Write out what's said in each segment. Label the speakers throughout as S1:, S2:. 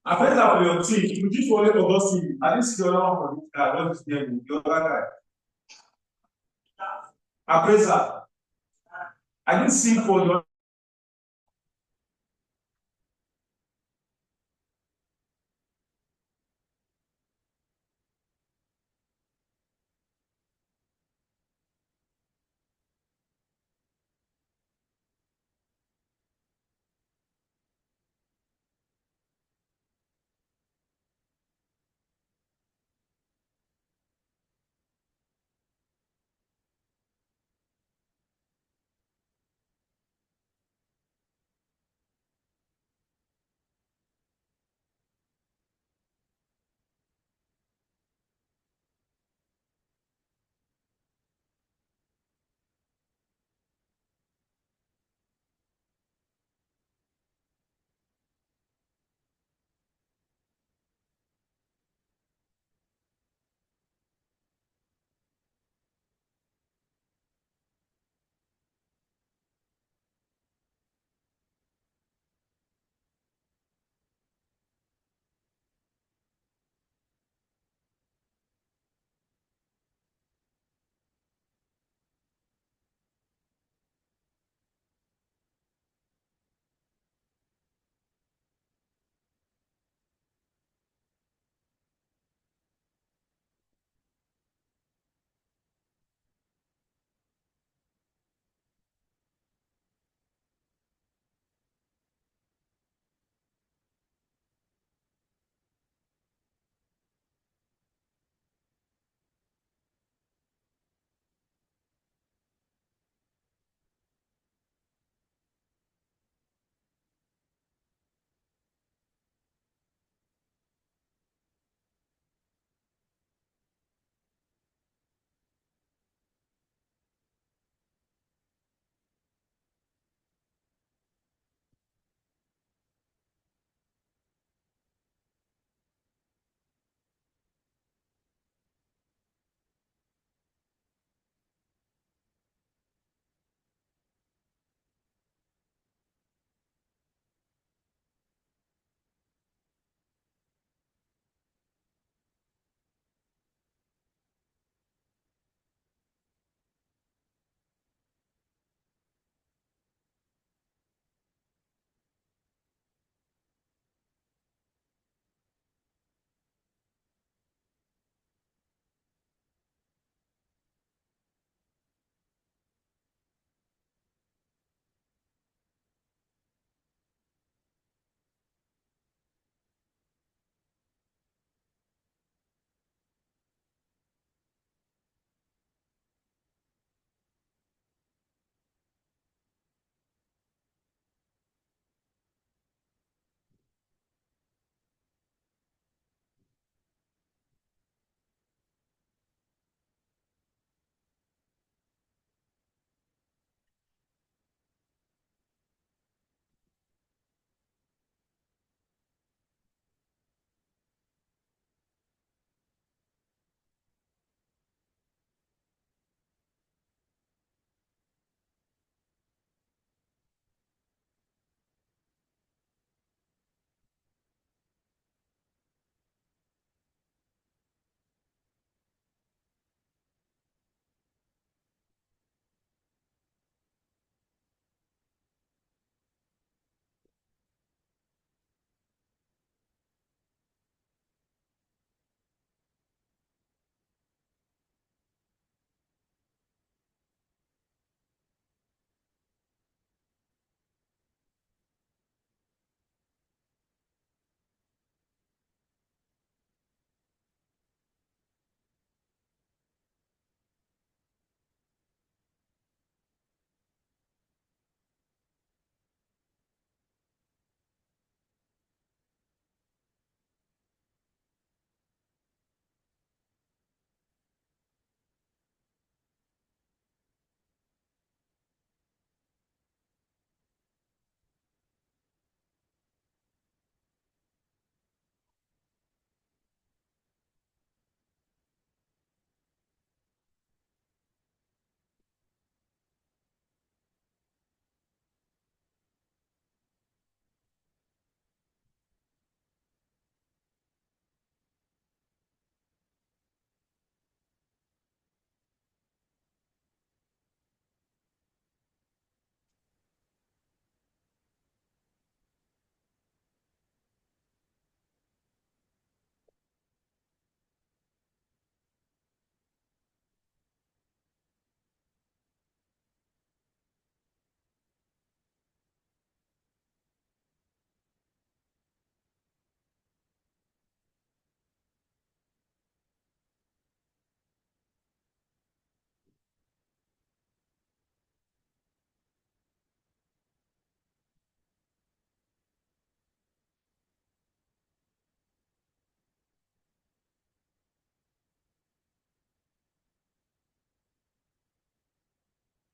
S1: I bet that for your team, you just only for those team. I didn't see the other one for this guy. What is his name? The other guy. Appraiser. I didn't see for the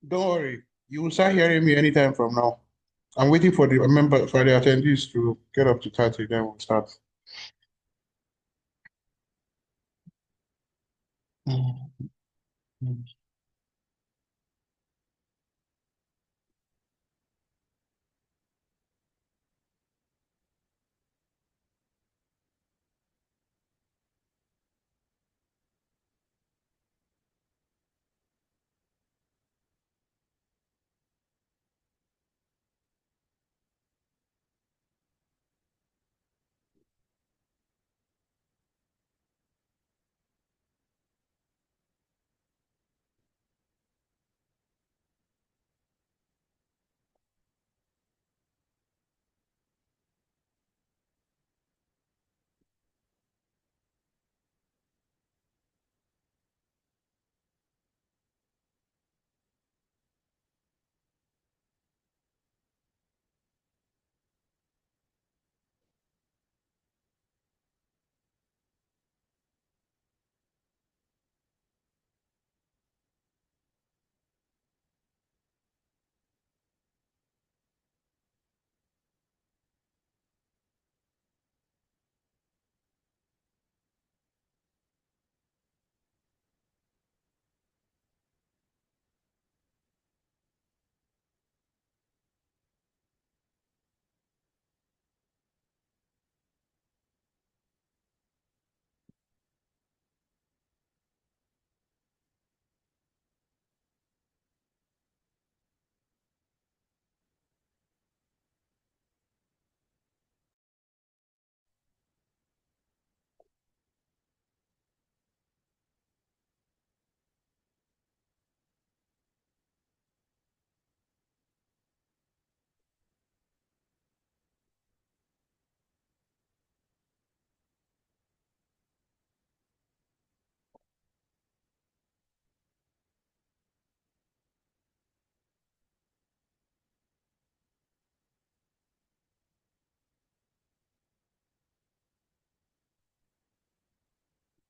S2: Don't worry. You will start hearing me anytime from now. I'm waiting for the attendees to get up to 30, then we'll start.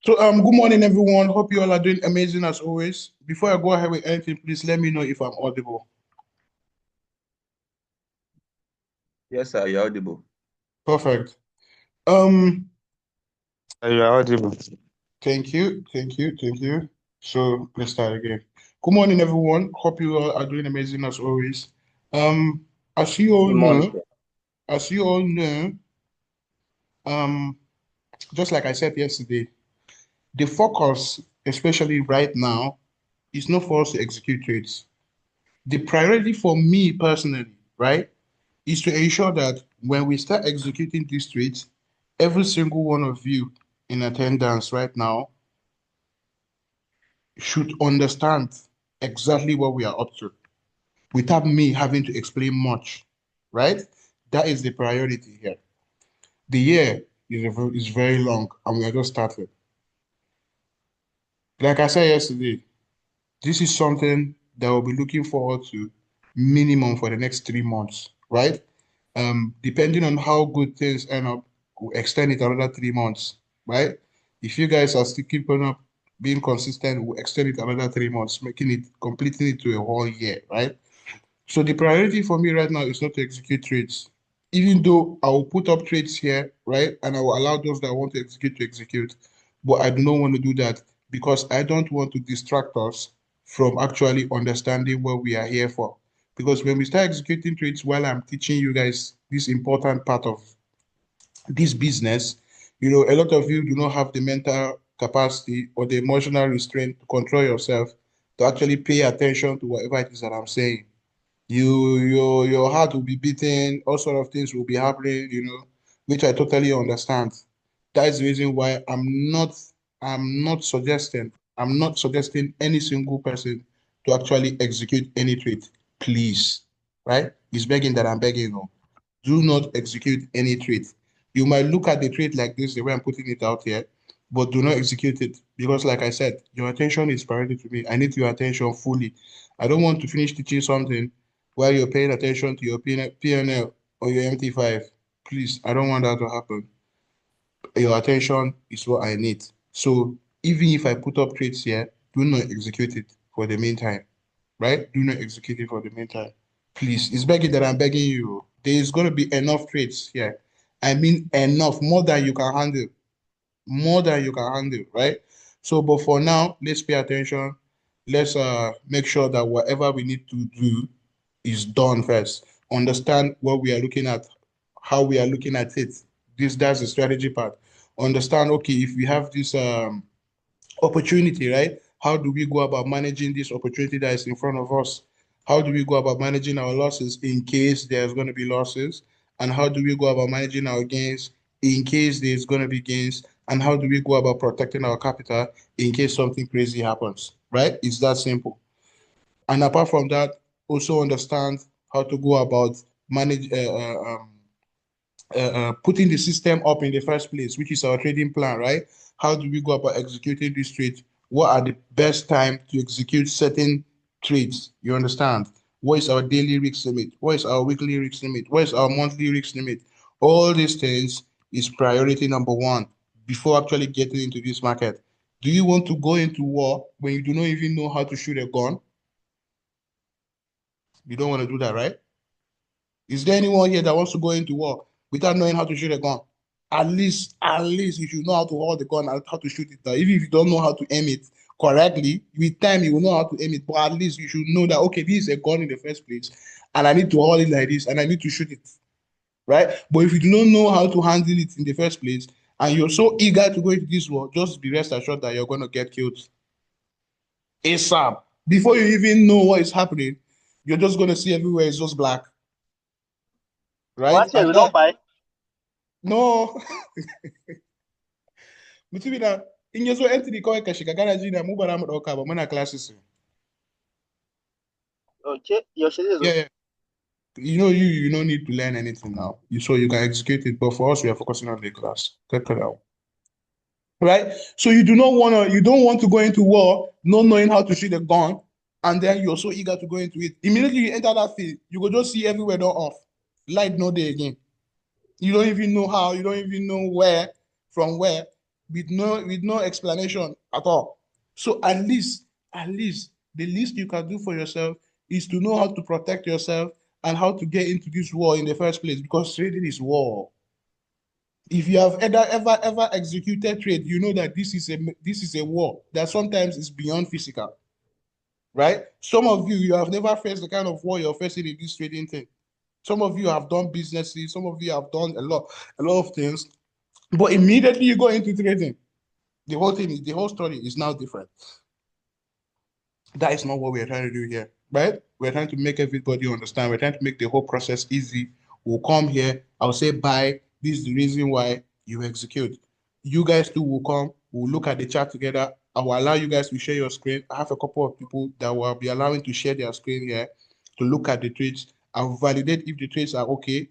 S2: So good morning everyone. Hope you all are doing amazing as always. Before I go ahead with anything, please let me know if I'm audible.
S3: Yes, sir, you're audible.
S2: Perfect.
S3: You're audible.
S2: Thank you. So let's start again. Good morning everyone. Hope you all are doing amazing as always. Um, as you all
S3: Good morning,
S2: know,
S3: sir.
S2: as you all know, um, just like I said yesterday, the focus, especially right now, is not for us to execute trades. The priority for me personally, right, is to ensure that when we start executing these trades, every single one of you in attendance right now should understand exactly what we are up to without me having to explain much, right? That is the priority here. The year is very long and we are just started. Like I said yesterday, this is something that we'll be looking forward to minimum for the next 3 months, right? Depending on how good things end up, we'll extend it another 3 months, right? If you guys are still keeping up, being consistent, we'll extend it another 3 months, making it completing it to a whole year, right? So the priority for me right now is not to execute trades, even though I will put up trades here, right? And I will allow those that want to execute. But I do not want to do that because I don't want to distract us from actually understanding what we are here for. Because when we start executing trades while I'm teaching you guys this important part of this business, a lot of you do not have the mental capacity or the emotional restraint to control yourself to actually pay attention to whatever it is that I'm saying. Your heart will be beating, all sort of things will be happening, which I totally understand. That is the reason why I'm not suggesting any single person to actually execute any trade. Please, right? It's begging that I'm begging you. Do not execute any trade. You might look at the trade like this, the way I'm putting it out here, but do not execute it because, like I said, your attention is priority to me. I need your attention fully. I don't want to finish teaching something while you're paying attention to your PNL or your MT5. Please, I don't want that to happen. Your attention is what I need. So even if I put up trades here, do not execute it for the meantime. right? Do not execute it for the meantime. Please, it's begging that I'm begging you. There is going to be enough trades here. I mean, enough, more than you can handle, more than you can handle, right? So, but for now, let's pay attention. Let's make sure that whatever we need to do is done first. Understand what we are looking at, how we are looking at it. That's the strategy part. Understand, okay, if we have this opportunity, right? How do we go about managing this opportunity that is in front of us? How do we go about managing our losses in case there's going to be losses? And how do we go about managing our gains in case there's going to be gains? And how do we go about protecting our capital in case something crazy happens, right? It's that simple. And apart from that, also understand how to go about manage putting the system up in the first place, which is our trading plan, right? How do we go about executing this trade? What are the best time to execute certain trades? You understand? What is our daily risk limit? What is our weekly risk limit? What is our monthly risk limit? All these things is priority number one before actually getting into this market. Do you want to go into war when you do not even know how to shoot a gun? You don't want to do that, right? Is there anyone here that wants to go into war without knowing how to shoot a gun? At least you should know how to hold the gun and how to shoot it. Even if you don't know how to aim it correctly, with time you will know how to aim it. But at least you should know that okay, this is a gun in the first place, and I need to hold it like this, and I need to shoot it, right? But if you do not know how to handle it in the first place, and you're so eager to go into this war, just be rest assured that you're going to get killed ASAP. Before you even know what is happening, you're just going to see everywhere it's just black. Right?
S4: What year we don't buy?
S2: No. Mutubi na inyezo entity ko kashika garage na mubara mu dauka ba muna classes.
S4: Okay, your schedule.
S2: Yeah. You know you don't need to learn anything now. So you can execute it, but for us we are focusing on the class. Check it out. Right? So you don't want to go into war not knowing how to shoot a gun, and then you're so eager to go into it. Immediately you enter that field, you go just see everywhere door off. Light no day again. You don't even know how, you don't even know where, from where, with no explanation at all. So at least the least you can do for yourself is to know how to protect yourself and how to get into this war in the first place, because trading is war. If you have ever executed trade, you know that this is a war that sometimes is beyond physical, right? Some of you have never faced the kind of war you're facing in this trading thing. Some of you have done businesses, some of you have done a lot of things, but immediately you go into trading, the whole story is now different. That is not what we're trying to do here, right? We're trying to make everybody understand. We're trying to make the whole process easy. We'll come here, I'll say bye. This is the reason why you execute. You guys too will come, we'll look at the chart together. I will allow you guys to share your screen. I have a couple of people that will be allowing to share their screen here to look at the trades. I'll validate if the trades are okay.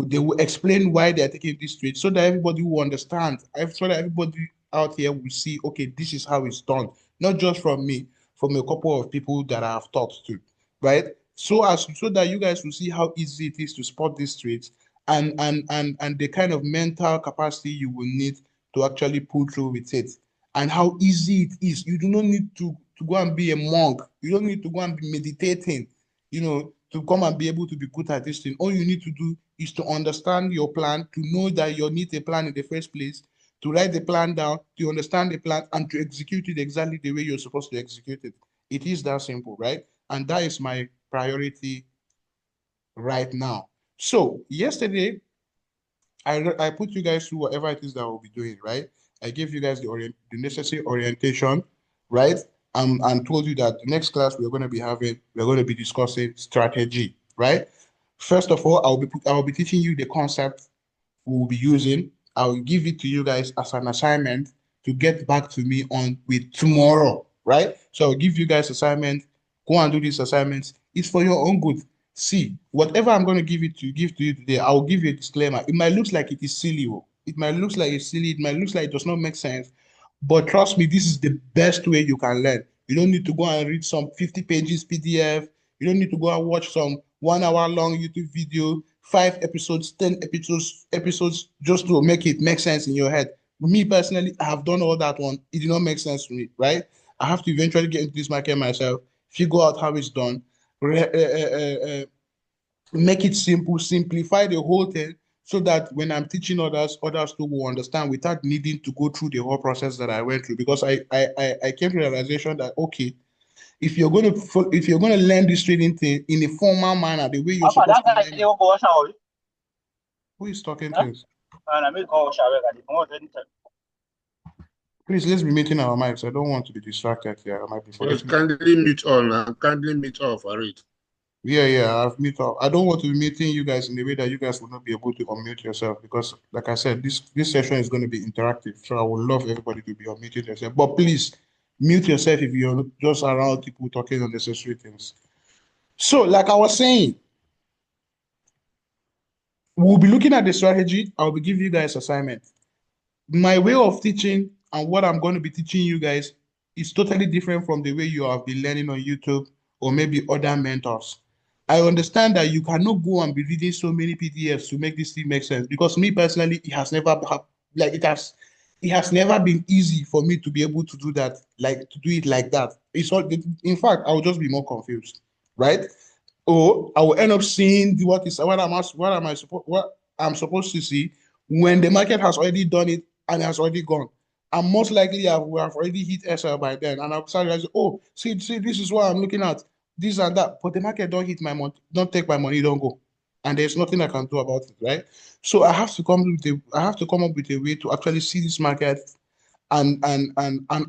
S2: They will explain why they are taking this trade so that everybody will understand. So that everybody out here will see, okay, this is how it's done. Not just from me, from a couple of people that I have talked to, right? So that you guys will see how easy it is to spot these trades and the kind of mental capacity you will need to actually pull through with it, and how easy it is. You do not need to go and be a monk. You don't need to go and be meditating, to come and be able to be good at this thing. All you need to do is to understand your plan, to know that you need a plan in the first place, to write the plan down, to understand the plan, and to execute it exactly the way you're supposed to execute it. It is that simple, right? And that is my priority right now. So yesterday, I put you guys through whatever it is that we'll be doing, right? I gave you guys the necessary orientation, right? And told you that the next class we're going to be discussing strategy, right? First of all, I'll be teaching you the concept we'll be using. I'll give it to you guys as an assignment to get back to me on with tomorrow, right? So I'll give you guys assignment. Go and do these assignments. It's for your own good. See, whatever I'm going to give to you today, I'll give you a disclaimer. It might look like it is silly. It might look like it's silly. It might look like it does not make sense. But trust me, this is the best way you can learn. You don't need to go and read some 50 pages PDF. You don't need to go and watch some 1 hour long YouTube video, 5 episodes, 10 episodes just to make it make sense in your head. Me personally, I have done all that one. It did not make sense to me, right? I have to eventually get into this market myself. figure out how it's done, make it simple, simplify the whole thing so that when I'm teaching others, others too will understand without needing to go through the whole process that I went through. Because I came to the realization that, okay, if you're going to learn this trading thing in a formal manner, the way you're
S4: Apa,
S2: supposed
S4: that
S2: to
S4: guy
S2: learn
S4: they
S2: it,
S4: go wash out.
S2: who is talking
S4: Huh?
S2: to us?
S4: And I make go wash out. I come out anytime.
S2: Please, let's be meeting our mics. I don't want to be distracted here. I might be
S5: Just
S2: forgetting.
S5: kindly mute on and kindly mute off for it.
S2: Yeah, I've mute up. I don't want to be meeting you guys in the way that you guys will not be able to unmute yourself because, like I said, this session is going to be interactive. So I would love everybody to be unmuted yourself. But please mute yourself if you're just around people talking unnecessary things. So, like I was saying, we'll be looking at the strategy. I'll be giving you guys assignment. My way of teaching and what I'm going to be teaching you guys is totally different from the way you have been learning on YouTube or maybe other mentors. I understand that you cannot go and be reading so many PDFs to make this thing make sense because me personally, it has never been easy for me to be able to do that, like to do it like that. It's all, in fact, I'll just be more confused, right? Or I will end up seeing what I'm supposed to see when the market has already done it and has already gone. And most likely we have already hit SL by then. And I'll start to say, oh, see, this is what I'm looking at, this and that. But the market don't hit my money, don't take my money, don't go. And there's nothing I can do about it, right? So I have to come up with a way to actually see this market and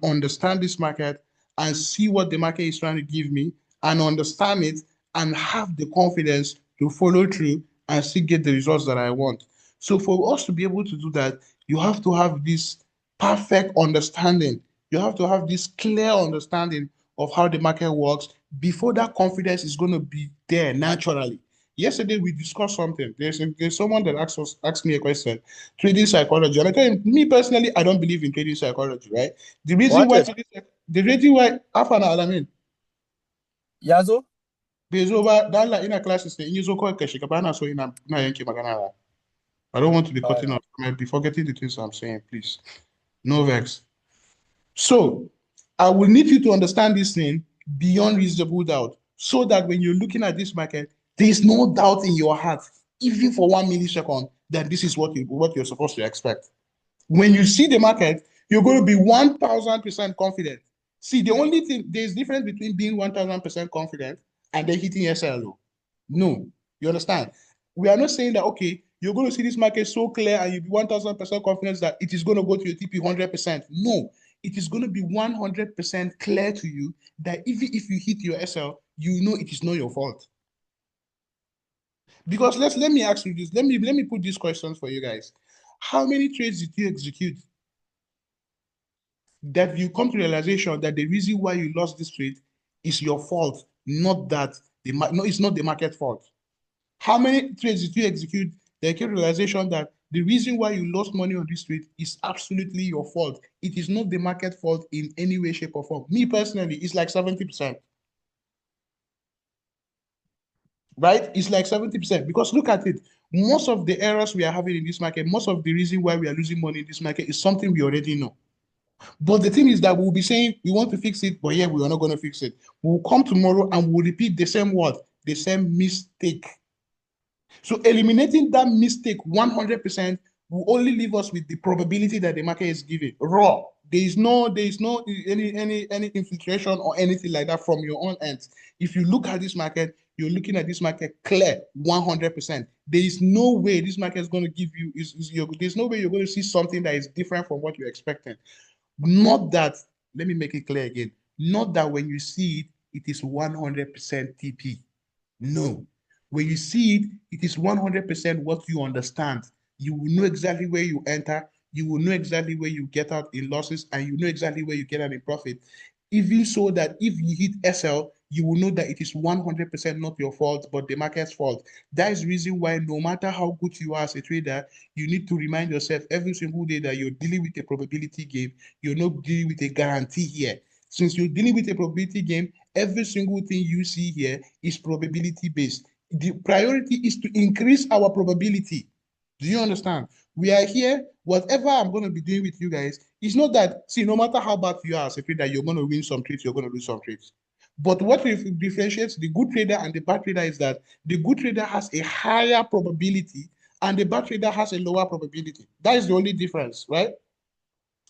S2: understand this market and see what the market is trying to give me and understand it and have the confidence to follow through and still get the results that I want. So for us to be able to do that, you have to have this perfect understanding. You have to have this clear understanding of how the market works before that confidence is going to be there naturally. Yesterday we discussed something. There's someone that asked me a question, trading psychology. And I tell him, me personally, I don't believe in trading psychology, right? The reason why Afana Alamin,
S6: Yazo?
S2: Bezo ba dala ina classes ne in yi zo kawai ka shiga bana so ina yanke magana na. I don't want to be cutting off. I might be forgetting the things I'm saying, please. No vex. So I will need you to understand this thing beyond reasonable doubt so that when you're looking at this market, there is no doubt in your heart, even for 1 millisecond, that this is what you're supposed to expect. When you see the market, you're going to be 1,000% confident. See, the only thing, there's difference between being 1,000% confident and then hitting SLO. No, you understand? We are not saying that, okay, you're going to see this market so clear and you'll be 1,000% confident that it is going to go to your TP 100%. No, it is going to be 100% clear to you that even if you hit your SL, you know it is not your fault. Because let me ask you this. Let me put these questions for you guys. How many trades did you execute that you come to the realization that the reason why you lost this trade is your fault, not that it's not the market fault? How many trades did you execute that came to the realization that the reason why you lost money on this trade is absolutely your fault? It is not the market fault in any way, shape, or form. Me personally, it's like 70%. Right? It's like 70% because look at it. Most of the errors we are having in this market, most of the reason why we are losing money in this market is something we already know. But the thing is that we'll be saying we want to fix it, but yeah, we are not going to fix it. We'll come tomorrow and we'll repeat the same word, the same mistake. So eliminating that mistake 100% will only leave us with the probability that the market is giving raw. There is no any infiltration or anything like that from your own end. If you look at this market, you're looking at this market clear 100%. There is no way this market is going to give you there's no way you're going to see something that is different from what you're expecting. Not that, let me make it clear again, not that when you see it, it is 100% TP. No. When you see it, it is 100% what you understand. You will know exactly where you enter, you will know exactly where you get out in losses, and you know exactly where you get out in profit. Even so that if you hit SL, you will know that it is 100% not your fault, but the market's fault. That is the reason why no matter how good you are as a trader, you need to remind yourself every single day that you're dealing with a probability game. You're not dealing with a guarantee here. Since you're dealing with a probability game, every single thing you see here is probability based. The priority is to increase our probability. Do you understand? We are here. Whatever I'm going to be doing with you guys, it's not that, see, no matter how bad you are as a trader, you're going to win some trades, you're going to lose some trades. But what differentiates the good trader and the bad trader is that the good trader has a higher probability and the bad trader has a lower probability. That is the only difference, right?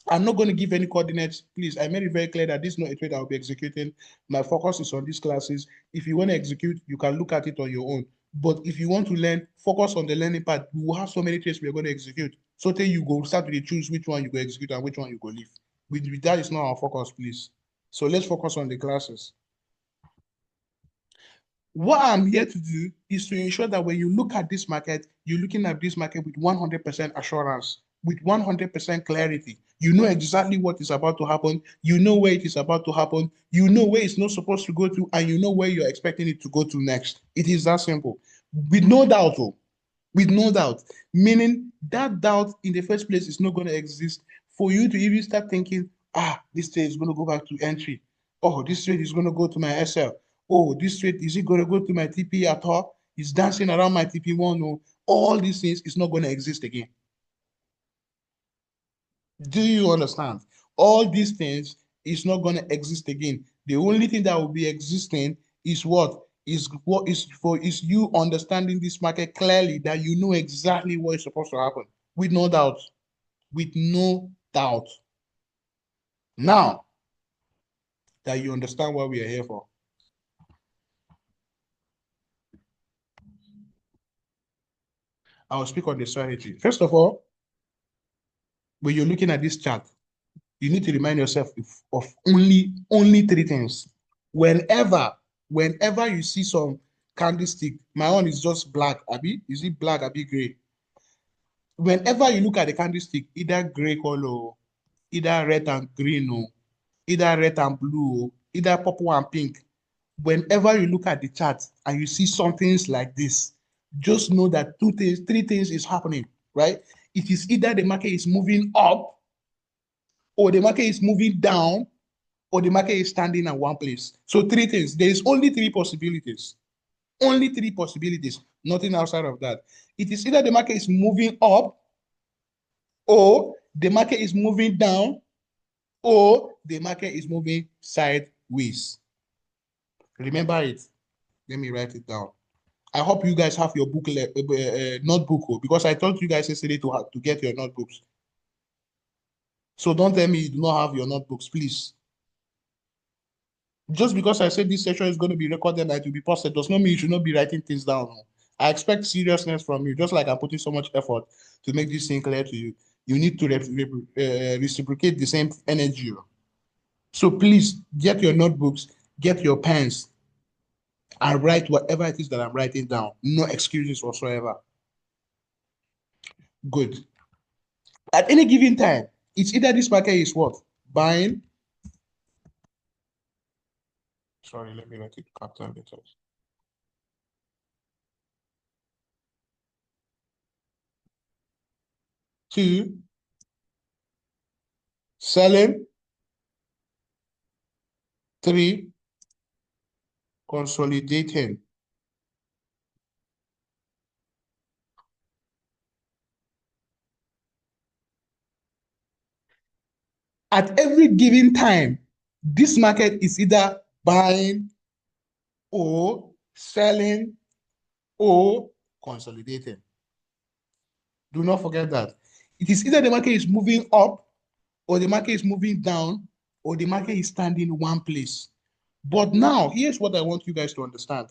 S2: I'm not going to give any coordinates. Please, I made it very clear that this is not a trade I'll be executing. My focus is on these classes. If you want to execute, you can look at it on your own. But if you want to learn, focus on the learning part. We will have so many trades we're going to execute. So till you go start to choose which one you go execute and which one you go leave. With that is not our focus, please. So let's focus on the classes. What I'm here to do is to ensure that when you look at this market, you're looking at this market with 100% assurance, with 100% clarity. You know exactly what is about to happen. You know where it is about to happen. You know where it's not supposed to go to, and you know where you're expecting it to go to next. It is that simple. With no doubt, with no doubt. Meaning that doubt in the first place is not going to exist for you to even start thinking, this trade is going to go back to entry. Oh, this trade is going to go to my SL. Oh, this trade, is it going to go to my TP at all? It's dancing around my TP1. No, all these things is not going to exist again. Do you understand? All these things is not going to exist again. The only thing that will be existing is what is you understanding this market clearly, that you know exactly what is supposed to happen with no doubt. With no doubt. Now that you understand what we are here for, I'll speak on the strategy. First of all, when you're looking at this chart, you need to remind yourself of only three things. Whenever you see some candlestick, my own is just black, Abi. Is it black, Abi gray? Whenever you look at the candlestick, either gray color, either red and green, either red and blue, either purple and pink, whenever you look at the chart and you see some things like this, just know that three things is happening, right? It is either the market is moving up, or the market is moving down, or the market is standing at one place. So three things. There is only three possibilities. Only three possibilities. Nothing outside of that. It is either the market is moving up, or the market is moving down, or the market is moving sideways. Remember it. Let me write it down. I hope you guys have your book notebook, because I told you guys yesterday to get your notebooks. So don't tell me you do not have your notebooks, please. Just because I said this session is going to be recorded and it will be posted does not mean you should not be writing things down. I expect seriousness from you, just like I'm putting so much effort to make this thing clear to you. You need to reciprocate the same energy. So please get your notebooks, get your pens, and write whatever it is that I'm writing down. No excuses whatsoever. Good. At any given time, it's either this market is what? Buying. Sorry, let me write it capital letters. Two, selling. Three, consolidating. At every given time, this market is either buying or selling or consolidating. Do not forget that. It is either the market is moving up, or the market is moving down, or the market is standing in one place. But now, here's what I want you guys to understand.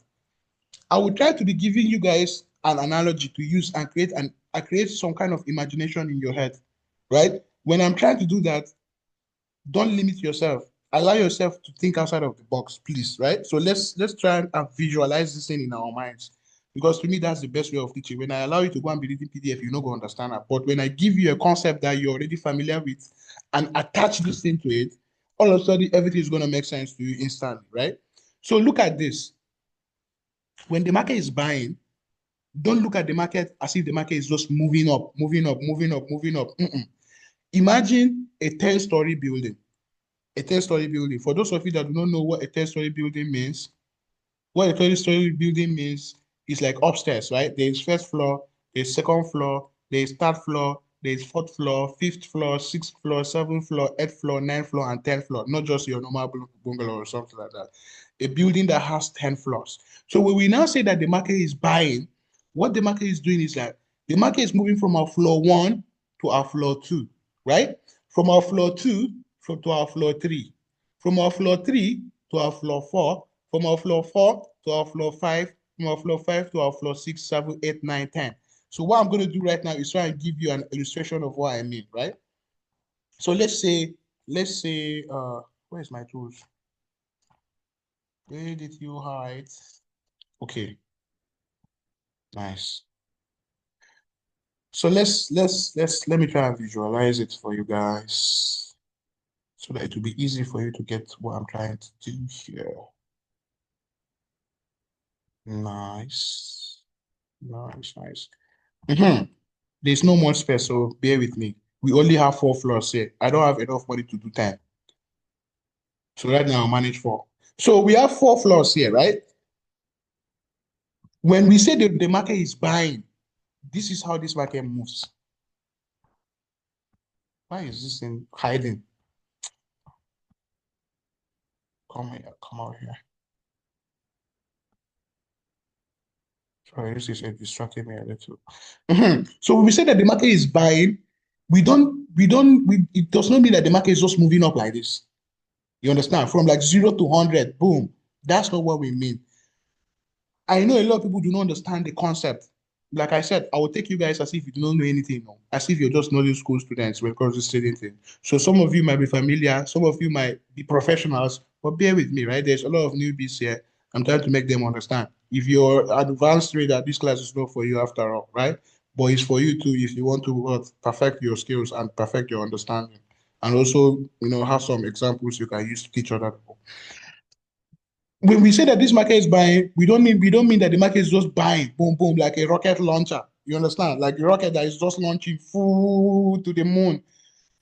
S2: I will try to be giving you guys an analogy to use and create some kind of imagination in your head, right? When I'm trying to do that, don't limit yourself. Allow yourself to think outside of the box, please, right? So let's try and visualize this thing in our minds, because to me, that's the best way of teaching. When I allow you to go and be reading PDF, you're not going to understand it. But when I give you a concept that you're already familiar with and attach this thing to it, all of a sudden, everything is going to make sense to you instantly, right? So look at this. When the market is buying, don't look at the market as if the market is just moving up, moving up, moving up, moving up. Imagine a 10-story building. A 10-story building. For those of you that do not know what a 10-story building means, what a 10-story building means is like upstairs, right? There's first floor, there's second floor, there's third floor, there's fourth floor, fifth floor, sixth floor, seventh floor, eighth floor, ninth floor, and 10th floor. Not just your normal bungalow or something like that. a building that has 10 floors. So when we now say that the market is buying, what the market is doing is that the market is moving from our floor 1 to our floor 2, right? From our floor 2 to our floor 3. From our floor 3 to our floor 4. From our floor 4 to our floor 5. From our floor 5 to our floor 6, 7, 8, 9, 10. So what I'm going to do right now is try and give you an illustration of what I mean, right? So let's say, where's my tools? Where did you hide? Okay, nice. So let me try and visualize it for you guys so that it will be easy for you to get what I'm trying to do here. Nice. There's no more space, so bear with me. We only have 4 floors here. I don't have enough money to do 10. So right now I'll manage 4. So we have 4 floors here, right? When we say the market is buying, this is how this market moves. Why is this thing hiding? Come out here. Sorry, this is distracting me a little. So when we say that the market is buying, it does not mean that the market is just moving up like this. You understand? From like 0 to 100, boom. That's not what we mean. I know a lot of people do not understand the concept. Like I said, I will take you guys as if you do not know anything, as if you're just knowledge school students when it comes to studying things. So some of you might be familiar, some of you might be professionals, but bear with me, right? There's a lot of newbies here. I'm trying to make them understand. If you're advanced trader, this class is not for you after all, right? But it's for you too if you want to perfect your skills and perfect your understanding. And also, have some examples you can use to teach other people. When we say that this market is buying, we don't mean that the market is just buying, boom, boom, like a rocket launcher. You understand? Like a rocket that is just launching full to the moon.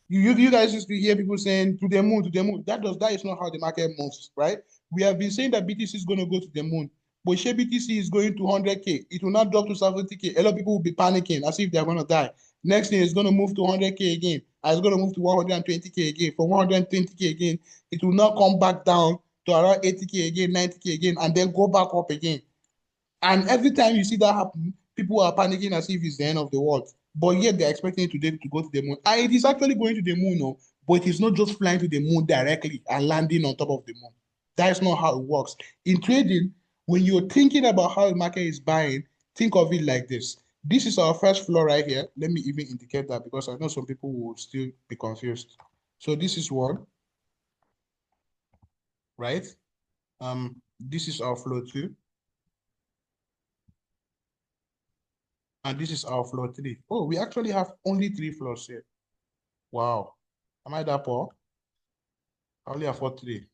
S2: You guys used to hear people saying to the moon, to the moon. That is not how the market moves, right? We have been saying that BTC is going to go to the moon, but share BTC is going to 100K. It will not drop to 70K. A lot of people will be panicking as if they're going to die. Next thing is going to move to 100K again. It's going to move to 120K again. From 120K again, it will not come back down to around 80K again, 90K again, and then go back up again. And every time you see that happen, people are panicking as if it's the end of the world. But yet they're expecting it to go to the moon. And it is actually going to the moon, no, but it is not just flying to the moon directly and landing on top of the moon. That is not how it works. In trading, when you're thinking about how the market is buying, think of it like this. This is our first floor right here. Let me even indicate that because I know some people will still be confused. So this is 1, right? This is our floor 2. And this is our floor 3. Oh, we actually have only 3 floors here. Wow. Am I that poor? I only afford 3.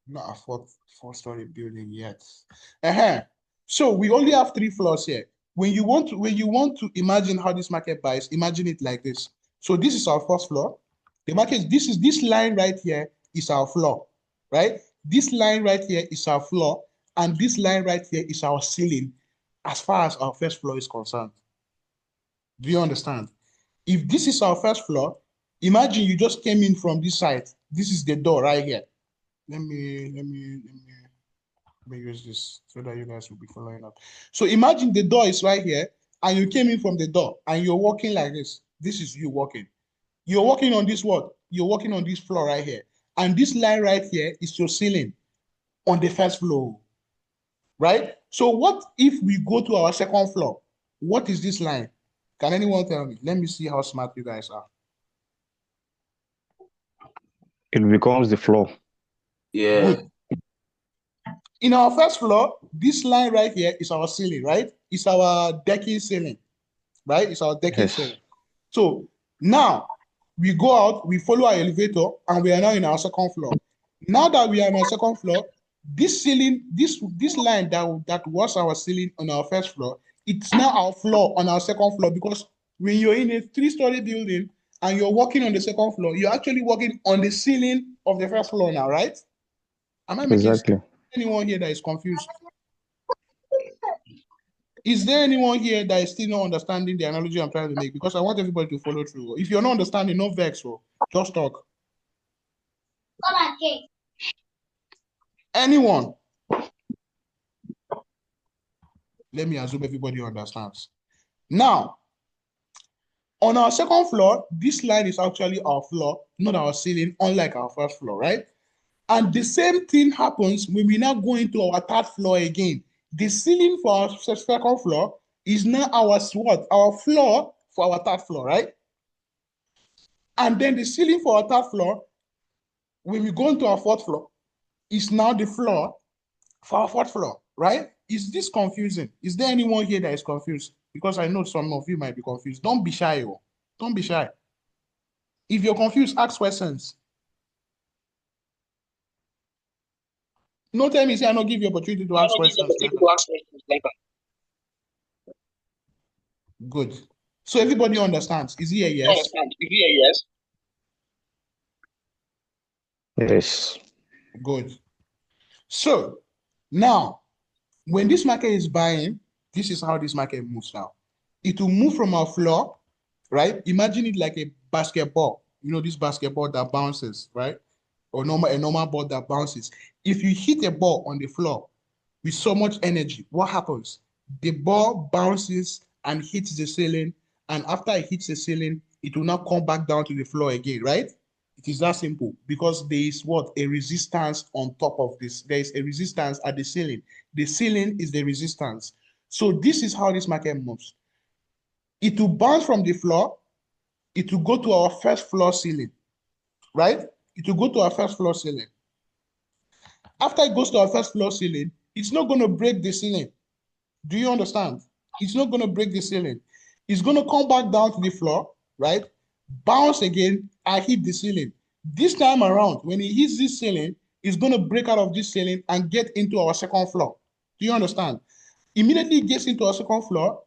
S2: Not afford 4-story building yet. So we only have 3 floors here. When you want to imagine how this market buys, imagine it like this. So this is our first floor. The market, this line right here is our floor, right? This line right here is our floor, and this line right here is our ceiling as far as our first floor is concerned. Do you understand? If this is our first floor, imagine you just came in from this side. This is the door right here. Let me use this so that you guys will be following up. So imagine the door is right here, and you came in from the door, and you're walking like this. This is you walking. You're walking on this what? You're walking on this floor right here. And this line right here is your ceiling on the first floor, right? So what if we go to our second floor? What is this line? Can anyone tell me? Let me see how smart you guys are.
S3: It becomes the floor.
S7: Yeah.
S2: Good. In our first floor, this line right here is our ceiling, right? It's our decking ceiling, right? It's our decking ceiling. So now we go out, we follow our elevator, and we are now in our second floor. Now that we are on our second floor, this ceiling, this line that was our ceiling on our first floor, it's now our floor on our second floor, because when you're in a 3-story building and you're walking on the second floor, you're actually walking on the ceiling of the first floor now, right? Am I making sense? Anyone here that is confused? Is there anyone here that is still not understanding the analogy I'm trying to make? Because I want everybody to follow through. If you're not understanding, no vex, so just talk. Anyone? Let me assume everybody understands. Now, on our second floor, this line is actually our floor, not our ceiling, unlike our first floor, right? And the same thing happens when we now go into our third floor again. The ceiling for our second floor is now our what? Our floor for our third floor, right? And then the ceiling for our third floor, when we go into our fourth floor, is now the floor for our fourth floor, right? Is this confusing? Is there anyone here that is confused? Because I know some of you might be confused. Don't be shy. Don't be shy. If you're confused, ask questions. No time is here, I not give you opportunity to ask questions later. Good. So everybody understands. Is he a yes?
S3: Yes.
S2: Good. So now, when this market is buying, this is how this market moves now. It will move from our floor, right? Imagine it like a basketball. You know, this basketball that bounces, right? Or a normal ball that bounces. If you hit a ball on the floor with so much energy, what happens? The ball bounces and hits the ceiling, and after it hits the ceiling, it will not come back down to the floor again, right? It is that simple, because there is what? A resistance on top of this. There is a resistance at the ceiling. The ceiling is the resistance. So this is how this market moves. It will bounce from the floor. It will go to our first floor ceiling, right? It will go to our first floor ceiling. After it goes to our first floor ceiling, it's not going to break the ceiling. Do you understand? It's not going to break the ceiling. It's going to come back down to the floor, right? Bounce again and hit the ceiling. This time around, when it hits this ceiling, it's going to break out of this ceiling and get into our second floor. Do you understand? Immediately it gets into our second floor,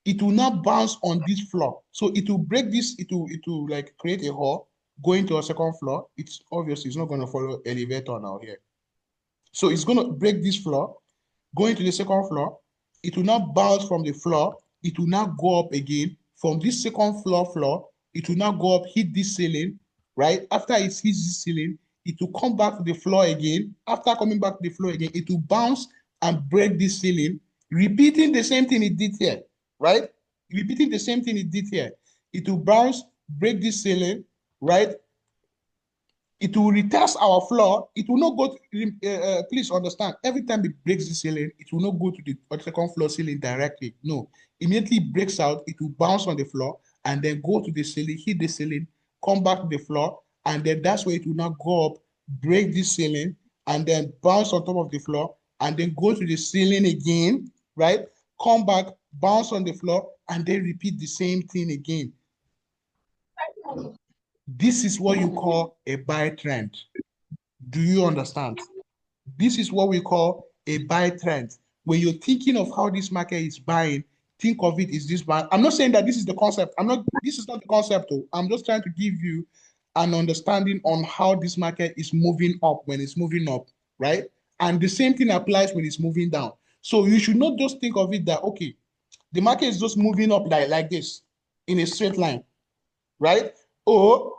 S2: it will not bounce on this floor. So it will break this, it will like create a hole, go into our second floor. It's obviously it's not going to follow elevator now here. So it's going to break this floor, go into the second floor. It will not bounce from the floor. It will not go up again. From this second floor, it will now go up, hit this ceiling, right? After it hits this ceiling, it will come back to the floor again. After coming back to the floor again, it will bounce and break this ceiling, repeating the same thing it did here, right? Repeating the same thing it did here. It will bounce, break this ceiling, right? It will retest our floor. It will not go to, please understand, every time it breaks the ceiling, it will not go to the second floor ceiling directly. No, immediately it breaks out, it will bounce on the floor and then go to the ceiling, hit the ceiling, come back to the floor, and then that's where it will now go up, break this ceiling, and then bounce on top of the floor, and then go to the ceiling again, right? Come back, bounce on the floor, and then repeat the same thing again. This is what you call a buy trend. Do you understand? This is what we call a buy trend. When you're thinking of how this market is buying, think of it as this buy. I'm not saying that this is the concept. This is not the concept. I'm just trying to give you an understanding on how this market is moving up when it's moving up, right? And the same thing applies when it's moving down. So you should not just think of it that, okay, the market is just moving up like this in a straight line, right? Or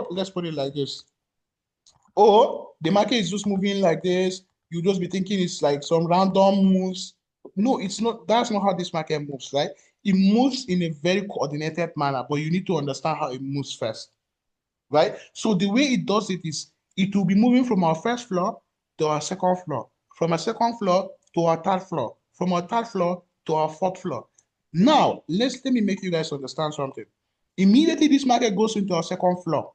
S2: let's put it like this. Or the market is just moving like this. You just be thinking it's like some random moves. No, it's not. That's not how this market moves, right? It moves in a very coordinated manner, but you need to understand how it moves first, right? So the way it does it is it will be moving from our first floor to our second floor, from our second floor to our third floor, from our third floor to our fourth floor. Now, let me make you guys understand something. Immediately this market goes into our second floor,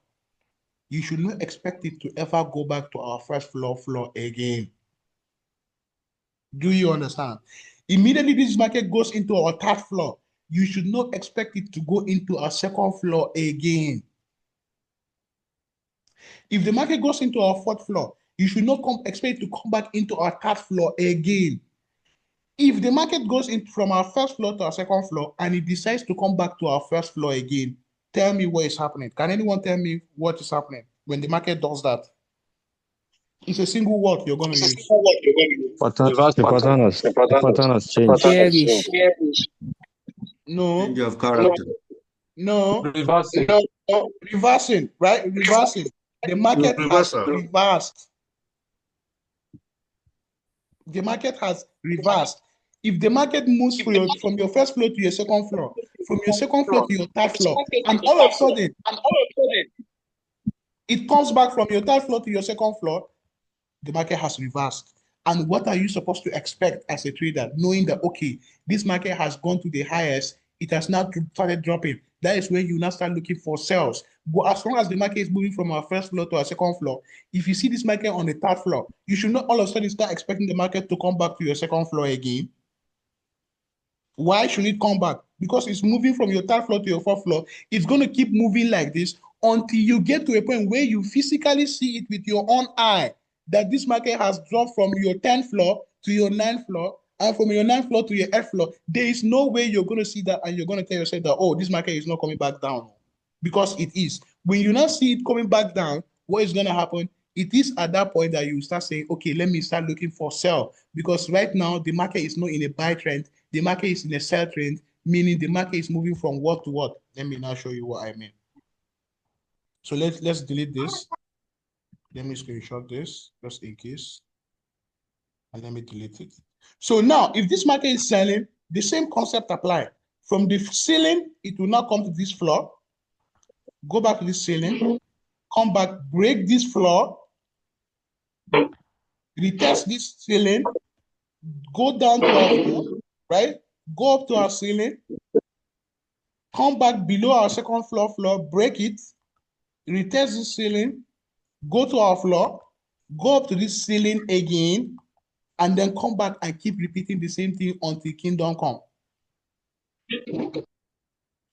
S2: you should not expect it to ever go back to our first floor again. Do you understand? Immediately this market goes into our third floor, you should not expect it to go into our second floor again. If the market goes into our fourth floor, you should not expect it to come back into our third floor again. If the market goes in from our first floor to our second floor and it decides to come back to our first floor again, tell me what is happening. Can anyone tell me what is happening when the market does that? It's a single word you're going to use.
S3: The pattern has changed.
S6: Bearish.
S2: No.
S5: Change of character.
S2: No.
S1: Reversing.
S2: No. Reversing, right? Reversing. The market has reversed. the market has reversed. If the market moves from your first floor to your second floor, from your second floor to your third floor, and all of a sudden it comes back from your third floor to your second floor, the market has reversed. And what are you supposed to expect as a trader, knowing that, okay, this market has gone to the highest, it has now started dropping? That is where you now start looking for sales. But as long as the market is moving from our first floor to our second floor, if you see this market on the third floor, you should not all of a sudden start expecting the market to come back to your second floor again. Why should it come back? Because it's moving from your third floor to your fourth floor. It's going to keep moving like this until you get to a point where you physically see it with your own eye that this market has dropped from your 10th floor to your 9th floor, and from your 9th floor to your 8th floor. There is no way you're going to see that and you're going to tell yourself that, oh, this market is not coming back down. Because it is. When you now see it coming back down, what is going to happen? It is at that point that you start saying, okay, let me start looking for sell. Because right now, the market is not in a buy trend. The market is in a sell trend, meaning the market is moving from what to what. Let me now show you what I mean. So let's delete this. Let me screenshot this just in case. And let me delete it. So now, if this market is selling, the same concept apply. From the ceiling, it will now come to this floor. Go back to this ceiling. Come back, break this floor. Retest this ceiling. Go down to our floor, right? Go up to our ceiling. Come back below our second floor, break it. Retest this ceiling. Go to our floor. Go up to this ceiling again. And then come back and keep repeating the same thing until kingdom come.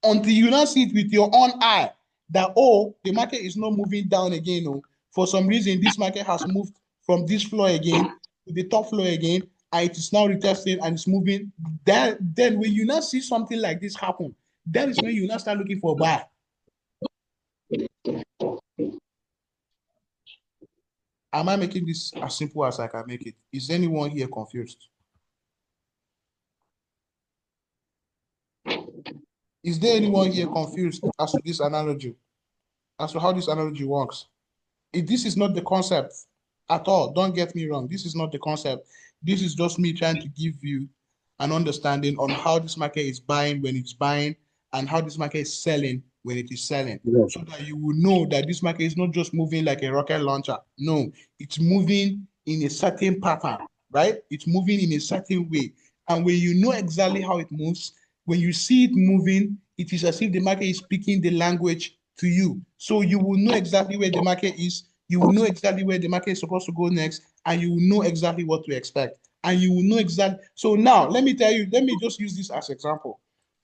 S2: Until you now see it with your own eye that, oh, the market is not moving down again. Oh. For some reason, this market has moved from this floor again to the top floor again, and it is now retesting and it's moving. Then when you now see something like this happen, that is when you now start looking for a buy. Am I making this as simple as I can make it? Is anyone here confused? Is there anyone here confused as to this analogy? As to how this analogy works? If this is not the concept at all, don't get me wrong. This is not the concept. This is just me trying to give you an understanding on how this market is buying when it's buying and how this market is selling when it is selling.
S5: Yes.
S2: So that you will know that this market is not just moving like a rocket launcher. No, it's moving in a certain pattern, right? It's moving in a certain way. And when you know exactly how it moves, when you see it moving, it is as if the market is speaking the language to you. So you will know exactly where the market is. You will know exactly where the market is supposed to go next, and you will know exactly what to expect. And you will know exactly. So now, let me tell you, let me just use this as example.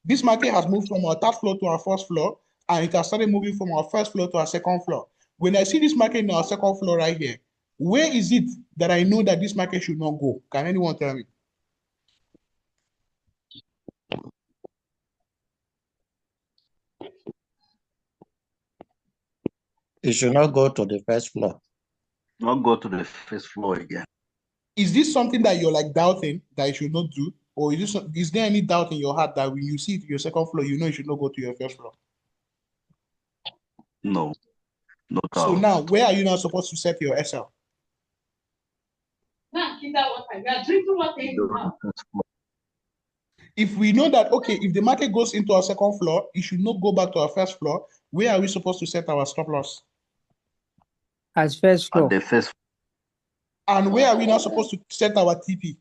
S2: This market has moved from our third floor to our first floor, and it has started moving from our first floor to our second floor. When I see this market in our second floor right here, where is it that I know that this market should not go? Can anyone tell me?
S7: It should not go to the first floor.
S8: Not go to the first floor again.
S2: Is this something that you're like doubting that you should not do? Or is there any doubt in your heart that when you see it to your second floor, you know you should not go to your first floor?
S8: No. No doubt.
S2: So now, where are you now supposed to set your SL? If we know that, okay, if the market goes into our second floor, it should not go back to our first floor, where are we supposed to set our stop loss?
S9: As first floor.
S8: At the first.
S2: And where are we now supposed to set our TP?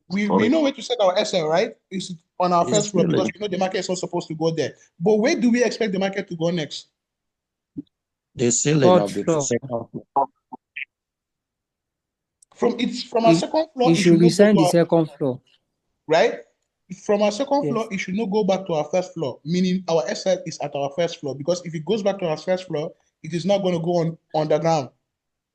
S2: We know where to set our SL, right? It's on our first floor because we know the market is not supposed to go there. But where do we expect the market to go next?
S7: The ceiling of the second floor.
S2: From our second floor,
S9: it should descend the second floor.
S2: Right? From our second floor, it should not go back to our first floor, meaning our SL is at our first floor. Because if it goes back to our first floor, it is not going to go on underground.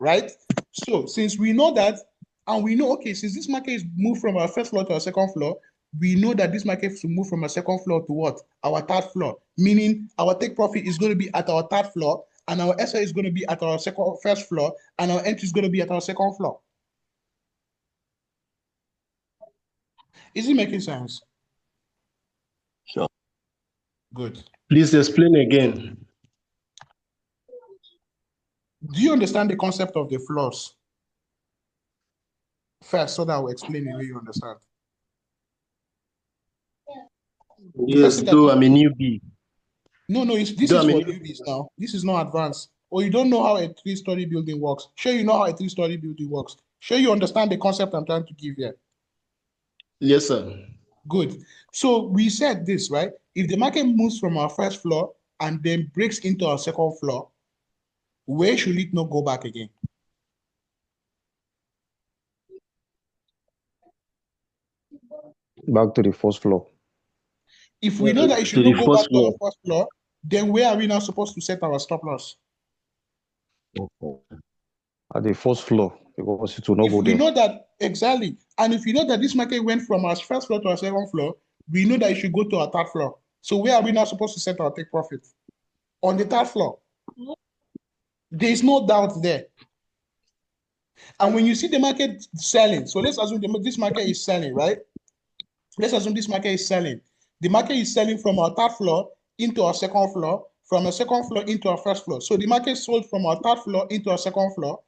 S2: Right? So since we know that, and we know, okay, since this market is moved from our first floor to our second floor, we know that this market should move from our second floor to what? Our third floor, meaning our take profit is going to be at our third floor, and our SL is going to be at our first floor, and our entry is going to be at our second floor. Is it making sense?
S8: Sure.
S2: Good.
S5: Please explain again.
S2: Do you understand the concept of the floors? First, so that I'll explain the way you understand. The
S10: Yes,
S2: person that
S10: though I'm a newbie.
S2: No, this
S10: Though
S2: is
S10: I'm a
S2: for
S10: newbie.
S2: newbies now. This is not advanced. Or you don't know how a 3-story building works. Sure, you know how a 3-story building works. Sure, you understand the concept I'm trying to give here.
S10: Yes, sir.
S2: Good. So we said this, right? If the market moves from our first floor and then breaks into our second floor, where should it not go back again?
S3: Back to the first floor.
S2: If we know that it should
S10: To
S2: not
S10: the
S2: go
S10: first
S2: back to our
S10: floor.
S2: first floor, then where are we now supposed to set our stop loss?
S3: At the first floor, because it will not
S2: If
S3: go
S2: we
S3: there.
S2: know that, exactly, and if we know that this market went from our first floor to our second floor, we know that it should go to our third floor. So where are we now supposed to set our take profit? On the third floor. There is no doubt there. And when you see the market selling, so let's assume this market is selling, right? Let's assume this market is selling. The market is selling from our third floor into our second floor, from a second floor into our first floor. So the market sold from our third floor into our second floor,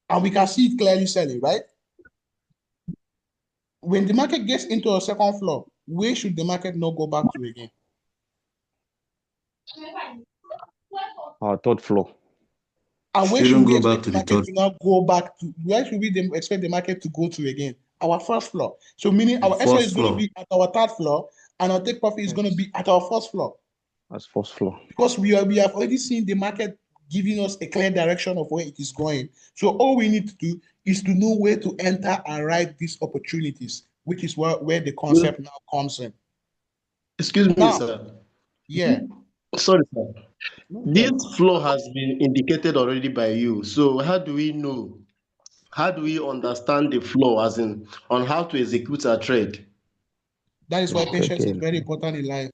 S2: and we can see it clearly selling, right? When the market gets into our second floor, where should the market not go back to again?
S3: Our third floor.
S2: And where should
S5: Shouldn't
S2: we
S5: go
S2: expect
S5: back
S2: the
S5: to the
S2: market
S5: third.
S2: to now go back to? Where should we expect the market to go to again? Our first floor. So meaning
S5: The
S2: our SL is
S5: first
S2: going to
S5: floor.
S2: be at our third floor, and our take profit is going to be at our first floor.
S3: As first floor.
S2: Because we have already seen the market giving us a clear direction of where it is going. So all we need to do is to know where to enter and ride these opportunities, which is where the concept now comes in.
S10: Excuse me,
S2: Now,
S10: sir.
S2: yeah.
S10: Sorry, sir. This floor has been indicated already by you. So how do we know? How do we understand the flow, as in on how to execute a trade?
S2: That is why patience is
S3: Again.
S2: very important in life.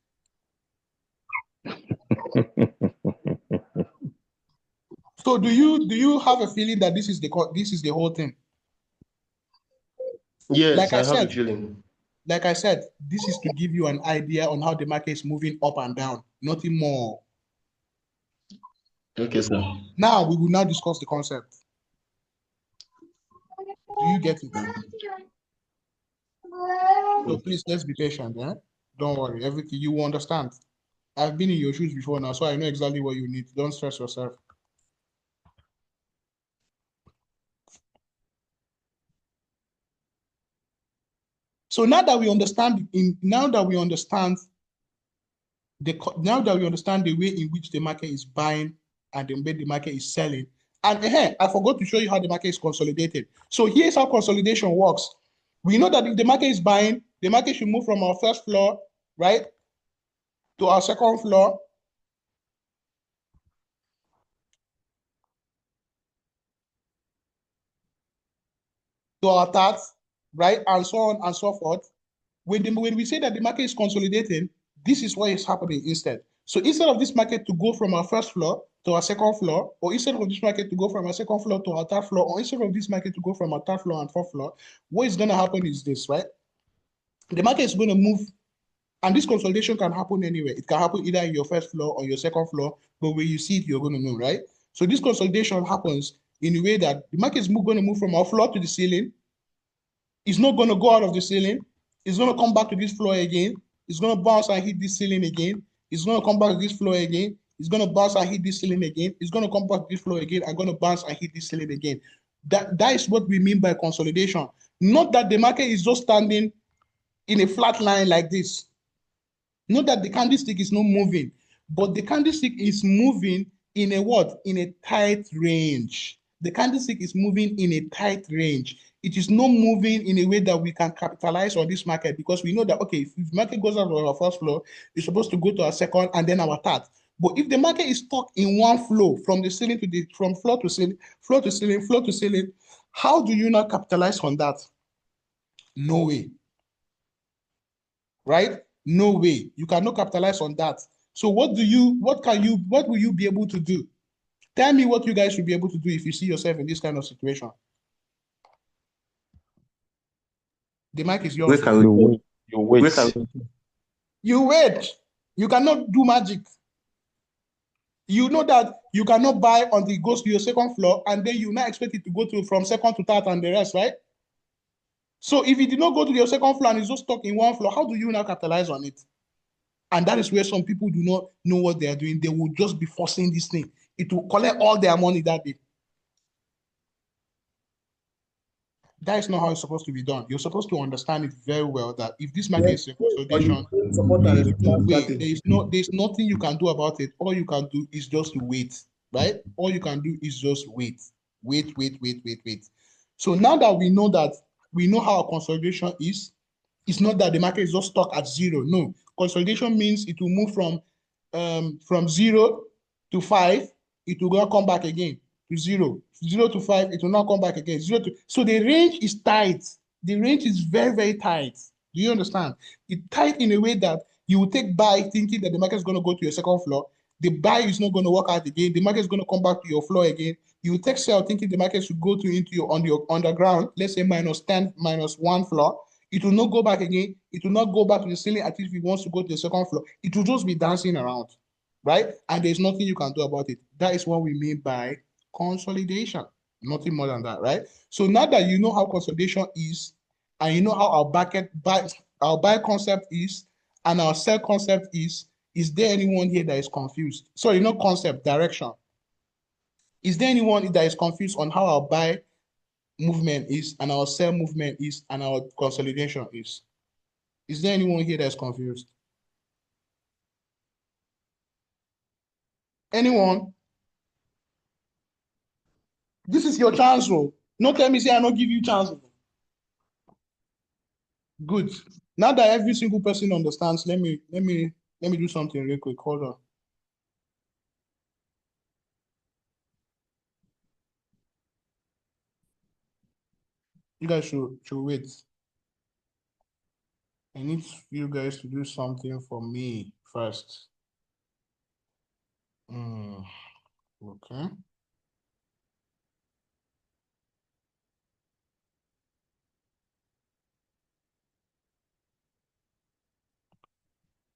S2: So do you have a feeling that this is the whole thing?
S10: Yes,
S2: Like I
S10: I have a
S2: said,
S10: feeling.
S2: Like I said, this is to give you an idea on how the market is moving up and down, nothing more.
S10: Okay, sir.
S2: Now we will now discuss the concept. Do you get it? So please, let's be patient, yeah? Don't worry, everything you will understand. I've been in your shoes before now, so I know exactly what you need. Don't stress yourself. So now that we understand the way in which the market is buying and the way the market is selling, and I forgot to show you how the market is consolidated. So here's how consolidation works. We know that if the market is buying, the market should move from our first floor, right, to our second floor, to our third, right, and so on and so forth. When we say that the market is consolidating, this is what is happening instead. So instead of this market to go from our first floor to our second floor, or instead of this market to go from our second floor to our third floor, or instead of this market to go from our third floor and fourth floor, what is going to happen is this, right? The market is going to move, and this consolidation can happen anywhere. It can happen either in your first floor or your second floor, but when you see it, you're going to know, right? So this consolidation happens in a way that the market is going to move from our floor to the ceiling. It's not going to go out of the ceiling. It's going to come back to this floor again. It's going to bounce and hit this ceiling again. It's going to come back to this floor again. It's going to bounce and hit this ceiling again. It's going to come back to this floor again. I'm going to bounce and hit this ceiling again. That is what we mean by consolidation. Not that the market is just standing in a flat line like this. Not that the candlestick is not moving, but the candlestick is moving in a what? In a tight range. The candlestick is moving in a tight range. It is not moving in a way that we can capitalize on this market, because we know that, okay, if the market goes out of our first floor, it's supposed to go to our second and then our third. But if the market is stuck in one flow from the ceiling to from floor to ceiling, floor to ceiling, floor to ceiling, how do you not capitalize on that? No way. Right? No way. You cannot capitalize on that. So what will you be able to do? Tell me what you guys should be able to do if you see yourself in this kind of situation. The mic is yours.
S3: You wait.
S2: You wait. You cannot do magic. You know that You cannot buy until it goes to your second floor, and then you now expect it to go to from second to third and the rest, right? So if it did not go to your second floor and it's just stuck in one floor, how do you now capitalize on it? And that is where some people do not know what they are doing. They will just be forcing this thing. It will collect all their money that day. That is not how it's supposed to be done. You're supposed to understand it very well that if this market is a consolidation, there's nothing you can do about it. All you can do is just wait, right? All you can do is just wait. So now that we know how consolidation is, it's not that the market is just stuck at zero. No, consolidation means it will move from 0 to 5. It will not come back again to 0. 0 to 5, it will not come back again. So the range is tight. The range is very, very tight. Do you understand? It's tight in a way that you will take buy thinking that the market is going to go to your second floor. The buy is not going to work out again. The market is going to come back to your floor again. You will take sell thinking the market should go into your underground, let's say -10, -1 floor. It will not go back again. It will not go back to the ceiling as if it wants to go to the second floor. It will just be dancing around, right? And there's nothing you can do about it. That is what we mean by consolidation. Nothing more than that, right? So now that you know how consolidation is, and you know how our buy concept is, and our sell concept is there anyone here that is confused? Sorry, not concept, direction. Is there anyone that is confused on how our buy movement is, and our sell movement is, and our consolidation is? Is there anyone here that's confused? Anyone? This is your chance, bro. No tell me say I don't give you chance. Good. Now that every single person understands, let me do something real quick. Hold on. You guys should wait. I need you guys to do something for me first. Okay.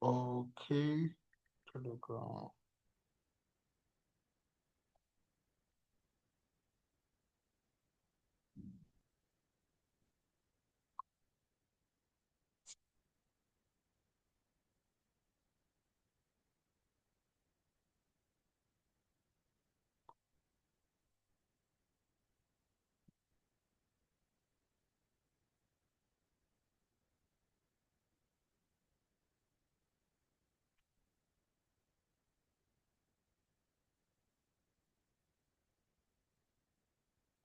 S2: Okay. Telegram.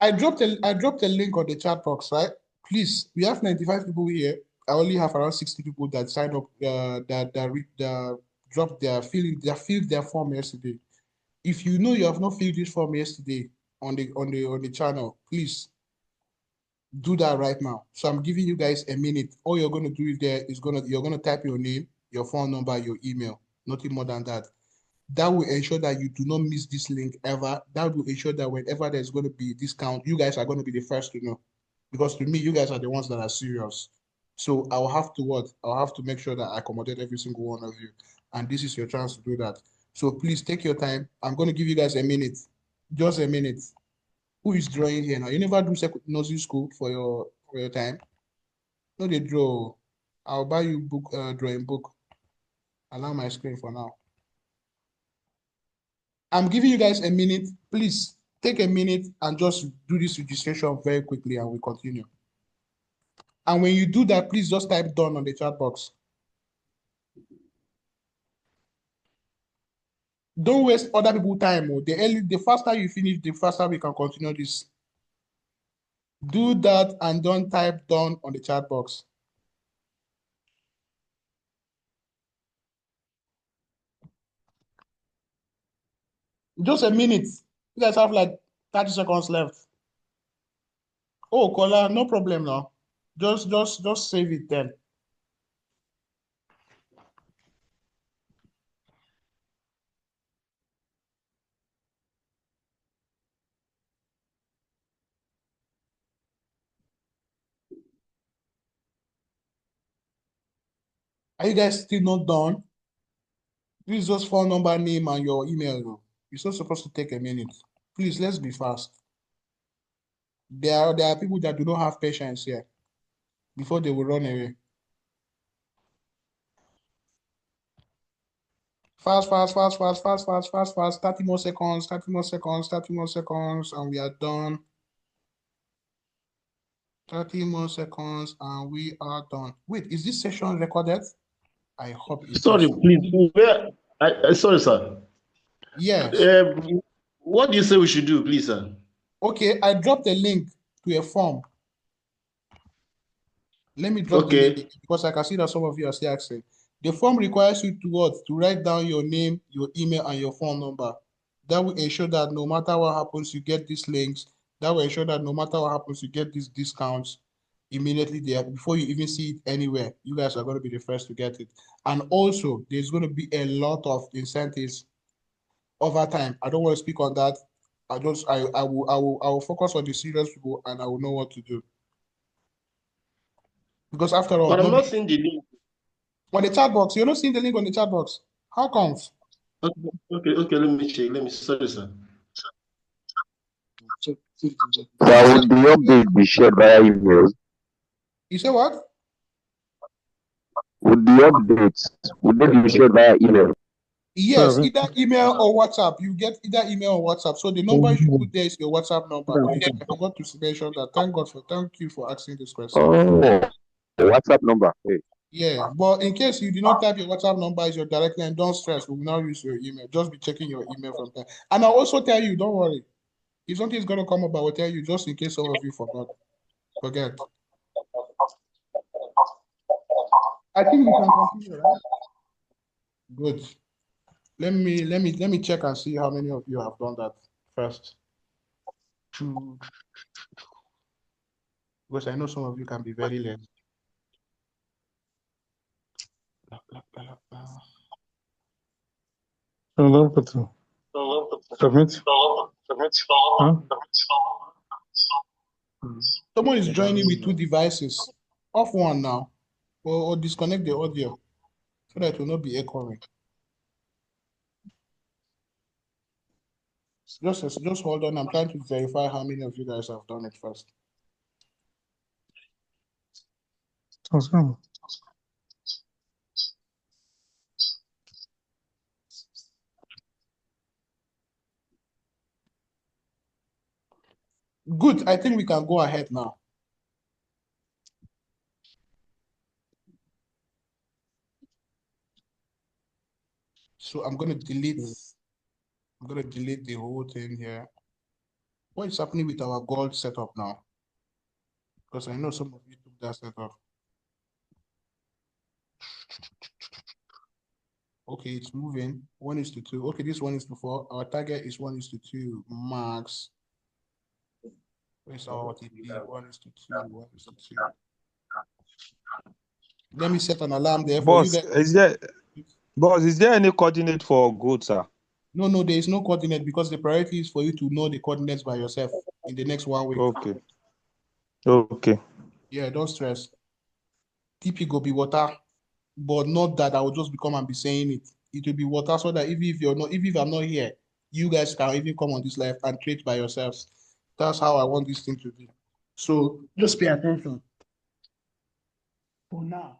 S2: I dropped a link on the chat box, right? Please, we have 95 people here. I only have around 60 people that signed up, that dropped filled their form yesterday. If you know you have not filled this form yesterday on the channel, please do that right now. So I'm giving you guys a minute. All you're gonna do there is you're gonna type your name, your phone number, your email, nothing more than that. That will ensure that you do not miss this link ever. That will ensure that whenever there's going to be a discount, you guys are going to be the first to know. Because to me, you guys are the ones that are serious. So I'll have to make sure that I accommodate every single one of you. And this is your chance to do that. So please take your time. I'm going to give you guys a minute. Just a minute. Who is drawing here now? You never do nursery school for your time? No, they draw. I'll buy you drawing book. Allow my screen for now. I'm giving you guys a minute. Please take a minute and just do this registration very quickly and we continue. And when you do that, please just type done on the chat box. Don't waste other people's time. The faster you finish, the faster we can continue this. Do that and don't type done on the chat box. Just a minute. You guys have like 30 seconds left. Oh, Kola, no problem now. Just save it then. Are you guys still not done? This is just phone number, name, and your email. It's not supposed to take a minute. Please, let's be fast. There are people that do not have patience here before they will run away. Fast, fast, fast, fast, fast, fast, fast, fast. 30 more seconds, 30 more seconds, 30 more seconds, and we are done. 30 more seconds, and we are done. Wait, is this session recorded? I hope it
S10: Sorry,
S2: is.
S10: please. Sorry, sir.
S2: Yes.
S10: What do you say we should do, please, sir?
S2: Okay, I dropped a link to a form. Let me drop the link because I can see that some of you are still asking. The form requires you to write down your name, your email, and your phone number. That will ensure that no matter what happens, you get these links. That will ensure that no matter what happens, you get these discounts immediately there before you even see it anywhere. You guys are going to be the first to get it. And also, there's going to be a lot of incentives over time. I don't want to speak on that. I will focus on the serious people and I will know what to do. Because after all,
S10: but I'm not seeing the link
S2: on the chat box. You're not seeing the link on the chat box. How comes?
S10: Okay. Let me check. Sorry, sir.
S11: That would the update be shared via email?
S2: You say what?
S11: Would the updates be shared via email?
S2: Yes, either email or WhatsApp. You get either email or WhatsApp. So the number you should put there is your WhatsApp number. Please, I forgot to mention that. Thank you for asking this question.
S11: Oh, the WhatsApp number. Hey.
S2: Yeah, but in case you do not type your WhatsApp number as your direct line, don't stress. We will now use your email. Just be checking your email from there. And I'll also tell you, don't worry. If something is going to come up, I will tell you just in case some of you forget. I think we can continue, right? Good. Let me check and see how many of you have done that first. Because I know some of you can be very late.
S12: Submit. Huh?
S2: Someone is joining with 2 devices. Off one now, or disconnect the audio so that it will not be echoing. Just hold on. I'm trying to verify how many of you guys have done it first.
S12: Sounds good.
S2: Good. I think we can go ahead now. So I'm going to delete the whole thing here. What is happening with our gold setup now? Because I know some of you took that setup. Okay, it's moving. 1:2. Okay, this 1:4. Our target is 1:2 max. Where's our OTP? 1:2. 1:2. Let me set an alarm there for you guys.
S13: Boss, is there any coordinate for gold, sir?
S2: No, there is no coordinate because the priority is for you to know the coordinates by yourself in the next 1 week.
S13: Okay.
S2: Yeah, don't stress. TP go be water, but not that I will just come and be saying it. It will be water so that if I'm not here, you guys can even come on this live and trade by yourselves. That's how I want this thing to be. So just pay attention. For now.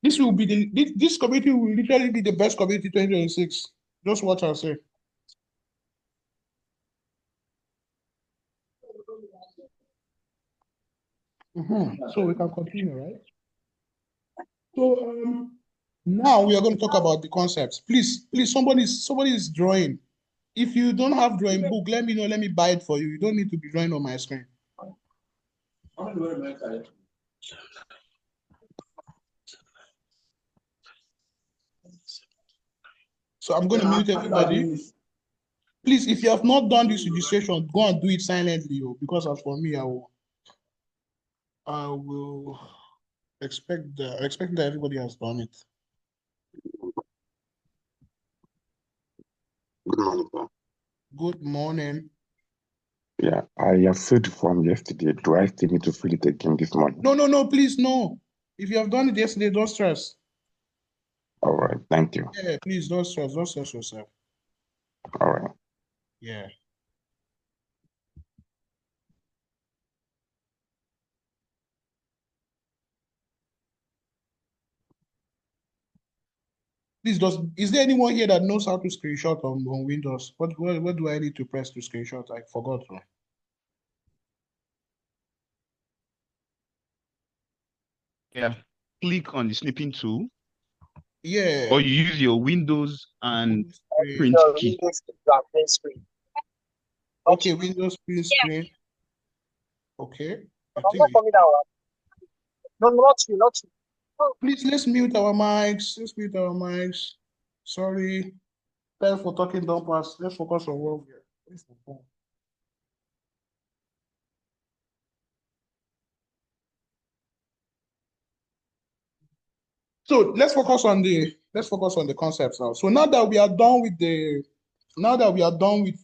S2: This community will literally be the best community 2026. Just watch and say. So we can continue, right? So now we are going to talk about the concepts. Please, somebody is drawing. If you don't have drawing book, let me know. Let me buy it for you. You don't need to be drawing on my screen. So I'm going to mute everybody. Please, if you have not done this registration, go and do it silently, because as for me, I will expect that everybody has done it.
S14: Good morning, sir.
S2: Good morning.
S14: Yeah, I have filled the form yesterday. Do I still need to fill it again this morning?
S2: No, please, no. If you have done it yesterday, don't stress.
S14: All right. Thank you.
S2: Yeah, please don't stress. Don't stress yourself.
S14: All right.
S2: Yeah. Please, is there anyone here that knows how to screenshot on Windows? What do I need to press to screenshot? I forgot.
S15: Yeah. Click on the snipping tool.
S2: Yeah.
S15: Or you use your Windows and print key.
S2: Okay, Windows print screen. Okay. I think
S4: No, not you, not you.
S2: please, let's mute our mics. Let's mute our mics. Sorry. Thanks for talking, don't pass. Let's focus on what we are. So let's focus on the concepts now. So now that we are done with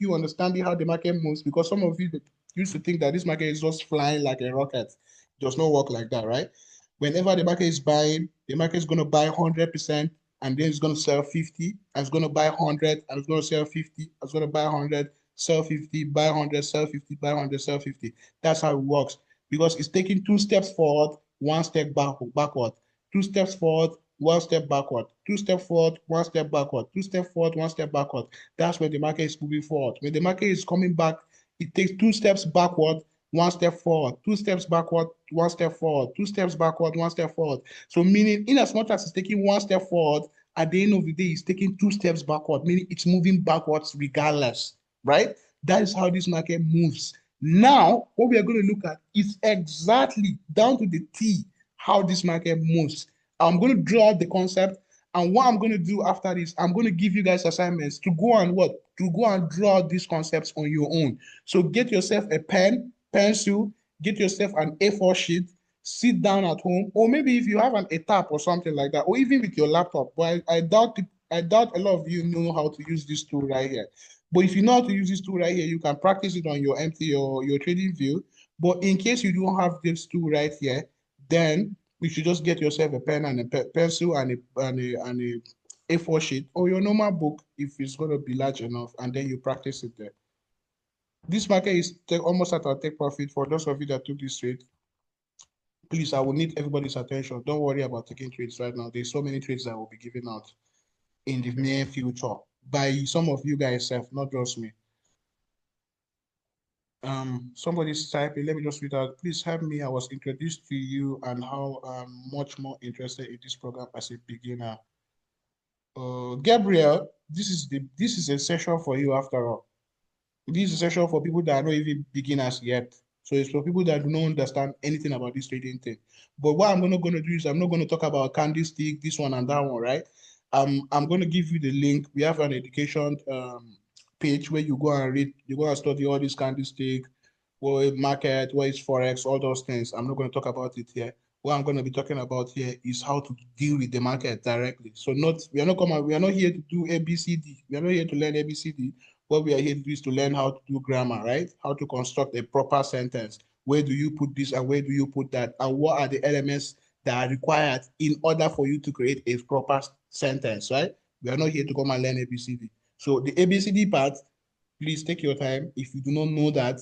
S2: you understanding how the market moves, because some of you used to think that this market is just flying like a rocket. It does not work like that, right? Whenever the market is buying, the market is going to buy 100%, and then it's going to sell 50, and it's going to buy 100, and it's going to sell 50, it's going to buy 100, sell 50, buy 100, sell 50, buy 100, sell 50. That's how it works, because it's taking 2 steps forward, 1 step backward. 2 steps forward, 1 step backward. 2 steps forward, 1 step backward. 2 steps forward, 1 step backward. That's when the market is moving forward. When the market is coming back, it takes 2 steps backward, 1 step forward. 2 steps backward, 1 step forward. 2 steps backward, 1 step forward. So meaning, in as much as it's taking 1 step forward, at the end of the day, it's taking 2 steps backward, meaning it's moving backwards regardless, right? That is how this market moves. Now, what we are going to look at is exactly down to the T how this market moves. I'm going to draw out the concept, and what I'm going to do after this, I'm going to give you guys assignments to go and what? To go and draw out these concepts on your own. So get yourself a pen, pencil, get yourself an A4 sheet, sit down at home, or maybe if you have a tab or something like that, or even with your laptop. But I doubt a lot of you know how to use this tool right here. But if you know how to use this tool right here, you can practice it on your MT or your trading view. But in case you don't have this tool right here, then you should just get yourself a pen and a pencil and a A4 sheet or your normal book if it's going to be large enough, and then you practice it there. This market is almost at our take profit. For those of you that took this trade, please, I will need everybody's attention. Don't worry about taking trades right now. There's so many trades that will be given out in the near future by some of you guys, not just me. Somebody's typing. Let me just read out. Please help me. I was introduced to you and how I'm much more interested in this program as a beginner. Gabriel, this is a session for you after all. This is a session for people that are not even beginners yet. So it's for people that do not understand anything about this trading thing. But what I'm not going to do is I'm not going to talk about candlestick, this one and that one, right? I'm going to give you the link. We have an education page where you go and read, you go and study all these candlestick, what is market, what is forex, all those things. I'm not going to talk about it here. What I'm going to be talking about here is how to deal with the market directly. So we are not here to do ABCD. We are not here to learn ABCD. What we are here to do is to learn how to do grammar, right? How to construct a proper sentence. Where do you put this and where do you put that? And what are the elements that are required in order for you to create a proper sentence, right? We are not here to come and learn ABCD. So the ABCD part, please take your time. If you do not know that,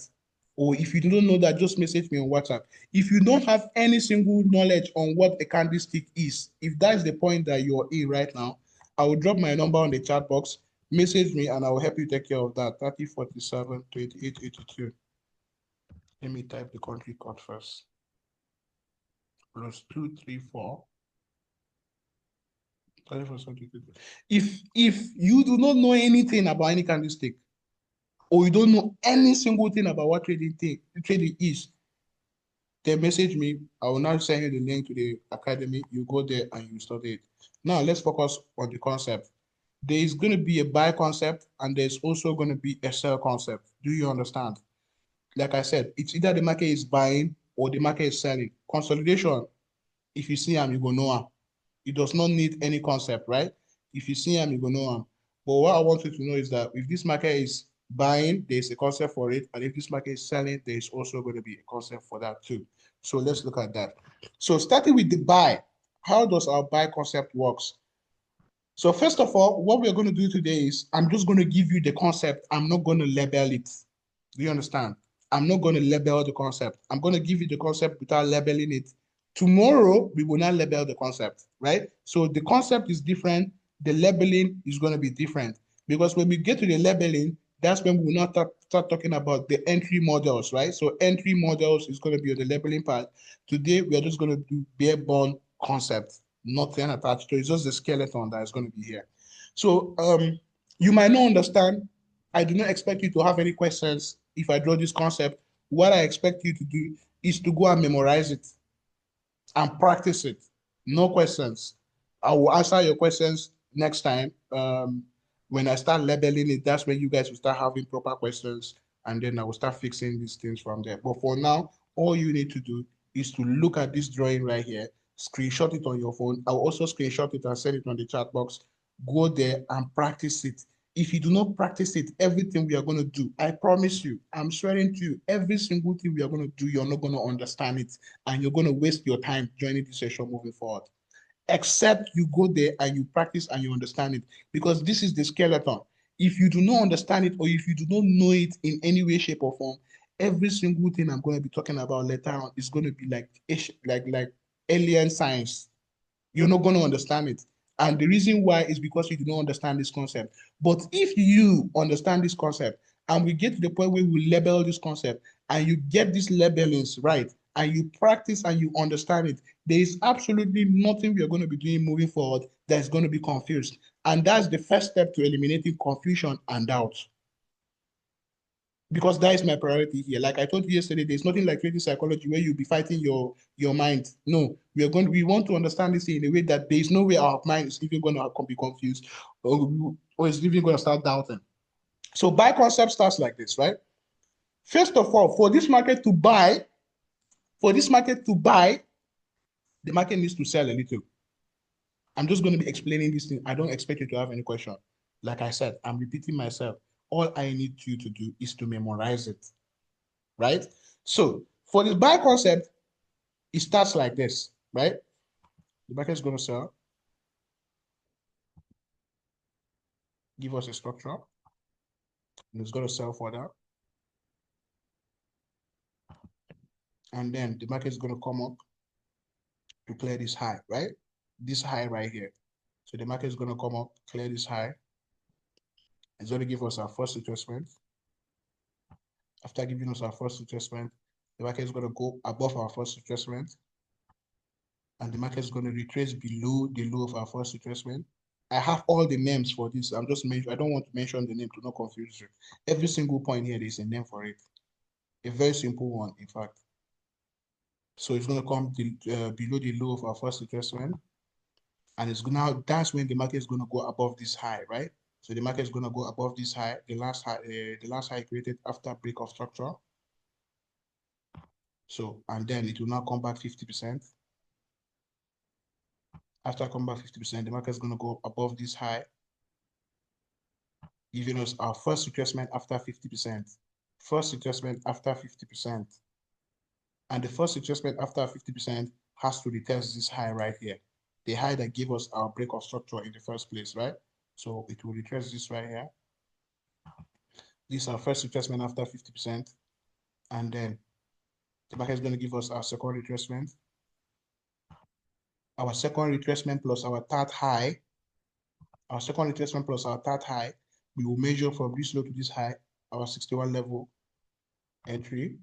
S2: or if you don't know that, just message me on WhatsApp. If you don't have any single knowledge on what a candlestick is, if that's the point that you're in right now, I will drop my number on the chat box. Message me and I will help you take care of that. 3047 2882. Let me type the country code first. +234. If you do not know anything about any candlestick, or you don't know any single thing about what trading is, then message me. I will now send you the link to the academy. You go there and you study it. Now let's focus on the concept. There is going to be a buy concept and there's also going to be a sell concept. Do you understand? Like I said, it's either the market is buying or the market is selling. Consolidation, if you see them, you go know them. It does not need any concept, right? If you see them, you go know them. But what I want you to know is that if this market is buying, there's a concept for it. And if this market is selling, there's also going to be a concept for that too. So let's look at that. So starting with the buy, how does our buy concept works? So first of all, what we're going to do today is I'm just going to give you the concept. I'm not going to label it. Do you understand? I'm not going to label the concept. I'm going to give you the concept without labeling it. Tomorrow, we will not label the concept, right? So the concept is different. The labeling is going to be different. Because when we get to the labeling, that's when we will not start talking about the entry models, right? So entry models is going to be on the labeling part. Today, we are just going to do bare-bone concept, nothing attached to it. It's just the skeleton that is going to be here. So you might not understand. I do not expect you to have any questions if I draw this concept. What I expect you to do is to go and memorize it and practice it. No questions. I will answer your questions next time. When I start labeling it, that's when you guys will start having proper questions, and then I will start fixing these things from there. But for now, all you need to do is to look at this drawing right here, screenshot it on your phone. I'll also screenshot it and send it on the chat box. Go there and practice it. If you do not practice it, everything we are going to do, I promise you, I'm swearing to you, every single thing we are going to do, you're not going to understand it, and you're going to waste your time joining this session moving forward. Except you go there and you practice and you understand it, because this is the skeleton. If you do not understand it, or if you do not know it in any way, shape, or form, every single thing I'm going to be talking about later on is going to be like alien science. You're not going to understand it. And the reason why is because you do not understand this concept. But if you understand this concept, and we get to the point where we label this concept, and you get these labelings right, and you practice and you understand it, there is absolutely nothing we are going to be doing moving forward that is going to be confused. And that's the first step to eliminating confusion and doubt. Because that is my priority here. Like I told you yesterday, there's nothing like trading psychology where you'll be fighting your mind. No, we want to understand this in a way that there's no way our mind is even going to be confused, or is even going to start doubting. So buy concept starts like this, right? First of all, for this market to buy, the market needs to sell a little. I'm just going to be explaining this thing. I don't expect you to have any question. Like I said, I'm repeating myself. All I need you to do is to memorize it, right? So for the buy concept, it starts like this, right? The market is going to sell. Give us a structure. And it's going to sell further. And then the market is going to come up to clear this high, right? This high right here. So the market is going to come up, clear this high. It's going to give us our first retracement. After giving us our first retracement, the market is going to go above our first retracement. And the market is going to retrace below the low of our first retracement. I have all the names for this. I don't want to mention the name to not confuse you. Every single point here, there's a name for it. A very simple one, in fact. So it's going to come below the low of our first retracement. And that's when the market is going to go above this high, right? So the market is going to go above this high, the last high created after break of structure. So, and then it will now come back 50%. After come back 50%, the market is going to go above this high, giving us our first retracement after 50%. First retracement after 50%. And the first retracement after 50% has to retest this high right here. The high that gave us our break of structure in the first place, right? So it will retrace this right here. This is our first retracement after 50%. And then the market is going to give us our second retracement. Our second retracement plus our third high. Our second retracement plus our third high. We will measure from this low to this high, our 61 level entry.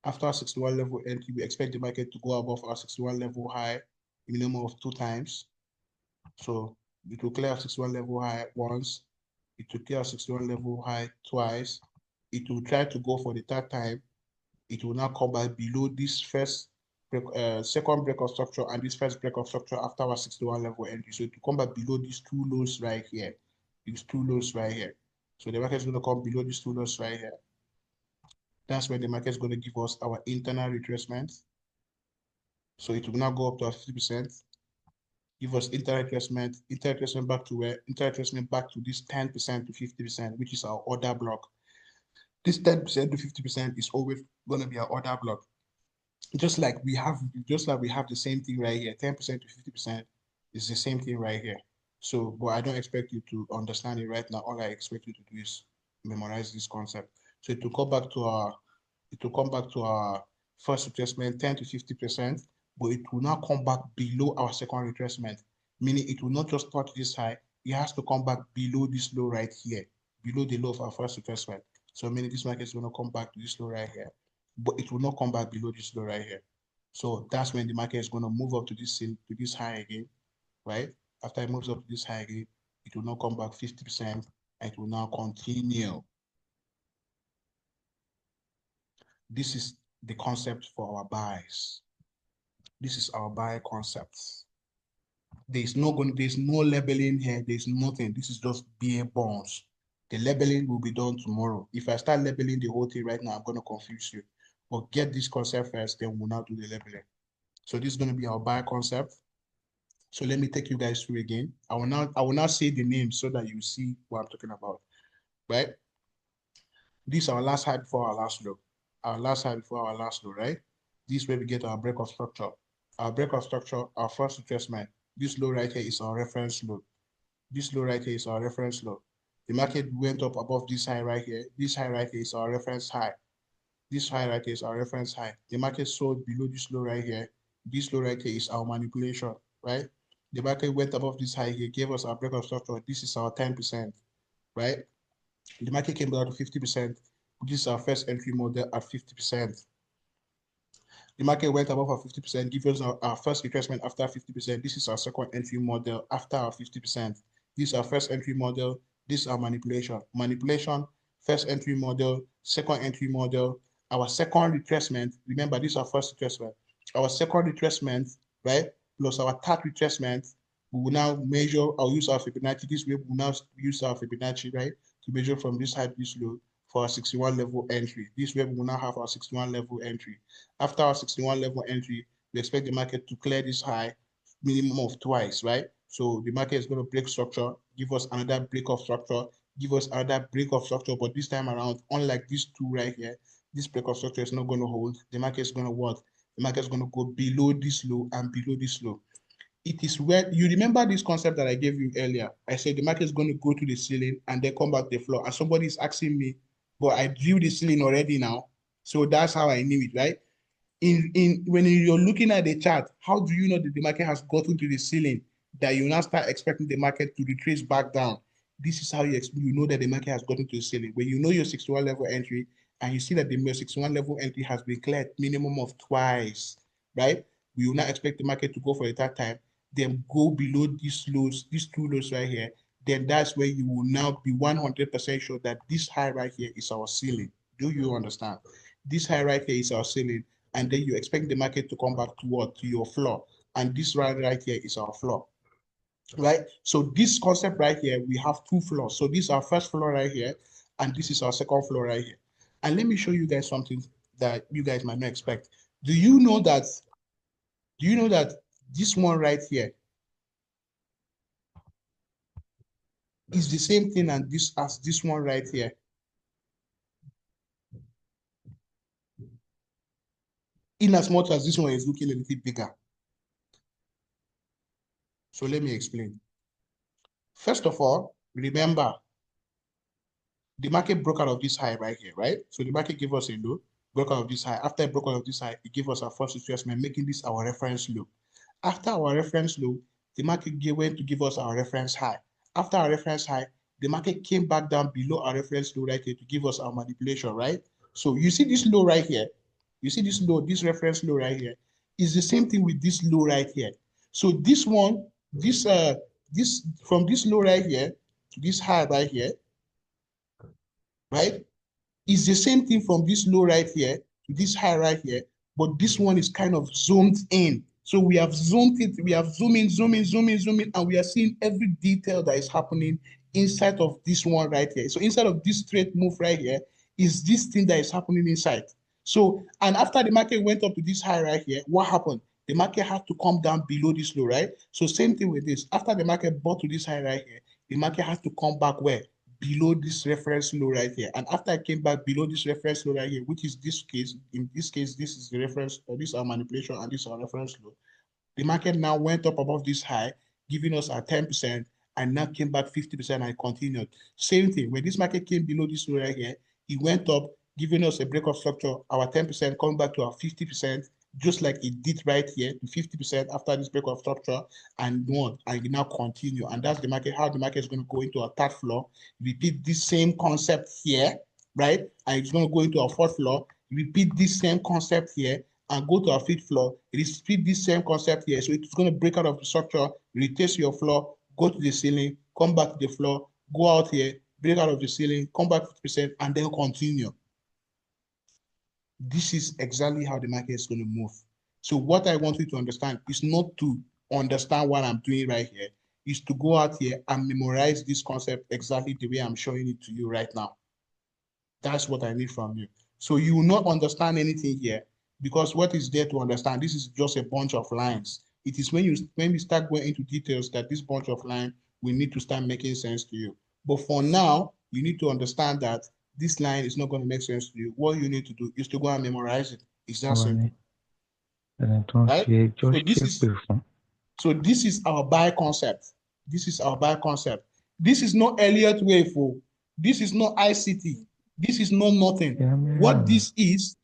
S2: After our 61 level entry, we expect the market to go above our 61 level high minimum of 2 times. So it will clear our 61 level high once. It will clear our 61 level high twice. It will try to go for the third time. It will now come back below this first second break of structure and this first break of structure after our 61 level entry. So it will come back below these 2 lows right here. These 2 lows right here. So the market is going to come below these 2 lows right here. That's where the market is going to give us our internal retracement. So it will now go up to 50%. Give us internal retracement back to where? Internal retracement back to this 10% to 50%, which is our order block. This 10% to 50% is always going to be our order block. Just like we have the same thing right here, 10% to 50% is the same thing right here. So, but I don't expect you to understand it right now. All I expect you to do is memorize this concept. So it will come back to our first retracement, 10 to 50%, but it will now come back below our second retracement, meaning it will not just touch this high, it has to come back below this low right here, below the low of our first retracement. So meaning this market is going to come back to this low right here, but it will not come back below this low right here. So that's when the market is going to move up to this high again, right? After it moves up to this high again, it will not come back 50%, and it will now continue. This is the concept for our buys. This is our buy concept. There's no labeling here. There's nothing. This is just bare bones. The labeling will be done tomorrow. If I start labeling the whole thing right now, I'm going to confuse you. But get this concept first, then we'll now do the labeling. So this is going to be our buy concept. So let me take you guys through again. I will now say the names so that you see what I'm talking about, right? This is our last high before our last low. Our last high before our last low, right? This is where we get our break of structure. Our break of structure, our first retracement. This low right here is our reference low. This low right here is our reference low. The market went up above this high right here. This high right here is our reference high. This high right here is our reference high. The market sold below this low right here. This low right here is our manipulation, right? The market went above this high here, gave us our break of structure. This is our 10%, right? The market came down to 50%. This is our first entry model at 50%. The market went above our 50%, give us our first retracement after 50%. This is our second entry model after our 50%. This is our first entry model. This is our manipulation. Manipulation, first entry model, second entry model. Our second retracement, remember this is our first retracement. Our second retracement, right, plus our third retracement, we will now measure, I'll use our Fibonacci. This way we will now use our Fibonacci, right, to measure from this high to this low for our 61 level entry. This way we will now have our 61 level entry. After our 61 level entry, we expect the market to clear this high minimum of twice, right? So the market is going to break structure, give us another break of structure, give us another break of structure, but this time around, unlike these two right here, this break of structure is not going to hold. The market is going to what? The market is going to go below this low and below this low. It is where you remember this concept that I gave you earlier. I said the market is going to go to the ceiling and then come back to the floor. And somebody is asking me, but I drew the ceiling already now. So that's how I knew it, right? When you're looking at the chart, how do you know that the market has gotten to the ceiling that you now start expecting the market to retrace back down? This is how you know that the market has gotten to the ceiling. When you know your 61 level entry and you see that the 61 level entry has been cleared minimum of twice, right? We will not expect the market to go for a third time, then go below these lows, these two lows right here. Then that's where you will now be 100% sure that this high right here is our ceiling. Do you understand? This high right here is our ceiling, and then you expect the market to come back to what? To your floor. And this right here is our floor, right? So this concept right here, we have two floors. So this is our first floor right here, and this is our second floor right here. And let me show you guys something that you guys might not expect. Do you know that this one right here is the same thing as this one right here? In as much as this one is looking a little bigger. So let me explain. First of all, remember, the market broke out of this high right here, right? So the market gave us a low, broke out of this high. After it broke out of this high, it gave us our first retracement, making this our reference low. After our reference low, the market went to give us our reference high. After our reference high, the market came back down below our reference low right here to give us our manipulation, right? So you see this low right here. You see this low, this reference low right here is the same thing with this low right here. So this one, from this low right here to this high right here, right, is the same thing from this low right here to this high right here, but this one is kind of zoomed in. So we have zoomed it, we have zoom in, and we are seeing every detail that is happening inside of this one right here. So inside of this straight move right here is this thing that is happening inside. So, and after the market went up to this high right here, what happened? The market had to come down below this low, right? So same thing with this. After the market bought to this high right here, the market has to come back where? below this reference low right here. And after I came back below this reference low right here, which is this case, in this case, this is the reference, this is our manipulation, and this is our reference low. The market now went up above this high, giving us our 10%, and now came back 50% and continued. Same thing, when this market came below this low right here, it went up, giving us a break of structure, our 10% coming back to our 50%, just like it did right here, to 50% after this break of structure, and what? And it now continue. And that's the market, how the market is going to go into our third floor, repeat this same concept here, right? And it's going to go into our fourth floor, repeat this same concept here, and go to our fifth floor, repeat this same concept here. So it's going to break out of the structure, retest your floor, go to the ceiling, come back to the floor, go out here, break out of the ceiling, come back 50%, and then continue. This is exactly how the market is going to move. So what I want you to understand is not to understand what I'm doing right here, is to go out here and memorize this concept exactly the way I'm showing it to you right now. That's what I need from you. So you will not understand anything here, because what is there to understand? This is just a bunch of lines. It is when we start going into details that this bunch of lines will need to start making sense to you. But for now, you need to understand that this line is not going to make sense to you. What you need to do is to go and memorize it. It's that simple. Right? So this is our buy concept. This is our buy concept. This is not Elliott wave. This is not ICT. This is not nothing. What this is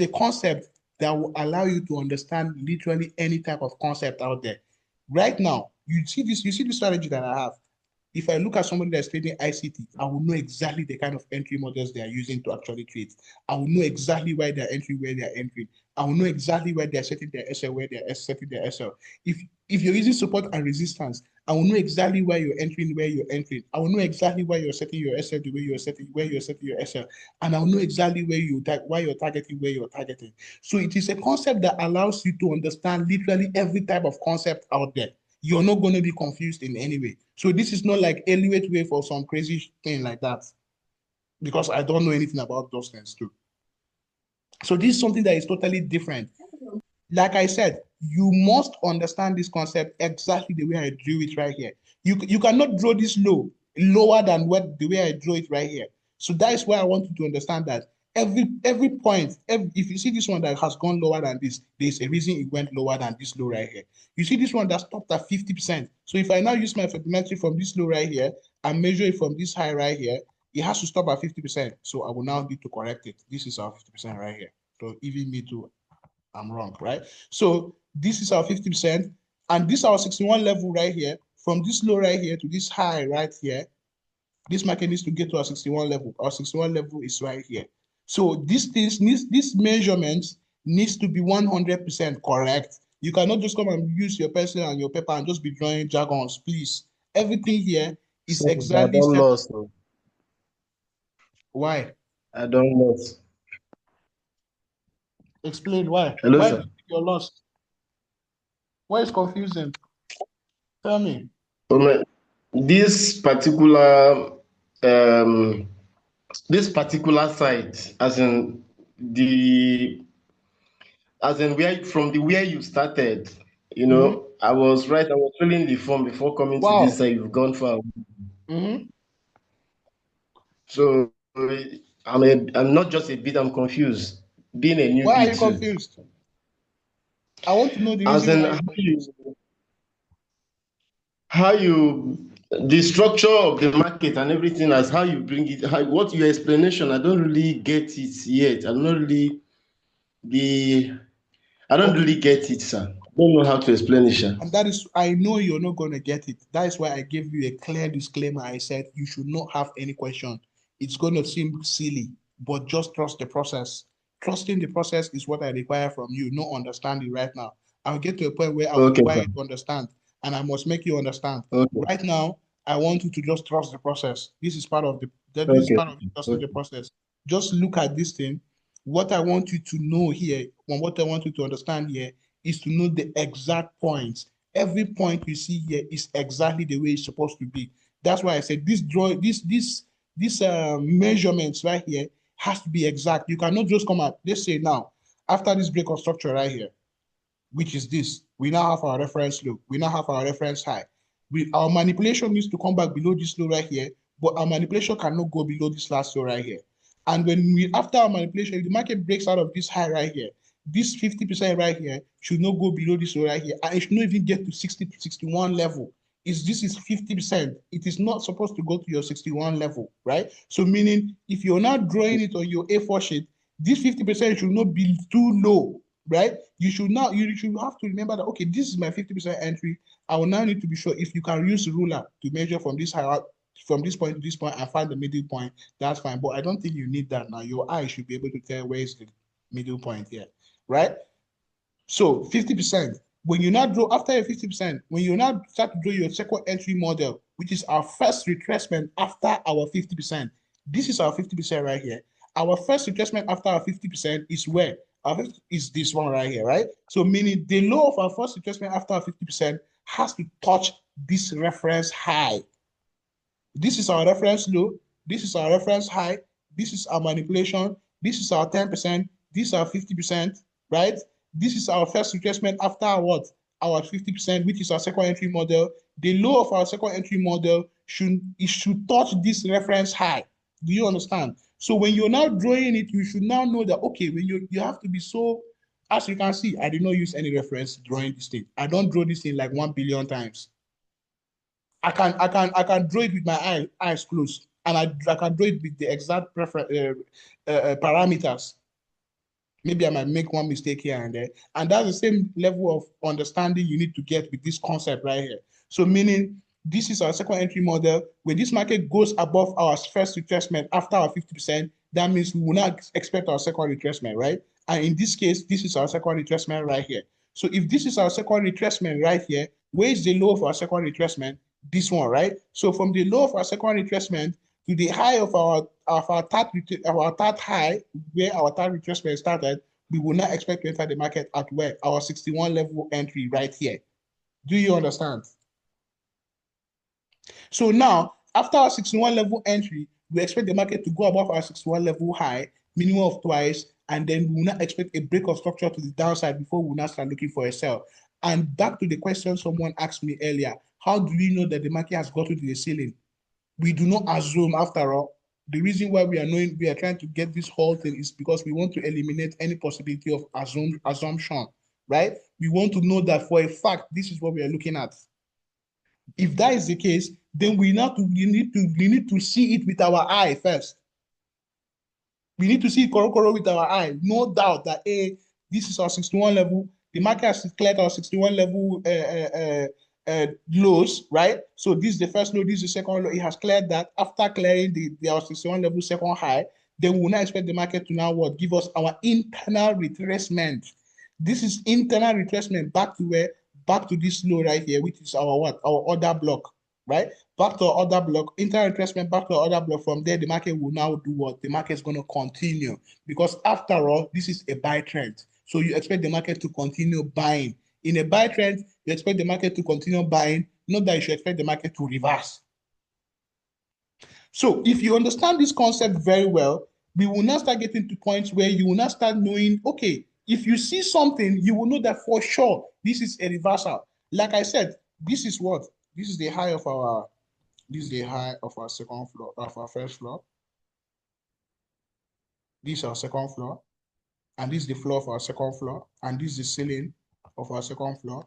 S2: a concept that will allow you to understand literally any type of concept out there. Right now, you see the strategy that I have. If I look at somebody that's trading ICT, I will know exactly the kind of entry models they are using to actually trade. I will know exactly why they're entering, where they're entering. I will know exactly where they're setting their SL, where they're setting their SL. If you're using support and resistance, I will know exactly where you're entering, where you're entering. I will know exactly why you're setting your SL, the way you're setting, where you're setting your SL. And I'll know exactly why you're targeting, where you're targeting. So it is a concept that allows you to understand literally every type of concept out there. You're not going to be confused in any way. So this is not like Elliott wave or some crazy thing like that, because I don't know anything about those things too. So this is something that is totally different. Like I said, you must understand this concept exactly the way I drew it right here. You cannot draw this lower than the way I drew it right here. So that is why I want you to understand that every point, if you see this one that has gone lower than this, there's a reason it went lower than this low right here. You see this one that stopped at 50%. So if I now use my Fibonacci from this low right here and measure it from this high right here, it has to stop at 50%. So I will now need to correct it. This is our 50% right here. So even me too, I'm wrong, right? So this is our 50%, and this is our 61 level right here. From this low right here to this high right here, this market needs to get to our 61 level. Our 61 level is right here. So this measurement needs to be 100% correct. You cannot just come and use your pencil and your paper and just be drawing jargons, please. Everything here is exactly.
S10: I don't lost.
S2: Why?
S10: I don't lost.
S2: Explain why.
S10: Hello,
S2: Why
S10: sir.
S2: do you think you're lost? Why is confusing? Tell me.
S10: This particular site, as in where you started, you know, I was filling the form before coming to this side. You've gone far. So I'm not just a bit, I'm confused. Being a newbie.
S2: Why are you confused? I want to know the reason
S10: the structure of the market and everything, as how you bring it, what your explanation, I don't really get it yet. I don't really get it, sir. I don't know how to explain it, sir.
S2: And that is, I know you're not going to get it. That is why I gave you a clear disclaimer. I said you should not have any question. It's going to seem silly, but just trust the process. Trusting the process is what I require from you, not understanding right now. I'll get to a point where I will require you to understand, and I must make you understand. Right now, I want you to just trust the process. This is part of trusting the process. Just look at this thing. What I want you to know here, and what I want you to understand here, is to know the exact points. Every point you see here is exactly the way it's supposed to be. That's why I said this measurements right here has to be exact. You cannot just come out. Let's say now, after this break of structure right here, which is this, we now have our reference low, we now have our reference high. Our manipulation needs to come back below this low right here, but our manipulation cannot go below this last low right here. And after our manipulation, if the market breaks out of this high right here, this 50% right here should not go below this low right here, and it should not even get to 60, 61 level. This is 50%. It is not supposed to go to your 61 level, right? So meaning, if you're not drawing it on your A4 sheet, this 50% should not be too low, right? You should have to remember that, okay, this is my 50% entry. I will now need to be sure if you can use the ruler to measure from this high, from this point to this point and find the middle point, that's fine. But I don't think you need that now. Your eye should be able to tell where is the middle point here, right? So 50%. When you now draw after your 50%, when you now start to draw your second entry model, which is our first retracement after our 50%. This is our 50% right here. Our first retracement after our 50% is where? Is this one right here, right? So meaning the low of our first retracement after our 50% has to touch this reference high. This is our reference low. This is our reference high. This is our manipulation. This is our 10%. This is our 50%, right? This is our first retracement after what? Our 50%, which is our second entry model. The low of our second entry model should touch this reference high. Do you understand? So when you're now drawing it, you should now know that, okay, when you have to be so, as you can see, I did not use any reference drawing this thing. I don't draw this thing like 1 billion times. I can draw it with my eyes closed, and I can draw it with the exact parameters. Maybe I might make one mistake here and there. And that's the same level of understanding you need to get with this concept right here. So meaning this is our second entry model. When this market goes above our first retracement after our 50%, that means we will not expect our second retracement, right? And in this case, this is our second retracement right here. So if this is our second retracement right here, where is the low of our second retracement? This one, right? So from the low of our second retracement to the high of our third high, where our third retracement started, we will not expect to enter the market at where? Our 61 level entry right here. Do you understand? So now, after our 61 level entry, we expect the market to go above our 61 level high, minimum of twice, and then we will not expect a break of structure to the downside before we will not start looking for a sell. And back to the question someone asked me earlier, how do we know that the market has gotten to the ceiling? We do not assume, after all. The reason why we are trying to get this whole thing is because we want to eliminate any possibility of assumption, right? We want to know that for a fact, this is what we are looking at. If that is the case, then we need to see it with our eye first. We need to see it with our eye. No doubt that this is our 61 level. The market has cleared our 61 level lows, right? So this is the first low, this is the second low. It has cleared that. After clearing our 61 level second high, then we will not expect the market to now what? Give us our internal retracement. This is internal retracement back to where? Back to this low right here, which is our what? Our order block, right? Back to our order block, internal retracement back to our order block. From there, the market will now do what? The market is going to continue, because after all, this is a buy trend. So you expect the market to continue buying. In a buy trend, you expect the market to continue buying, not that you should expect the market to reverse. So if you understand this concept very well, we will now start getting to points where you will now start knowing, okay, if you see something, you will know that for sure this is a reversal. Like I said, this is what? This is the high of our, second floor, of our first floor. This is our second floor. And this is the floor of our second floor. And this is the ceiling of our second floor.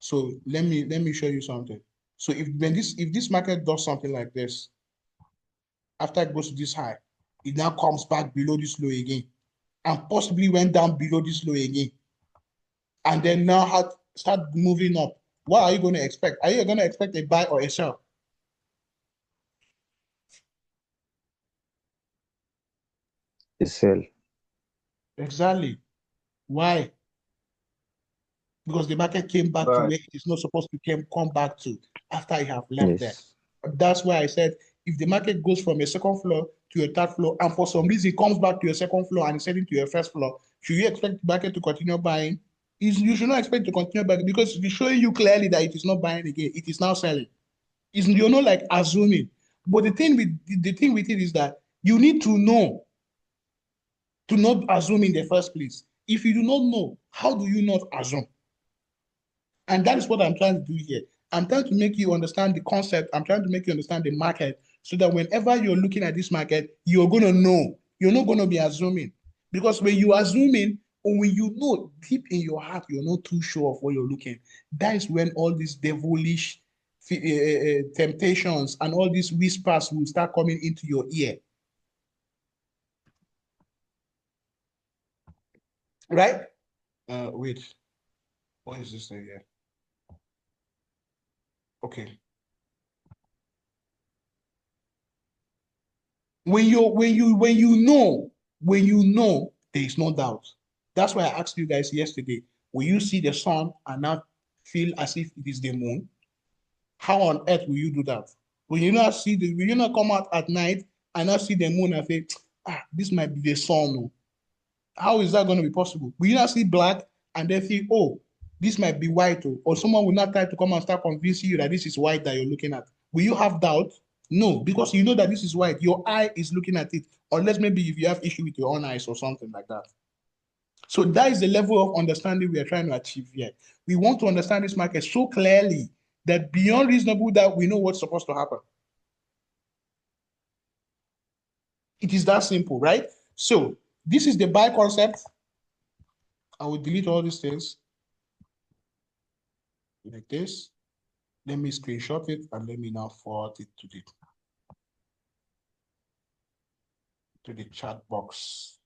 S2: So let me show you something. So if this market does something like this, after it goes to this high, it now comes back below this low again, and possibly went down below this low again, and then now start moving up. What are you going to expect? Are you going to expect a buy or a sell?
S3: A sell.
S2: Exactly. Why? Because the market came back to where it is not supposed to come back to after it have left there. That's why I said, if the market goes from a second floor to a third floor, and for some reason comes back to your second floor and is heading to your first floor, should you expect the market to continue buying? You should not expect to continue buying, because it's showing you clearly that it is not buying again. It is now selling. You're not like assuming. But the thing with it is that you need to know to not assume in the first place. If you do not know, how do you not assume? And that is what I'm trying to do here. I'm trying to make you understand the concept. I'm trying to make you understand the market so that whenever you're looking at this market, you're going to know. You're not going to be assuming. Because when you are assuming, or when you know deep in your heart, you're not too sure of what you're looking, that is when all these devilish temptations and all these whispers will start coming into your ear. Right? Wait. What is this thing here? Okay. When you know, there is no doubt. That's why I asked you guys yesterday, will you see the sun and not feel as if it is the moon? How on earth will you do that? Will you not come out at night and not see the moon and say, this might be the sun? How is that going to be possible? Will you not see black and then think, oh, this might be white, or someone will not try to come and start convincing you that this is white that you're looking at? Will you have doubt? No, because you know that this is white. Your eye is looking at it, unless maybe if you have issue with your own eyes or something like that. So that is the level of understanding we are trying to achieve here. We want to understand this market so clearly that beyond reasonable doubt, we know what's supposed to happen. It is that simple, right? So this is the buy concept. I will delete all these things like this. Let me screenshot it and let me now forward it to the chat box.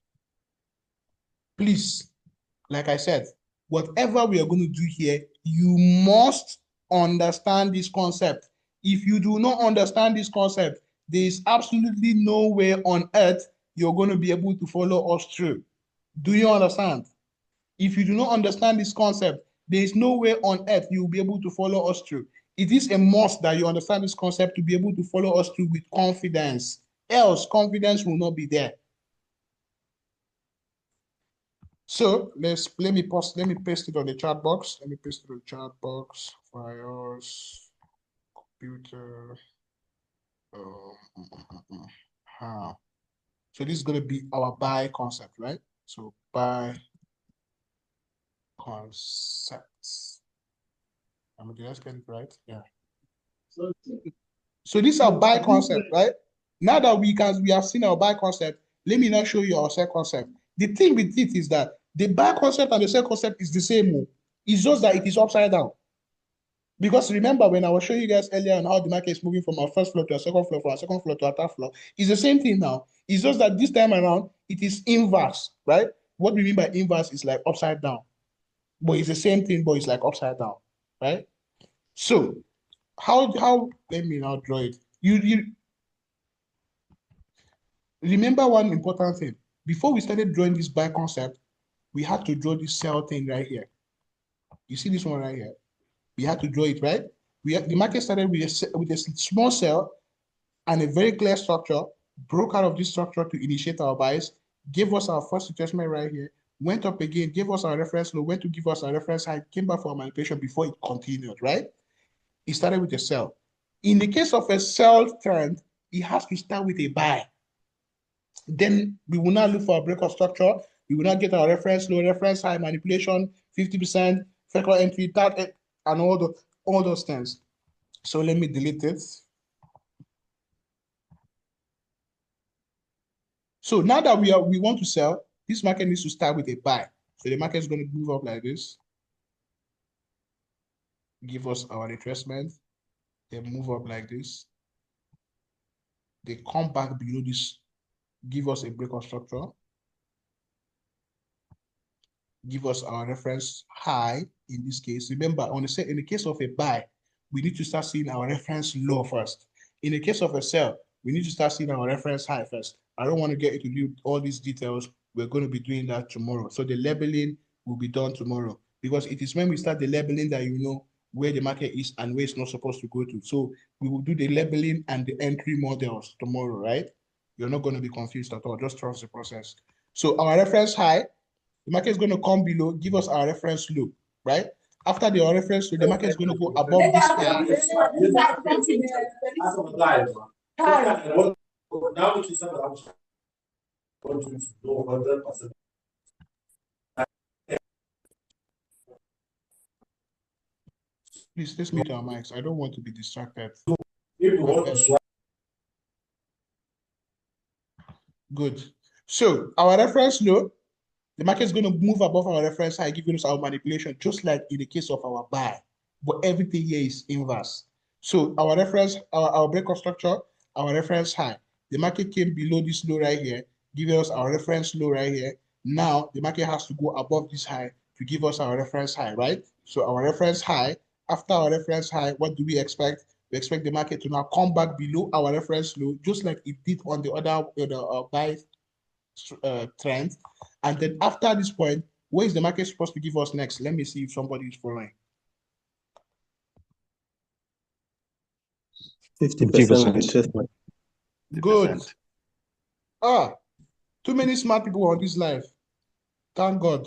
S2: Please, like I said, whatever we are going to do here, you must understand this concept. If you do not understand this concept, there is absolutely no way on earth you're going to be able to follow us through. Do you understand? If you do not understand this concept, there is no way on earth you will be able to follow us through. It is a must that you understand this concept to be able to follow us through with confidence. Else, confidence will not be there. So let me paste it on the chat box. Let me paste it on the chat box. Files, computer. So this is going to be our buy concept, right? So buy concepts. Did I spell it right? Yeah. So this is our buy concept, right? Now that we have seen our buy concept, let me now show you our sell concept. The thing with it is that the buy concept and the sell concept is the same. It's just that it is upside down. Because remember when I was showing you guys earlier on how the market is moving from our first floor to our second floor, from our second floor to our third floor, it's the same thing now. It's just that this time around, it is inverse, right? What we mean by inverse is like upside down. But it's the same thing, but it's like upside down, right? So how let me now draw it. You remember one important thing. Before we started drawing this buy concept, we had to draw this sell thing right here. You see this one right here? We had to draw it, right? The market started with a small sell and a very clear structure, broke out of this structure to initiate our buys, gave us our first retracement right here, went up again, gave us our reference low, went to give us our reference high, came back for our manipulation before it continued, right? It started with a sell. In the case of a sell trend, it has to start with a buy. Then we will now look for a break of structure. We will not get our reference low, reference high, manipulation, 50%, frequent entry, target, and all those things. So let me delete it. So now that we want to sell, this market needs to start with a buy. So the market is going to move up like this, give us our retracement, then move up like this. They come back below this, give us a break of structure, give us our reference high in this case. Remember, in the case of a buy, we need to start seeing our reference low first. In the case of a sell, we need to start seeing our reference high first. I don't want to get into all these details. We're going to be doing that tomorrow. So the labeling will be done tomorrow, because it is when we start the labeling that you know where the market is and where it's not supposed to go to. So we will do the labeling and the entry models tomorrow, right? You're not going to be confused at all. Just trust the process. So our reference high, the market is going to come below, give us our reference low, right? After the reference low, the market is going to go above this line. Please, let's mute our mics. I don't want to be distracted. Good. So our reference low, the market is going to move above our reference high, giving us our manipulation, just like in the case of our buy. But everything here is inverse. So our reference, our breakout structure, our reference high. The market came below this low right here, giving us our reference low right here. Now the market has to go above this high to give us our reference high, right? So our reference high, after our reference high, what do we expect? We expect the market to now come back below our reference low, just like it did on the other buy trend. And then after this point, where is the market supposed to give us next? Let me see if somebody is following.
S10: 50%.
S2: Good. Too many smart people on this live. Thank God.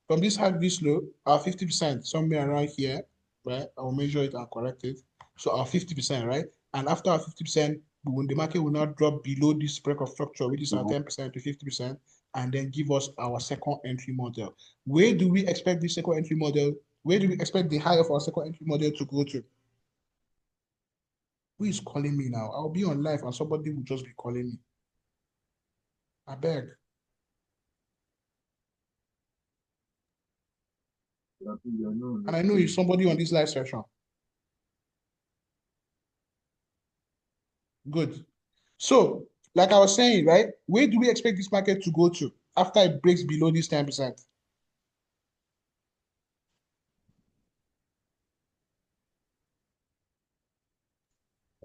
S2: From this high to this low, our 50%, somewhere around here, right? I'll measure it and correct it. So our 50%, right? And after our 50%, when the market will not drop below this breakout structure, which is our 10% to 50%, and then give us our second entry model. Where do we expect this second entry model? Where do we expect the high of our second entry model to go to? Who is calling me now? I'll be on live and somebody will just be calling me. I beg. And I know it's somebody on this live session. Good. So, like I was saying, right? Where do we expect this market to go to after it breaks below this 10%?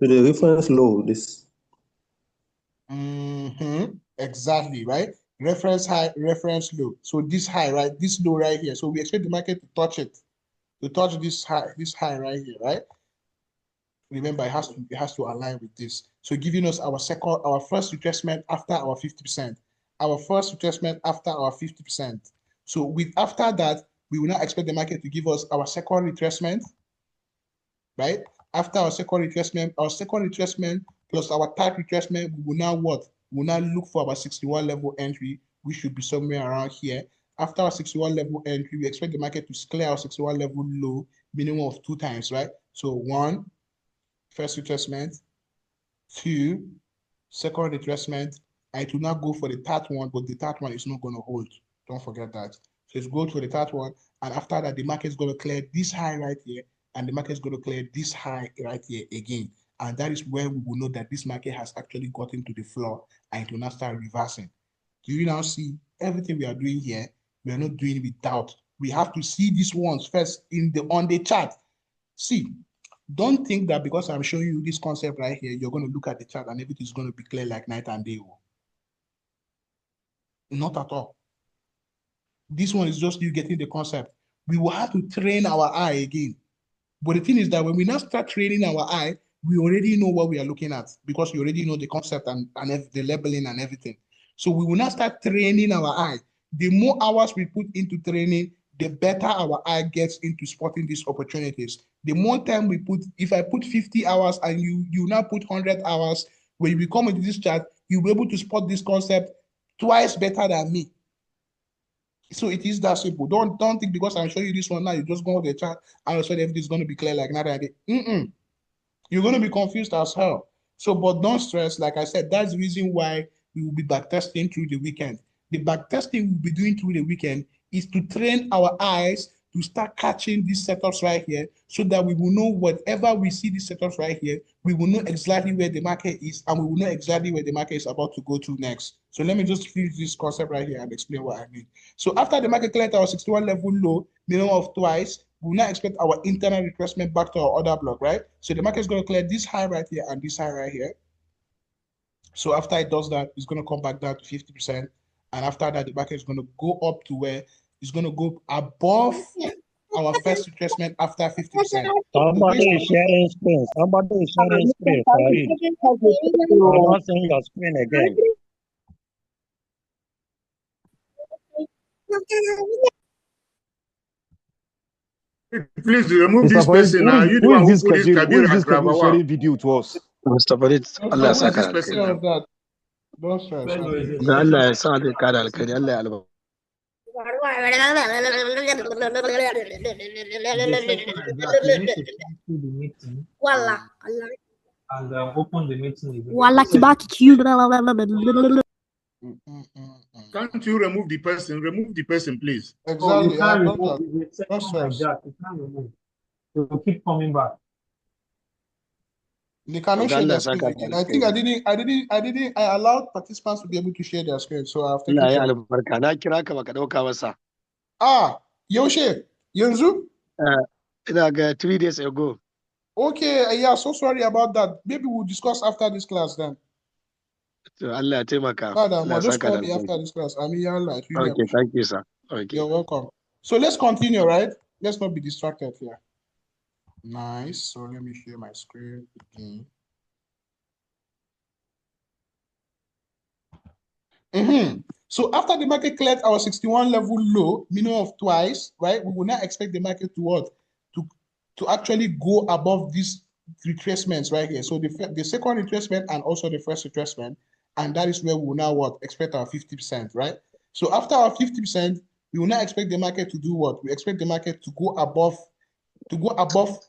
S10: To the reference low, this.
S2: Exactly, right? Reference high, reference low. So this high, right? This low right here. So we expect the market to touch it, to touch this high right here, right? Remember, it has to align with this. So giving us our first retracement after our 50%. Our first retracement after our 50%. So after that, we will not expect the market to give us our second retracement, right? After our second retracement plus our third retracement, we will now what? We will now look for our 61 level entry, which should be somewhere around here. After our 61 level entry, we expect the market to clear our 61 level low minimum of 2 times, right? So 1, first retracement, 2, second retracement. I do not go for the third one, but the third one is not going to hold. Don't forget that. So let's go to the third one, and after that, the market is going to clear this high right here, and the market is going to clear this high right here again. And that is where we will know that this market has actually gotten to the floor and it will not start reversing. Do you now see everything we are doing here? We are not doing it with doubt. We have to see these ones first on the chart. See, don't think that because I'm showing you this concept right here, you're going to look at the chart and everything is going to be clear like night and day. Not at all. This one is just you getting the concept. We will have to train our eye again. But the thing is that when we now start training our eye, we already know what we are looking at because we already know the concept and the labeling and everything. So we will now start training our eye. The more hours we put into training, the better our eye gets into spotting these opportunities. The more time we put, if I put 50 hours and you now put 100 hours, when you come into this chart, you'll be able to spot this concept twice better than me. So it is that simple. Don't think because I'm showing you this one now, you just go on the chart and also everything's going to be clear like night and day. You're going to be confused as hell. So, but don't stress. Like I said, that's the reason why we will be backtesting through the weekend. The backtesting we'll be doing through the weekend is to train our eyes to start catching these setups right here so that we will know whatever we see these setups right here, we will know exactly where the market is and we will know exactly where the market is about to go to next. So let me just finish this concept right here and explain what I mean. So after the market cleared our 61 level low, minimum of twice, we will now expect our internal retracement back to our order block, right? So the market is going to clear this high right here and this high right here. So after it does that, it's going to come back down to 50%. And after that, the market is going to go up to where it's going to go above our first retracement after 50%.
S7: Somebody is sharing screen. Somebody is sharing screen. I'm not seeing your screen again.
S5: Please remove this person now. You the one who put this Kabir as Grabawa.
S13: Sharing video to us.
S16: Mr. Farid, Allah ya
S5: Who is
S16: saka
S5: this person now?
S2: Don't stress.
S16: da Allah ya sa da kada alkhairi Allah ya alba.
S12: And open the meeting again.
S5: Can't you remove the person? Remove the person, please.
S12: Oh, you
S2: Exactly.
S12: can't
S2: I've done
S12: remove.
S2: that.
S12: It's a
S2: That's
S12: second like
S2: right.
S12: that. You can't remove. They will keep coming back.
S2: They cannot share
S10: Uganda
S2: their screen
S10: Saka
S2: again. I think I allowed participants to be able to share their screen, so I've taken
S10: Allah ya
S2: care of it.
S10: albarka na kira ka baka dauka masa.
S2: Ah, yaushe, yanzu?
S10: Ina ga 3 days ago.
S2: Okay, yeah, so sorry about that. Maybe we'll discuss after this class then.
S10: To Allah ya taimaka.
S2: Father,
S10: Allah ya
S2: just
S10: saka
S2: call
S10: da
S2: me
S10: alkhairi.
S2: after this class. I mean, Allah, really
S10: Okay, thank you, sir. Okay.
S2: You're welcome. So let's continue, right? Let's not be distracted here. Nice. So let me share my screen again. So after the market cleared our 61 level low, minimum of twice, right? We will not expect the market to what? To actually go above these retracements right here. So the second retracement and also the first retracement, and that is where we will now what? Expect our 50%, right? So after our 50%, we will not expect the market to do what? We expect the market to go above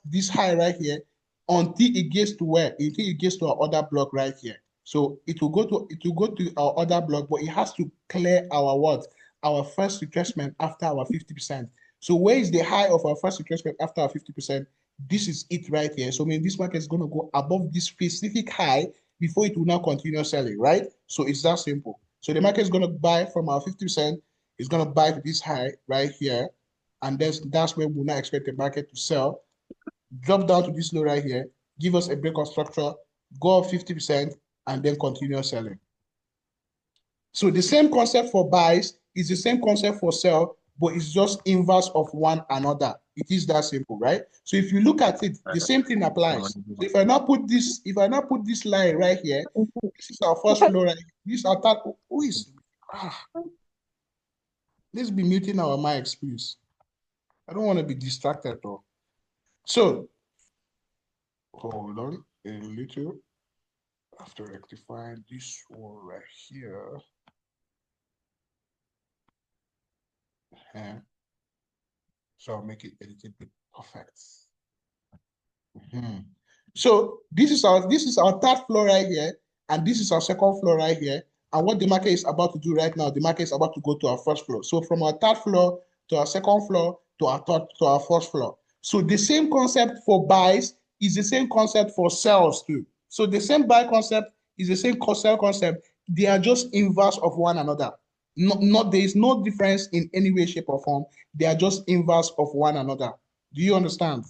S2: this high right here until it gets to where? Until it gets to our other block right here. So it will go to our other block, but it has to clear our what? Our first retracement after our 50%. So where is the high of our first retracement after our 50%? This is it right here. So I mean this market is going to go above this specific high before it will now continue selling, right? So it's that simple. So the market is going to buy from our 50%, it's going to buy to this high right here. And that's where we'll not expect the market to sell. Drop down to this low right here, give us a break of structure, go up 50%, and then continue selling. So the same concept for buys is the same concept for sell, but it's just inverse of one another. It is that simple, right? So if you look at it, the same thing applies. So if I now put this line right here, this is our first flow right here. This is our third. Who is? Let's be muting our mics, please. I don't want to be distracted though. So hold on a little. I have to rectify this one right here. So I'll make it a little bit perfect. So this is our third floor right here, and this is our second floor right here. And what the market is about to do right now, the market is about to go to our first floor. So from our third floor to our second floor to our first floor. So the same concept for buys is the same concept for sells too. So the same buy concept is the same sell concept. They are just inverse of one another. There is no difference in any way, shape, or form. They are just inverse of one another. Do you understand?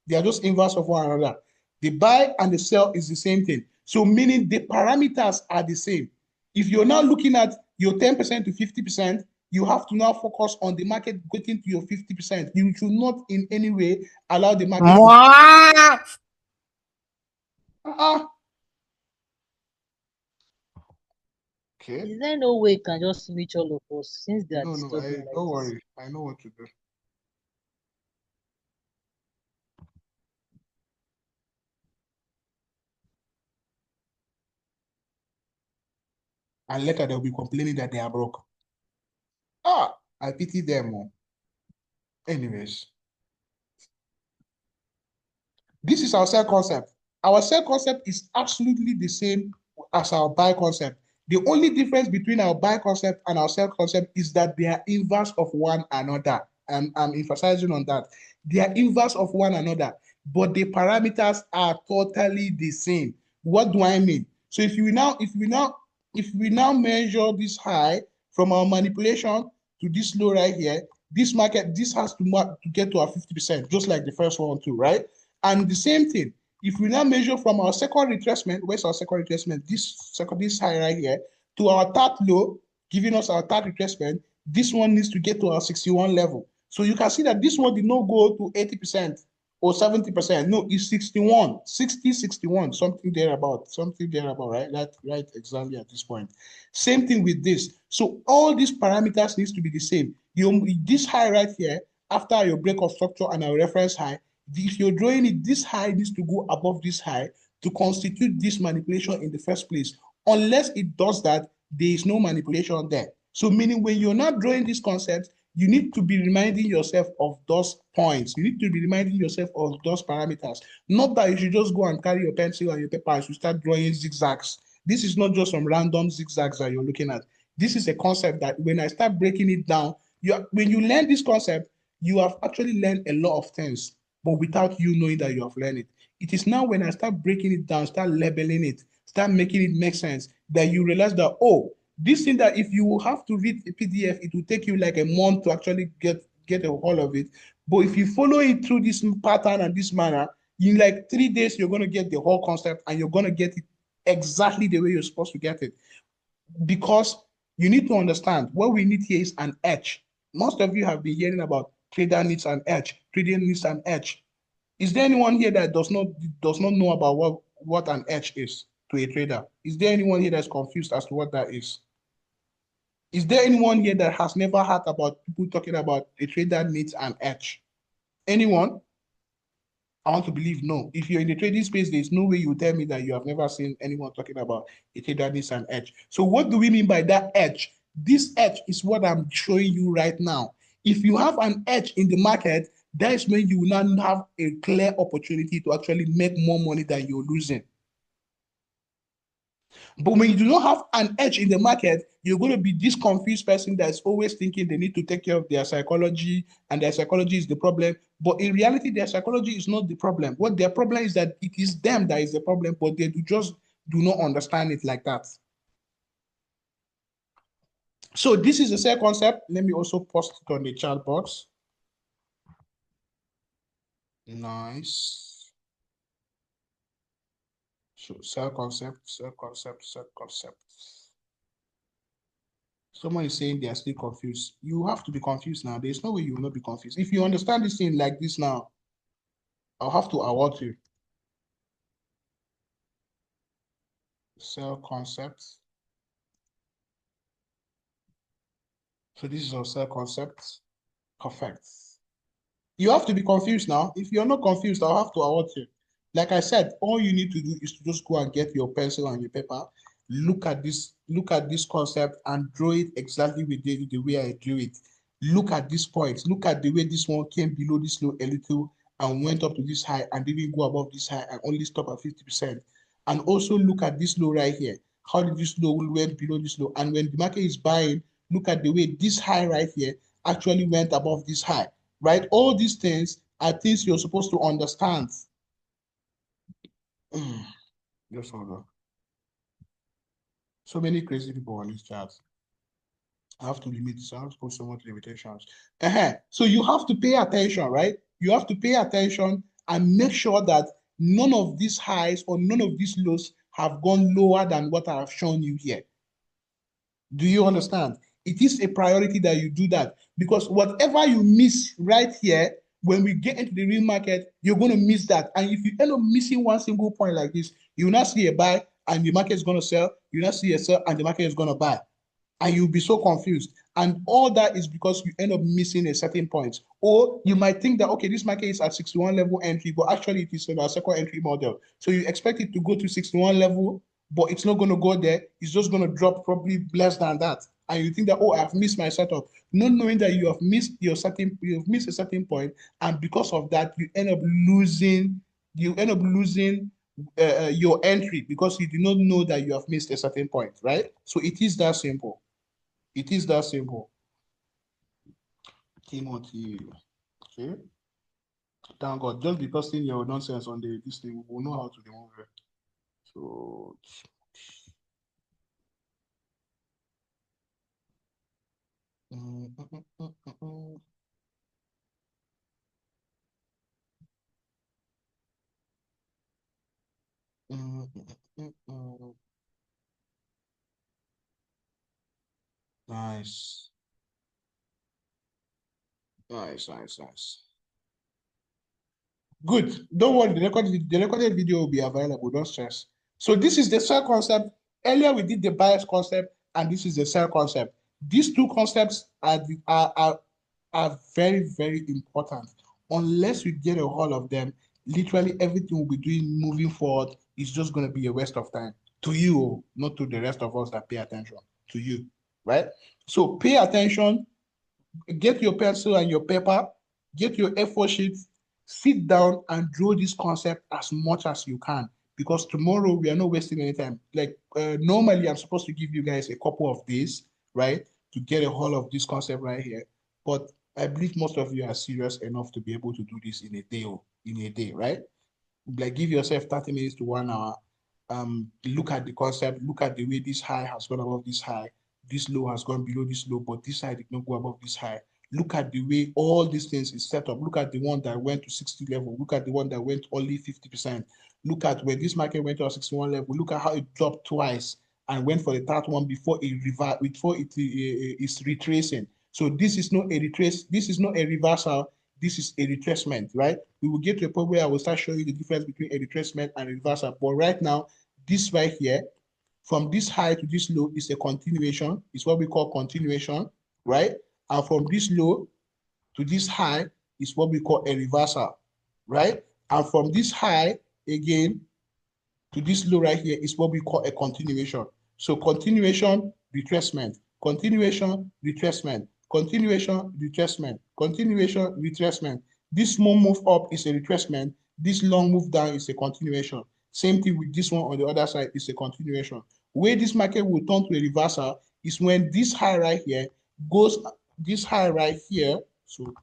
S2: They are just inverse of one another. The buy and the sell is the same thing. So meaning the parameters are the same. If you're now looking at your 10% to 50%, you have to now focus on the market getting to your 50%. You should not in any way allow the market Okay.
S16: Is there no way you can just meet all of us since they are
S2: No,
S16: disturbing
S2: don't worry. I know what to do. And later they'll be complaining that they are broke. I pity them. Anyways. This is our sell concept. Our sell concept is absolutely the same as our buy concept. The only difference between our buy concept and our sell concept is that they are inverse of one another. And I'm emphasizing on that. They are inverse of one another, but the parameters are totally the same. What do I mean? So if we now measure this high from our manipulation to this low right here, this has to get to our 50%, just like the first one too, right? And the same thing, if we now measure from our second retracement, where's our second retracement? This high right here, to our third low, giving us our third retracement, this one needs to get to our 61 level. So you can see that this one did not go to 80% or 70%. No, it's 61, 60, 61, something thereabout, right? That's right, exactly at this point. Same thing with this. So all these parameters needs to be the same. This high right here, after your break of structure and our reference high, if you're drawing it, this high needs to go above this high to constitute this manipulation in the first place. Unless it does that, there is no manipulation there. So meaning when you're not drawing this concept, You need to be reminding yourself of those points. You need to be reminding yourself of those parameters. Not that you should just go and carry your pencil and your paper and you start drawing zigzags. This is not just some random zigzags that you're looking at. This is a concept that when I start breaking it down, when you learn this concept, you have actually learned a lot of things, but without you knowing that you have learned it. It is now when I start breaking it down, start labeling it, start making it make sense, that you realize that, oh, this thing that if you have to read a PDF, it will take you like a month to actually get a hold of it. But if you follow it through this pattern and this manner, in like 3 days, you're going to get the whole concept and you're going to get it exactly the way you're supposed to get it. Because you need to understand what we need here is an edge. Most of you have been hearing about trader needs an edge, trader needs an edge. Is there anyone here that does not know about what an edge is to a trader? Is there anyone here that's confused as to what that is? Is there anyone here that has never heard about people talking about a trader needs an edge? Anyone? I want to believe no. If you're in the trading space, there's no way you tell me that you have never seen anyone talking about a trader needs an edge. So what do we mean by that edge? This edge is what I'm showing you right now. If you have an edge in the market, that is when you will now have a clear opportunity to actually make more money than you're losing. But when you do not have an edge in the market, you're going to be this confused person that's always thinking they need to take care of their psychology and their psychology is the problem. But in reality, their psychology is not the problem. What their problem is that it is them that is the problem, but they just do not understand it like that. So this is the same concept. Let me also post it on the chat box. Nice. So cell concept. Someone is saying they are still confused. You have to be confused now. There's no way you will not be confused. If you understand this thing like this now, I'll have to award you. Cell concept. So this is our cell concept. Perfect. You have to be confused now. If you're not confused, I'll have to award you. Like I said, all you need to do is to just go and get your pencil and your paper, look at this concept and draw it exactly with the way I drew it. Look at this point. Look at the way this one came below this low a little and went up to this high and didn't go above this high and only stop at 50%. And also look at this low right here. How did this low went below this low? And when the market is buying, look at the way this high right here actually went above this high, right? All these things are things you're supposed to understand. Just hold on. So many crazy people on this chat. I have to limit, so I have to put so much limitations. So you have to pay attention, right? You have to pay attention and make sure that none of these highs or none of these lows have gone lower than what I have shown you here. Do you understand? It is a priority that you do that because whatever you miss right here, when we get into the real market, you're going to miss that. And if you end up missing one single point like this, you will not see a buy and the market is going to sell. You will not see a sell and the market is going to buy. And you'll be so confused. And all that is because you end up missing a certain point. Or you might think that, okay, this market is at 61 level entry, but actually it is in our second entry model. So you expect it to go to 61 level, but it's not going to go there. It's just going to drop probably less than that. And you think that, oh, I've missed my setup. Not knowing that you have missed a certain point, and because of that, you end up losing your entry because you do not know that you have missed a certain point, right? So it is that simple. It is that simple. Timothy. Okay. Thank God. Just be posting your nonsense on this thing, we will know how to remove it. So nice. Nice. Good. Don't worry, the recorded video will be available. Don't stress. So this is the cell concept. Earlier we did the bias concept, and this is the cell concept. These two concepts are very, very important. Unless we get a hold of them, literally everything we'll be doing moving forward is just going to be a waste of time. To you, not to the rest of us that pay attention. To you, right? So pay attention. get your pencil and your paper, get your A4 sheets, sit down and draw this concept as much as you can, because tomorrow we are not wasting any time. Like normally I'm supposed to give you guys a couple of days, right, to get a hold of this concept right here. But I believe most of you are serious enough to be able to do this in a day, right? Like give yourself 30 minutes to 1 hour. Look at the concept, look at the way this high has gone above this high, this low has gone below this low, but this high did not go above this high. Look at the way all these things is set up. Look at the one that went to 60 level. Look at the one that went only 50%. Look at when this market went to a 61 level. Look at how it dropped twice and went for the third one before it is retracing. So this is not a retrace. This is not a reversal. This is a retracement, right? We will get to a point where I will start showing you the difference between a retracement and a reversal. But right now, this right here, from this high to this low is a continuation. It's what we call continuation, right? And from this low to this high is what we call a reversal, right? And from this high again to this low right here is what we call a continuation. So continuation, retracement, continuation, retracement, continuation, retracement, continuation, retracement. This small move up is a retracement. This long move down is a continuation. Same thing with this one on the other side is a continuation. Where this market will turn to a reversal is when this high right here goes, this high right here, so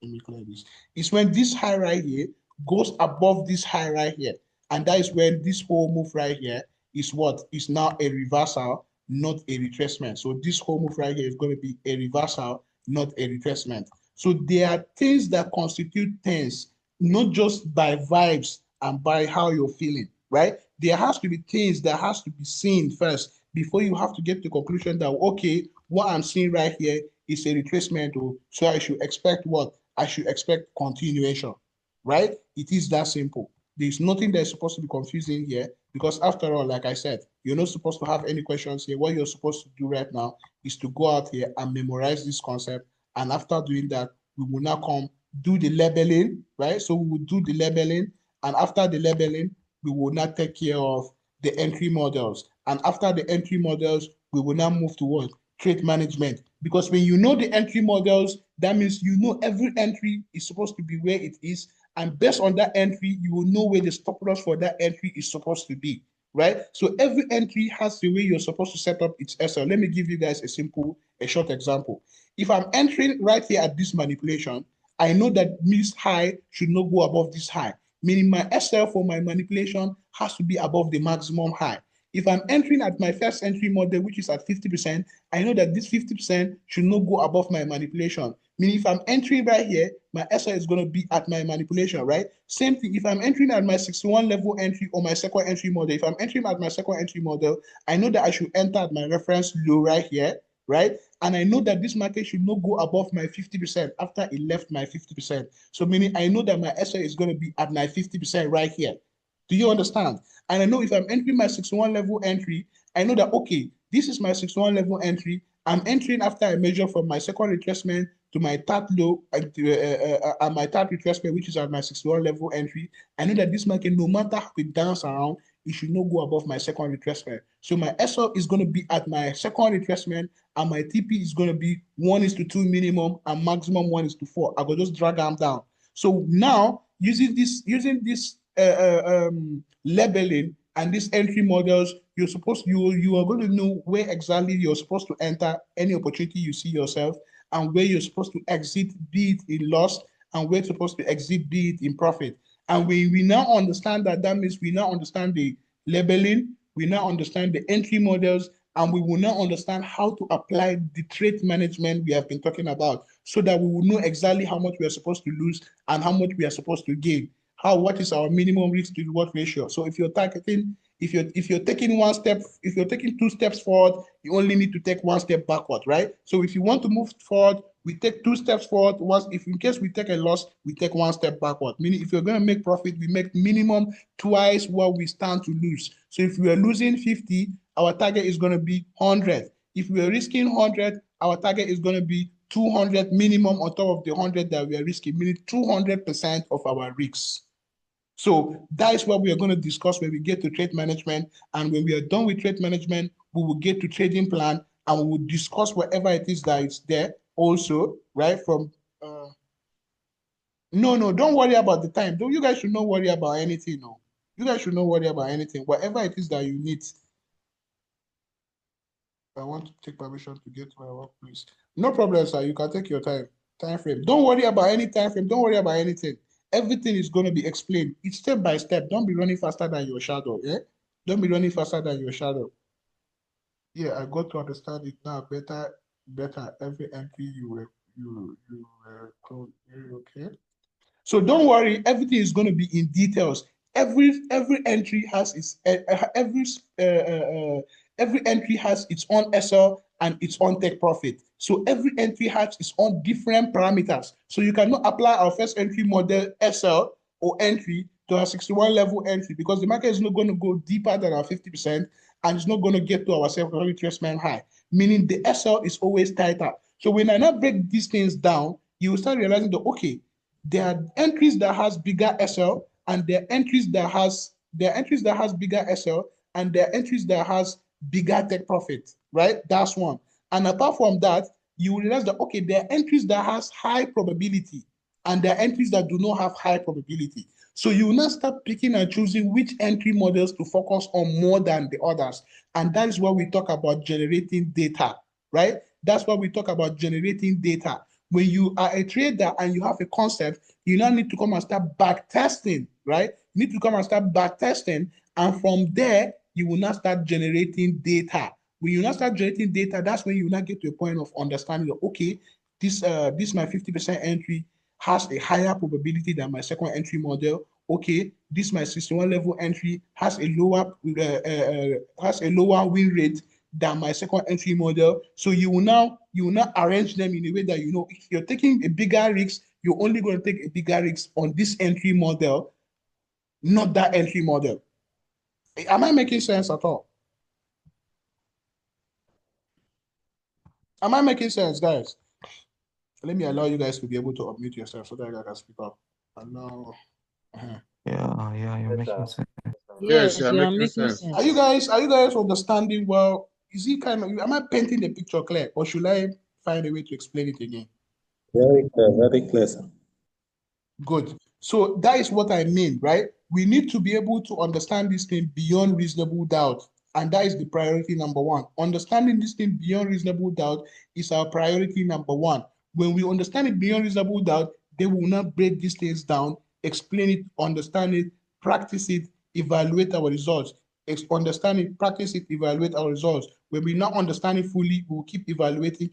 S2: let me clear this, is when this high right here goes above this high right here. And that is when this whole move right here is what is now a reversal, not a retracement. So this whole move right here is going to be a reversal, not a retracement. So there are things that constitute things, not just by vibes and by how you're feeling, right? There has to be things that has to be seen first before you have to get to the conclusion that, okay, what I'm seeing right here is a retracement, so I should expect what? I should expect continuation, right? It is that simple. There's nothing that's supposed to be confusing here, because after all, like I said, you're not supposed to have any questions here. What you're supposed to do right now is to go out here and memorize this concept. And after doing that, we will now come do the labeling, right? So we will do the labeling. And after the labeling, we will now take care of the entry models. And after the entry models, we will now move towards trade management. Because when you know the entry models, that means you know every entry is supposed to be where it is. And based on that entry, you will know where the stop loss for that entry is supposed to be, right? So every entry has the way you're supposed to set up its SL. Let me give you guys a short example. If I'm entering right here at this manipulation, I know that this high should not go above this high, meaning my SL for my manipulation has to be above the maximum high. If I'm entering at my first entry model, which is at 50%, I know that this 50% should not go above my manipulation. Meaning if I'm entering right here, my SL is going to be at my manipulation, right? Same thing, if I'm entering at my 61 level entry or my second entry model, if I'm entering at my second entry model, I know that I should enter at my reference low right here, right? And I know that this market should not go above my 50% after it left my 50%. So meaning I know that my SL is going to be at my 50% right here. Do you understand? And I know if I'm entering my 61 level entry, I know that, okay, this is my 61 level entry. I'm entering after I measure from my second retracement to my third low and my third retracement, which is at my 61 level entry. I know that this market, no matter how it dance around, it should not go above my second retracement. So my SL is going to be at my second retracement, and my TP is going to be 1:2 minimum and maximum 1:4. I will just drag them down. So now using this labeling and these entry models, you are going to know where exactly you're supposed to enter any opportunity you see yourself, and where you're supposed to exit, be it in loss, and where you're supposed to exit, be it in profit. And we now understand that means we now understand the labeling, we now understand the entry models, and we will now understand how to apply the trade management we have been talking about, so that we will know exactly how much we are supposed to lose and how much we are supposed to gain. What is our minimum risk to reward ratio? So if you're targeting, if you're taking one step, if you're taking 2 steps forward, you only need to take 1 step backward, right? So if you want to move forward, we take 2 steps forward. If in case we take a loss, we take 1 step backward. Meaning if you're going to make profit, we make minimum twice what we stand to lose. So if we are losing 50, our target is going to be 100. If we are risking 100, our target is going to be 200 minimum on top of the 100 that we are risking, meaning 200% of our risks. So that is what we are going to discuss when we get to trade management. And when we are done with trade management, we will get to trading plan, and we will discuss whatever it is that is there also, right? From no, don't worry about the time. Don't, you guys should not worry about anything. No, you guys should not worry about anything. Whatever it is that you need. I want to take permission to get to my workplace. No problem, sir. You can take your time frame. Don't worry about any time frame. Don't worry about anything. Everything is going to be explained. It's step by step. Don't be running faster than your shadow. Yeah. Don't be running faster than your shadow. Yeah, I got to understand it now better. Every entry you okay. So don't worry. Everything is going to be in details. Every entry has its every entry has its own SL and its own take profit. So every entry has its own different parameters. So you cannot apply our first entry model SL or entry to our 61 level entry because the market is not going to go deeper than our 50% and it's not going to get to our self-economic retracement high, meaning the SL is always tighter. So when I now break these things down, you will start realizing that, okay, there are entries that has bigger SL and there are entries that has bigger SL and there are entries that has bigger take profit, right? That's one. And apart from that, you will realize that, okay, there are entries that has high probability and there are entries that do not have high probability. So you will now start picking and choosing which entry models to focus on more than the others. And that is why we talk about generating data, right? That's why we talk about generating data. When you are a trader and you have a concept, you now need to come and start back testing, right? You need to come and start back testing. And from there, you will now start generating data. When you now start generating data, that's when you now get to a point of understanding that, okay, this my 50% entry has a higher probability than my second entry model. Okay, this my 61 level entry has a lower win rate than my second entry model. So you will now arrange them in a way that, you know, if you're taking a bigger risk, you're only going to take a bigger risk on this entry model, not that entry model. Am I making sense at all? Am I making sense, guys? Let me allow you guys to be able to unmute yourself so that I can speak up. Allow.
S13: Yeah, you're making sense.
S16: Yes,
S5: you're
S16: you are
S5: making
S16: making
S5: sense.
S16: sense.
S2: Are you guys understanding well? Is it kind of, am I painting the picture clear, or should I find a way to explain it again?
S3: Very clear, sir.
S2: Good. So that is what I mean, right? We need to be able to understand this thing beyond reasonable doubt. And that is the priority number one. Understanding this thing beyond reasonable doubt is our priority number one. When we understand it beyond reasonable doubt, then we will not break these things down, explain it, understand it, practice it, evaluate our results. Understand it, practice it, evaluate our results. When we not understand it fully, we will keep evaluating.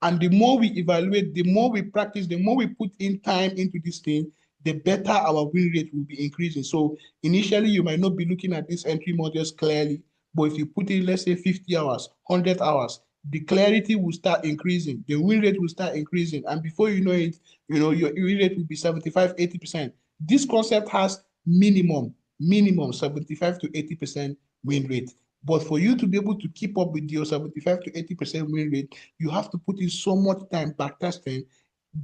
S2: And the more we evaluate, the more we practice, the more we put in time into this thing, the better our win rate will be increasing. So initially, you might not be looking at these entry models clearly, but if you put in, let's say, 50 hours, 100 hours, the clarity will start increasing, the win rate will start increasing, and before you know it, you know, your win rate will be 75, 80%. This concept has minimum 75 to 80% win rate. But for you to be able to keep up with your 75 to 80% win rate, you have to put in so much time back testing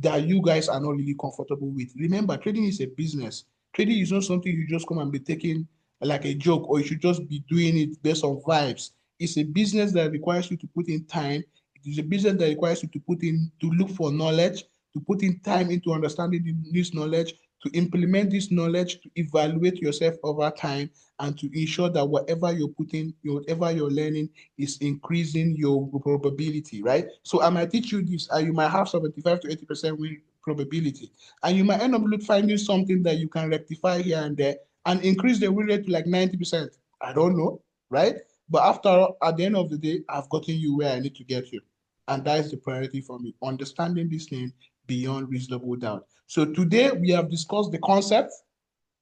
S2: that you guys are not really comfortable with. Remember, trading is a business. Trading is not something you just come and be taking like a joke, or you should just be doing it based on vibes. It's a business that requires you to put in time. It is a business that requires you to look for knowledge, to put in time into understanding this knowledge, to implement this knowledge, to evaluate yourself over time, and to ensure that whatever you're putting, whatever you're learning is increasing your probability, right? So I might teach you this, and you might have 75 to 80% win probability, and you might end up finding something that you can rectify here and there and increase the win rate to like 90%. I don't know, right? But after all, at the end of the day, I've gotten you where I need to get you. And that is the priority for me, understanding this thing beyond reasonable doubt. So today we have discussed the concept,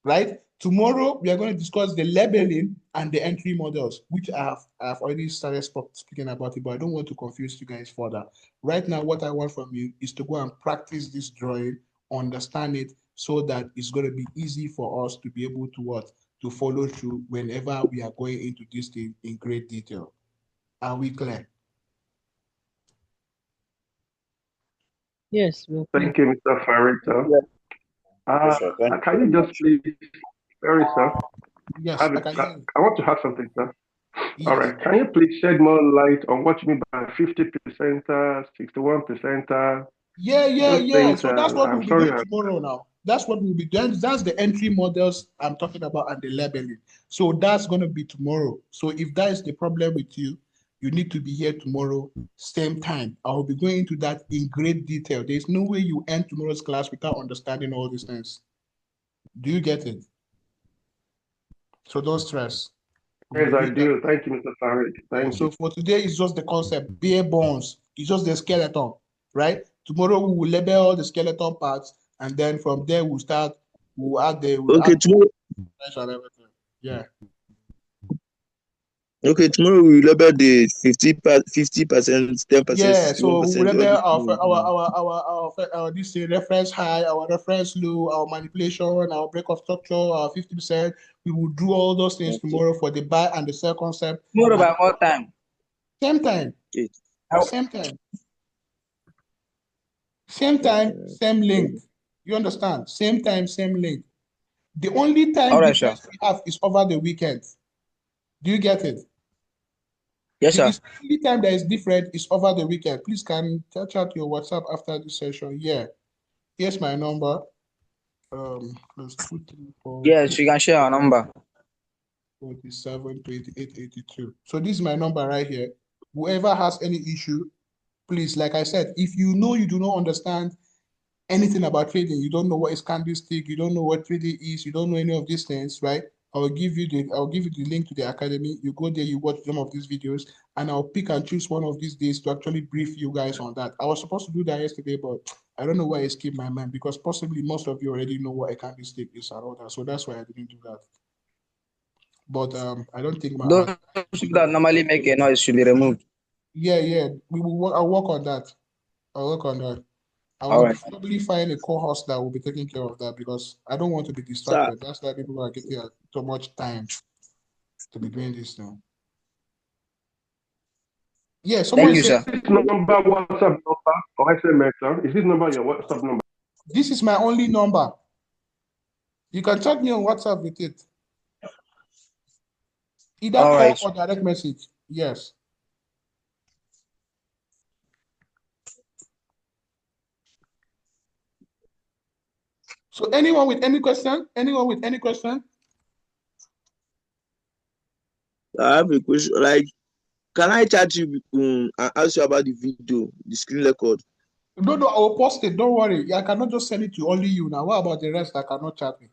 S2: right? Tomorrow we are going to discuss the labeling and the entry models, which I have already started speaking about it, but I don't want to confuse you guys further. Right now, what I want from you is to go and practice this drawing, understand it, so that it's going to be easy for us to be able to follow through whenever we are going into this thing in great detail. Are we clear?
S16: Yes,
S8: Thank you, Mr. Farito. Can you just please, very sir?
S2: Yes,
S8: I
S2: I can hear you.
S8: want to have something, sir. All right. Can you please shed more light on what you mean by 50%, 61%? Those things,
S2: So that's what
S8: I'm
S2: we'll be
S8: sorry.
S2: doing tomorrow now. That's what we'll be doing. That's the entry models I'm talking about and the labeling. So that's going to be tomorrow. So if that is the problem with you, you need to be here tomorrow, same time. I will be going into that in great detail. There's no way you end tomorrow's class without understanding all these things. Do you get it? So don't stress.
S8: Yes, I do. Thank you, Mr. Farid. Thank
S2: So
S8: you.
S2: for today, it's just the concept, bare bones. It's just the skeleton, right? Tomorrow we will label all the skeleton parts, and then from there we'll start. We'll add the.
S17: Tomorrow.
S2: Yeah.
S17: Okay, tomorrow we will label the 50%, 10%,
S2: Yeah. So we
S17: 61%.
S2: will label our this reference high, our reference low, our manipulation, our break of structure, our 50%. We will do all those things tomorrow for the buy and the sell concept.
S6: Tomorrow by what time?
S2: Same time.
S17: Okay.
S2: Same time. Same time, same link. You understand? Same time, same link. The only time difference we have is over the weekend. Do you get it?
S6: Yes, sir.
S2: The only time that is different is over the weekend. Please can touch out your WhatsApp after this session. Yeah. Here's my number. +234.
S6: Yes, you can share our number.
S2: 47 28 82. So this is my number right here. Whoever has any issue, please, like I said, if you know you do not understand anything about trading, you don't know what is candlestick, you don't know what trading is, you don't know any of these things, right? I'll give you the link to the academy. You go there, you watch some of these videos, and I'll pick and choose one of these days to actually brief you guys on that. I was supposed to do that yesterday, but I don't know why it escaped my mind, because possibly most of you already know what a candlestick is and all that. So that's why I didn't do that. But I don't think
S6: those people that normally make a noise should be removed.
S2: Yeah. I'll work on that. I will probably find a co-host that will be taking care of that, because I don't want to be distracted. That's why people are getting so much time to be doing this now. Yeah, someone said.
S8: Is this number WhatsApp number or SMS, sir? Is this number your WhatsApp number?
S2: This is my only number. You can chat me on WhatsApp with it. Either call or direct message. Yes. So anyone with any question? Anyone with any question?
S17: I have a question. Like, can I chat you and ask you about the video, the screen record?
S2: No, I will post it. Don't worry. I cannot just send it to only you now. What about the rest that cannot chat me?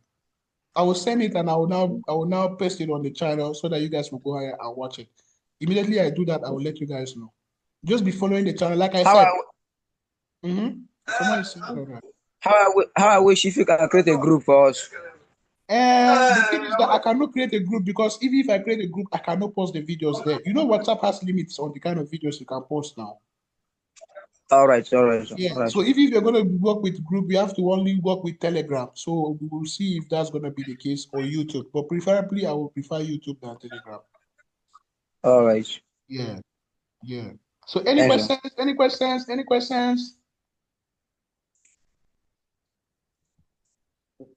S2: I will send it and I will now paste it on the channel so that you guys will go ahead and watch it. Immediately I do that, I will let you guys know. Just be following the channel, like I said.
S6: How I wish if you can create a group for us.
S2: The thing is that I cannot create a group, because even if I create a group, I cannot post the videos there. You know, WhatsApp has limits on the kind of videos you can post now.
S6: All right.
S2: Yeah. So if you're going to work with group, you have to only work with Telegram. So we will see if that's going to be the case, or YouTube. But preferably, I will prefer YouTube than Telegram.
S6: All right.
S2: Yeah. So any questions?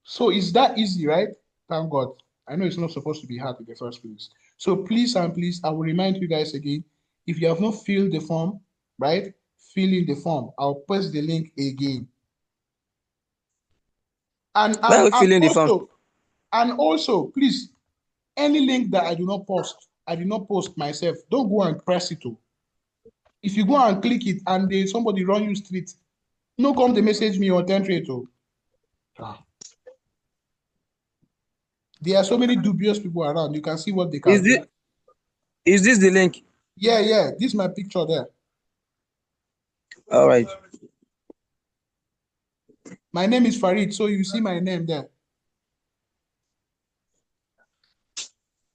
S2: So it's that easy, right? Thank God. I know it's not supposed to be hard in the first place. So please, I will remind you guys again, if you have not filled the form, right? Fill in the form. I'll post the link again. And also, please, any link that I do not post myself, don't go and press it. If you go and click it and somebody run you straight, no come to message me or template. There are so many dubious people around. You can see what they can do.
S6: Is this the link?
S2: Yeah. This is my picture there.
S6: All right.
S2: My name is Farid, so you see my name there.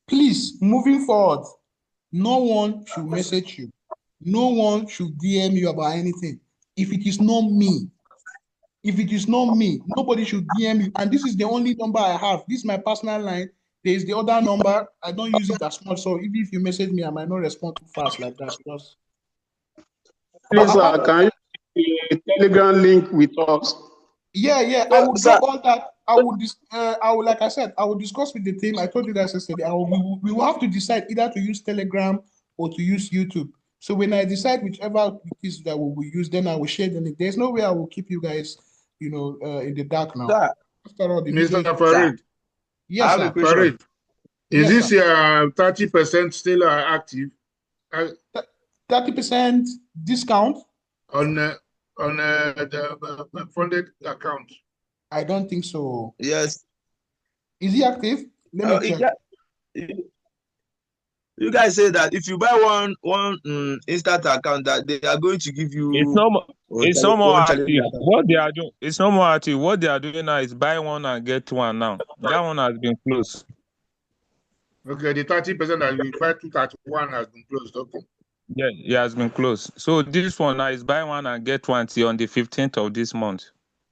S2: Please, moving forward, no one should message you. No one should DM you about anything. If it is not me, nobody should DM you. And this is the only number I have. This is my personal line. There is the other number. I don't use it as much. So even if you message me, I might not respond too fast like that. Because
S5: please, can you share a Telegram link with us?
S2: Yeah. I will drop all that. like I said, I will discuss with the team. I told you that yesterday. We will have to decide either to use Telegram or to use YouTube. So when I decide whichever it is that we will use, then I will share the link. There's no way I will keep you guys, in the dark now.
S17: Sir,
S2: After all, the
S5: Mr.
S2: video.
S5: Farid,
S2: Yes,
S17: I have
S2: sir.
S17: a question.
S5: Farid, is
S2: Yes,
S5: this 30% still active
S2: 30% discount?
S5: on the funded account?
S2: I don't think so.
S17: Yes.
S2: Is he active? Let me check.
S17: You guys say that if you buy one instant account, that they are going to give you.
S18: It's no more. It's no more
S17: one
S18: active.
S17: challenge account.
S18: What they are doing, it's no more active. What they are doing now is buy one and get one now. That one has been closed.
S5: Okay, the 30% that we buy 231 has been closed. Okay.
S18: Yeah, it has been closed. So this one now is buy one and get one till on the 15th of this month.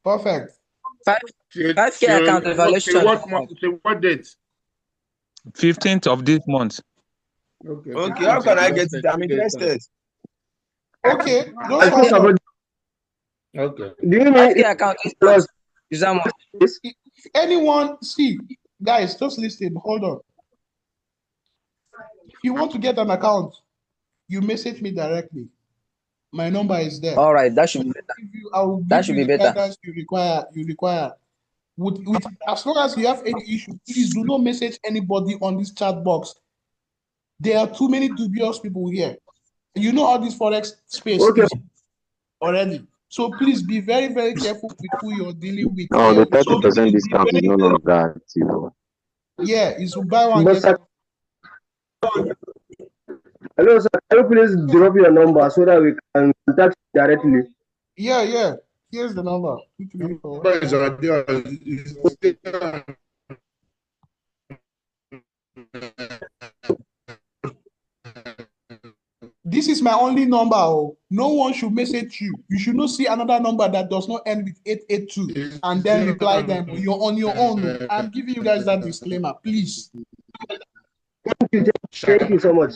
S2: Perfect.
S6: 5K account evaluation.
S5: What date?
S18: 15th of this month.
S17: Okay, how can I get it? I'm interested.
S2: Okay.
S5: Okay.
S17: Do you
S6: mean account is that much?
S2: Anyone see, guys, just listen, hold on. If you want to get an account, you message me directly. My number is there.
S6: All right, that should be better. That should be better.
S2: You require. With as long as you have any issue, please do not message anybody on this chat box. There are too many dubious people here. You know how this forex space is already. So please be very, very careful with who you're dealing with.
S11: No, the 30% discount is no longer active.
S2: Yeah, it's buy one get one.
S19: Hello, sir. Can you please drop your number so that we can contact you directly?
S2: Yeah. Here's the number. This is my only number. Oh. No one should message you. You should not see another number that does not end with 882 and then reply them. You're on your own. I'm giving you guys that disclaimer, please.
S19: Thank you so much.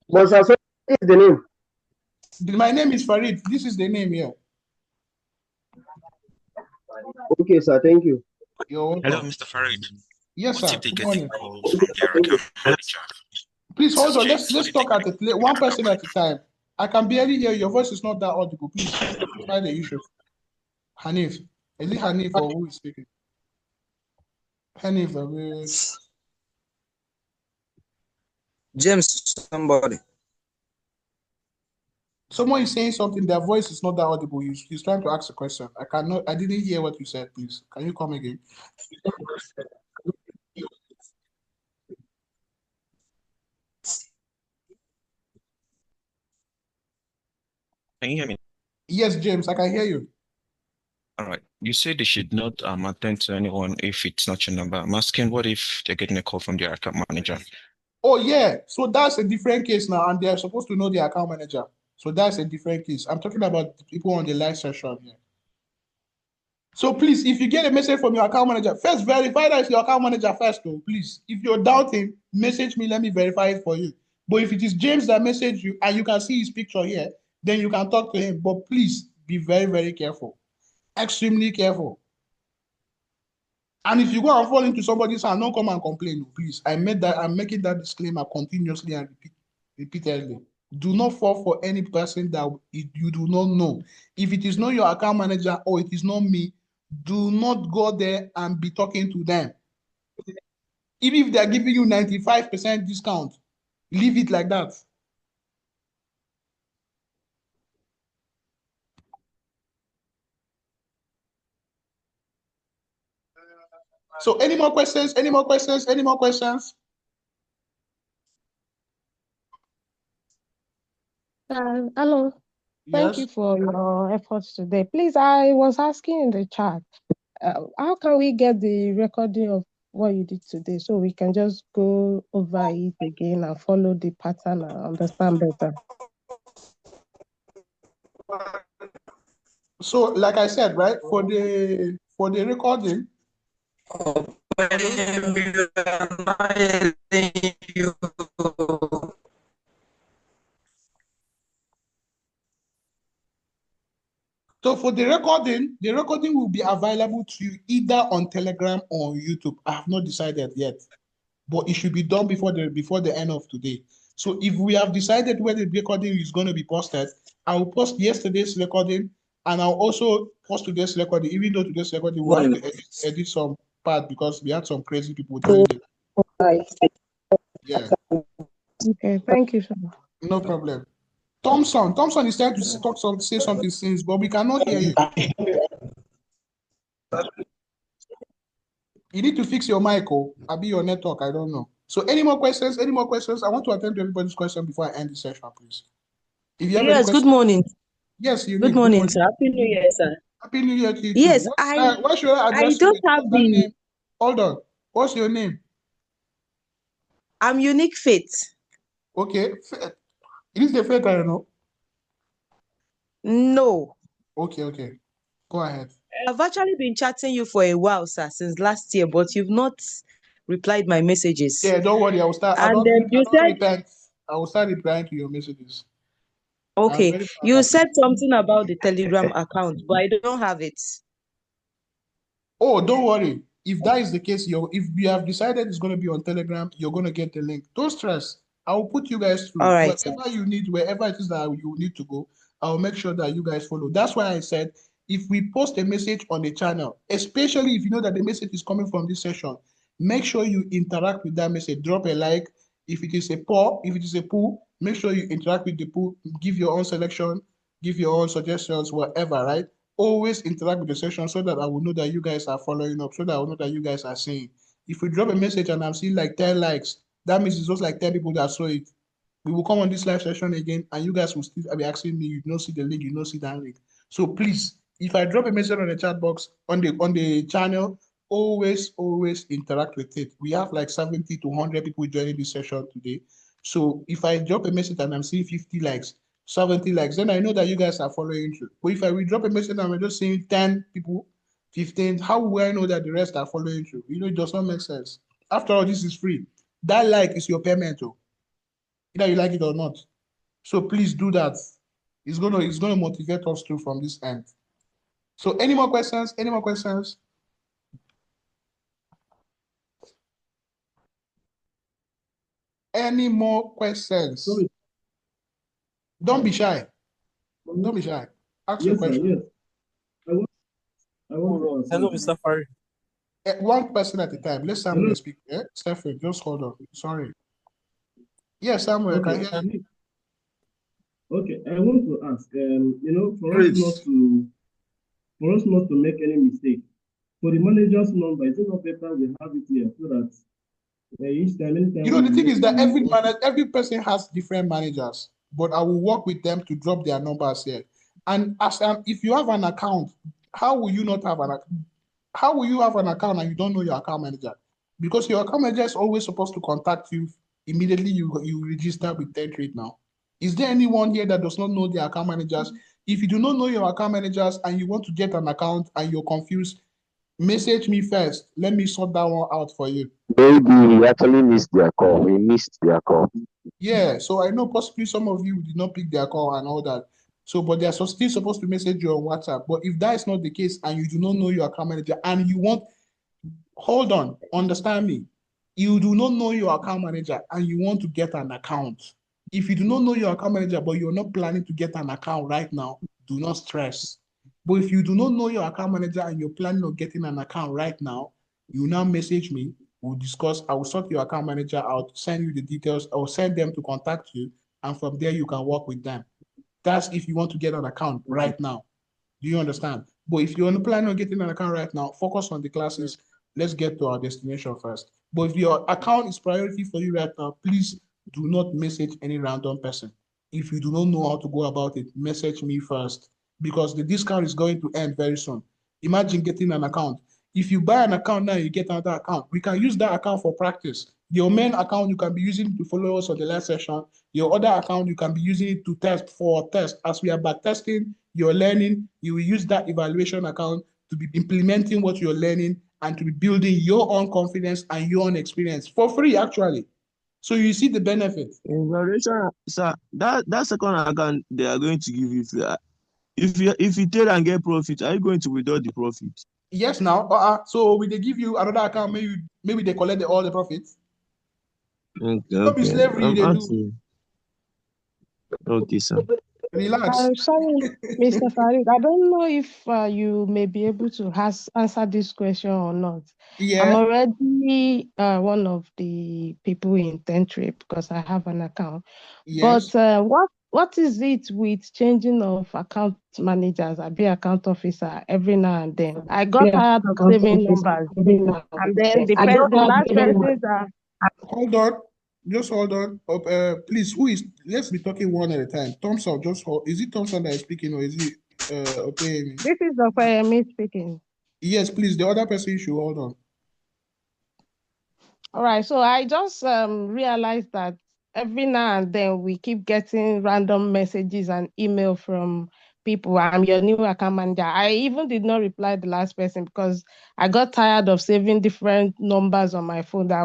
S19: But sir, what is the name?
S2: My name is Farid. This is the name here.
S19: Okay, sir. Thank you.
S2: You're welcome.
S20: Hello, Mr. Farid.
S2: Yes,
S20: what
S2: sir.
S20: if they get the calls from their account manager?
S2: Please hold on. Let's talk at one person at a time. I can barely hear you. Your voice is not that audible. Please try the issue. Hanif. Is it Hanif or who is speaking? Hanif.
S6: James, somebody.
S2: Someone is saying something. Their voice is not that audible. He's trying to ask a question. I didn't hear what you said. Please, can you come again?
S20: Can you hear me?
S2: Yes, James, I can hear you.
S20: All right. You said they should not attend to anyone if it's not your number. I'm asking, what if they're getting a call from their account manager?
S2: Oh, yeah. So that's a different case now, and they're supposed to know the account manager. So that's a different case. I'm talking about people on the live session here. So please, if you get a message from your account manager, first verify that it's your account manager first, though, please. If you're doubting, message me, let me verify it for you. But if it is James that messaged you and you can see his picture here, then you can talk to him. But please be very, very careful. Extremely careful. And if you go and fall into somebody's hand, don't come and complain, please. I'm making that disclaimer continuously and repeatedly. Do not fall for any person that you do not know. If it is not your account manager or it is not me, do not go there and be talking to them. Even if they are giving you 95% discount, leave it like that. So any more questions? Any more questions? Any more questions?
S21: Hello. Thank
S2: Yes.
S21: you for your efforts today. Please, I was asking in the chat, how can we get the recording of what you did today so we can just go over it again and follow the pattern and understand better?
S2: So, like I said, right, for the recording. So for the recording will be available to you either on Telegram or on YouTube. I have not decided yet, but it should be done before the end of today. So if we have decided where the recording is going to be posted, I will post yesterday's recording and I'll also post today's recording, even though today's recording we have to edit some part because we had some crazy people doing it. Yeah.
S21: Okay, thank you, sir.
S2: No problem. Thompson is trying to say something since, but we cannot hear you. You need to fix your mic, or be your network. I don't know. So, any more questions? Any more questions? I want to attend to everybody's question before I end the session, please. If you have
S1: Yes, good morning.
S2: Yes, you
S1: Good morning, sir. Happy New Year, sir.
S2: Happy New Year to you.
S1: Yes,
S2: too. Why should I address
S1: I don't have the
S2: name? Hold on. What's your name?
S1: I'm Unique Faith.
S2: Okay. It is the Faith, I know.
S1: No.
S2: Okay. Go ahead.
S1: I've actually been chatting you for a while, sir, since last year, but you've not replied my messages.
S2: Yeah, don't worry. I will start. I will start replying to your messages.
S1: Okay. You said something about the Telegram account, but I don't have it.
S2: Oh, don't worry. If that is the case, if you have decided it's going to be on Telegram, you're going to get the link. Don't stress. I will put you guys through.
S1: All right.
S2: Whatever you need, wherever it is that you need to go, I'll make sure that you guys follow. That's why I said, if we post a message on the channel, especially if you know that the message is coming from this session, make sure you interact with that message. Drop a like. If it is a poll, make sure you interact with the poll. Give your own selection, give your own suggestions, whatever, right? Always interact with the session so that I will know that you guys are following up, so that I will know that you guys are seeing. If we drop a message and I'm seeing like 10 likes, that means it's just like 10 people that saw it. We will come on this live session again and you guys will still be asking me, you don't see the link, you don't see that link. So please, if I drop a message on the chat box on the channel, always interact with it. We have like 70 to 100 people joining this session today. So if I drop a message and I'm seeing 50 likes, 70 likes, then I know that you guys are following through. But if I will drop a message and I'm just seeing 10 people, 15, how will I know that the rest are following through? It does not make sense. After all, this is free. That like is your payment, either you like it or not. So please do that. It's gonna motivate us through from this end. So any more questions? Any more questions? Any more questions?
S19: Sorry.
S2: Don't be shy. Don't be shy. Ask your question.
S19: Yes. I want to
S12: Hello, Mr. Fari.
S2: One person at a time. Let Samuel speak. Stephen, just hold on. Sorry. Yes, Samuel,
S19: Okay.
S2: can you hear me?
S19: Okay, I want to ask, for us not to make any mistake, for the manager's number, is it not better we have it here so that each time, anytime?
S2: The thing is that every person has different managers, but I will work with them to drop their numbers here. And if you have an account, how will you not have an account? How will you have an account and you don't know your account manager? Because your account manager is always supposed to contact you immediately you register with TenTrade now. Is there anyone here that does not know their account managers? If you do not know your account managers and you want to get an account and you're confused, message me first. Let me sort that one out for you.
S11: Maybe he actually missed their call. He missed their call.
S2: Yeah, so I know possibly some of you did not pick their call and all that. So, but they are still supposed to message you on WhatsApp. But if that is not the case and you do not know your account manager and you want, hold on, understand me. You do not know your account manager and you want to get an account. If you do not know your account manager, but you're not planning to get an account right now, do not stress. But if you do not know your account manager and you're planning on getting an account right now, you now message me. We'll discuss. I will sort your account manager out, send you the details, or send them to contact you. And from there, you can work with them. That's if you want to get an account right now. Do you understand? But if you're planning on getting an account right now, focus on the classes. Let's get to our destination first. But if your account is priority for you right now, please do not message any random person. If you do not know how to go about it, message me first because the discount is going to end very soon. Imagine getting an account. If you buy an account now, you get another account. We can use that account for practice. Your main account, you can be using to follow us on the last session. Your other account, you can be using it to test. As we are back testing, you're learning, you will use that evaluation account to be implementing what you're learning and to be building your own confidence and your own experience for free, actually. So you see the benefit.
S17: Evaluation, sir, that second account they are going to give you, If you tell and get profit, are you going to withdraw the profit?
S2: Yes, now. So will they give you another account? Maybe they collect all the profits.
S17: Okay.
S2: Don't be slavery. They do.
S17: Okay, sir.
S2: Relax.
S21: I'm sorry, Mr. Farid. I don't know if you may be able to answer this question or not.
S2: Yeah.
S21: I'm already one of the people in Tentrip because I have an account.
S2: Yes.
S21: But what is it with changing of account managers, I be account officer every now and then? I got tired of saving numbers, and then the last persons are.
S2: Hold on. Just hold on. Please, let's be talking one at a time. Thompson, is it Thompson that is speaking or is it Opeyemi?
S21: This is Opeyemi speaking.
S2: Yes, please. The other person should hold on.
S21: All right. So I just realized that every now and then we keep getting random messages and email from people. I'm your new account manager. I even did not reply the last person because I got tired of saving different numbers on my phone that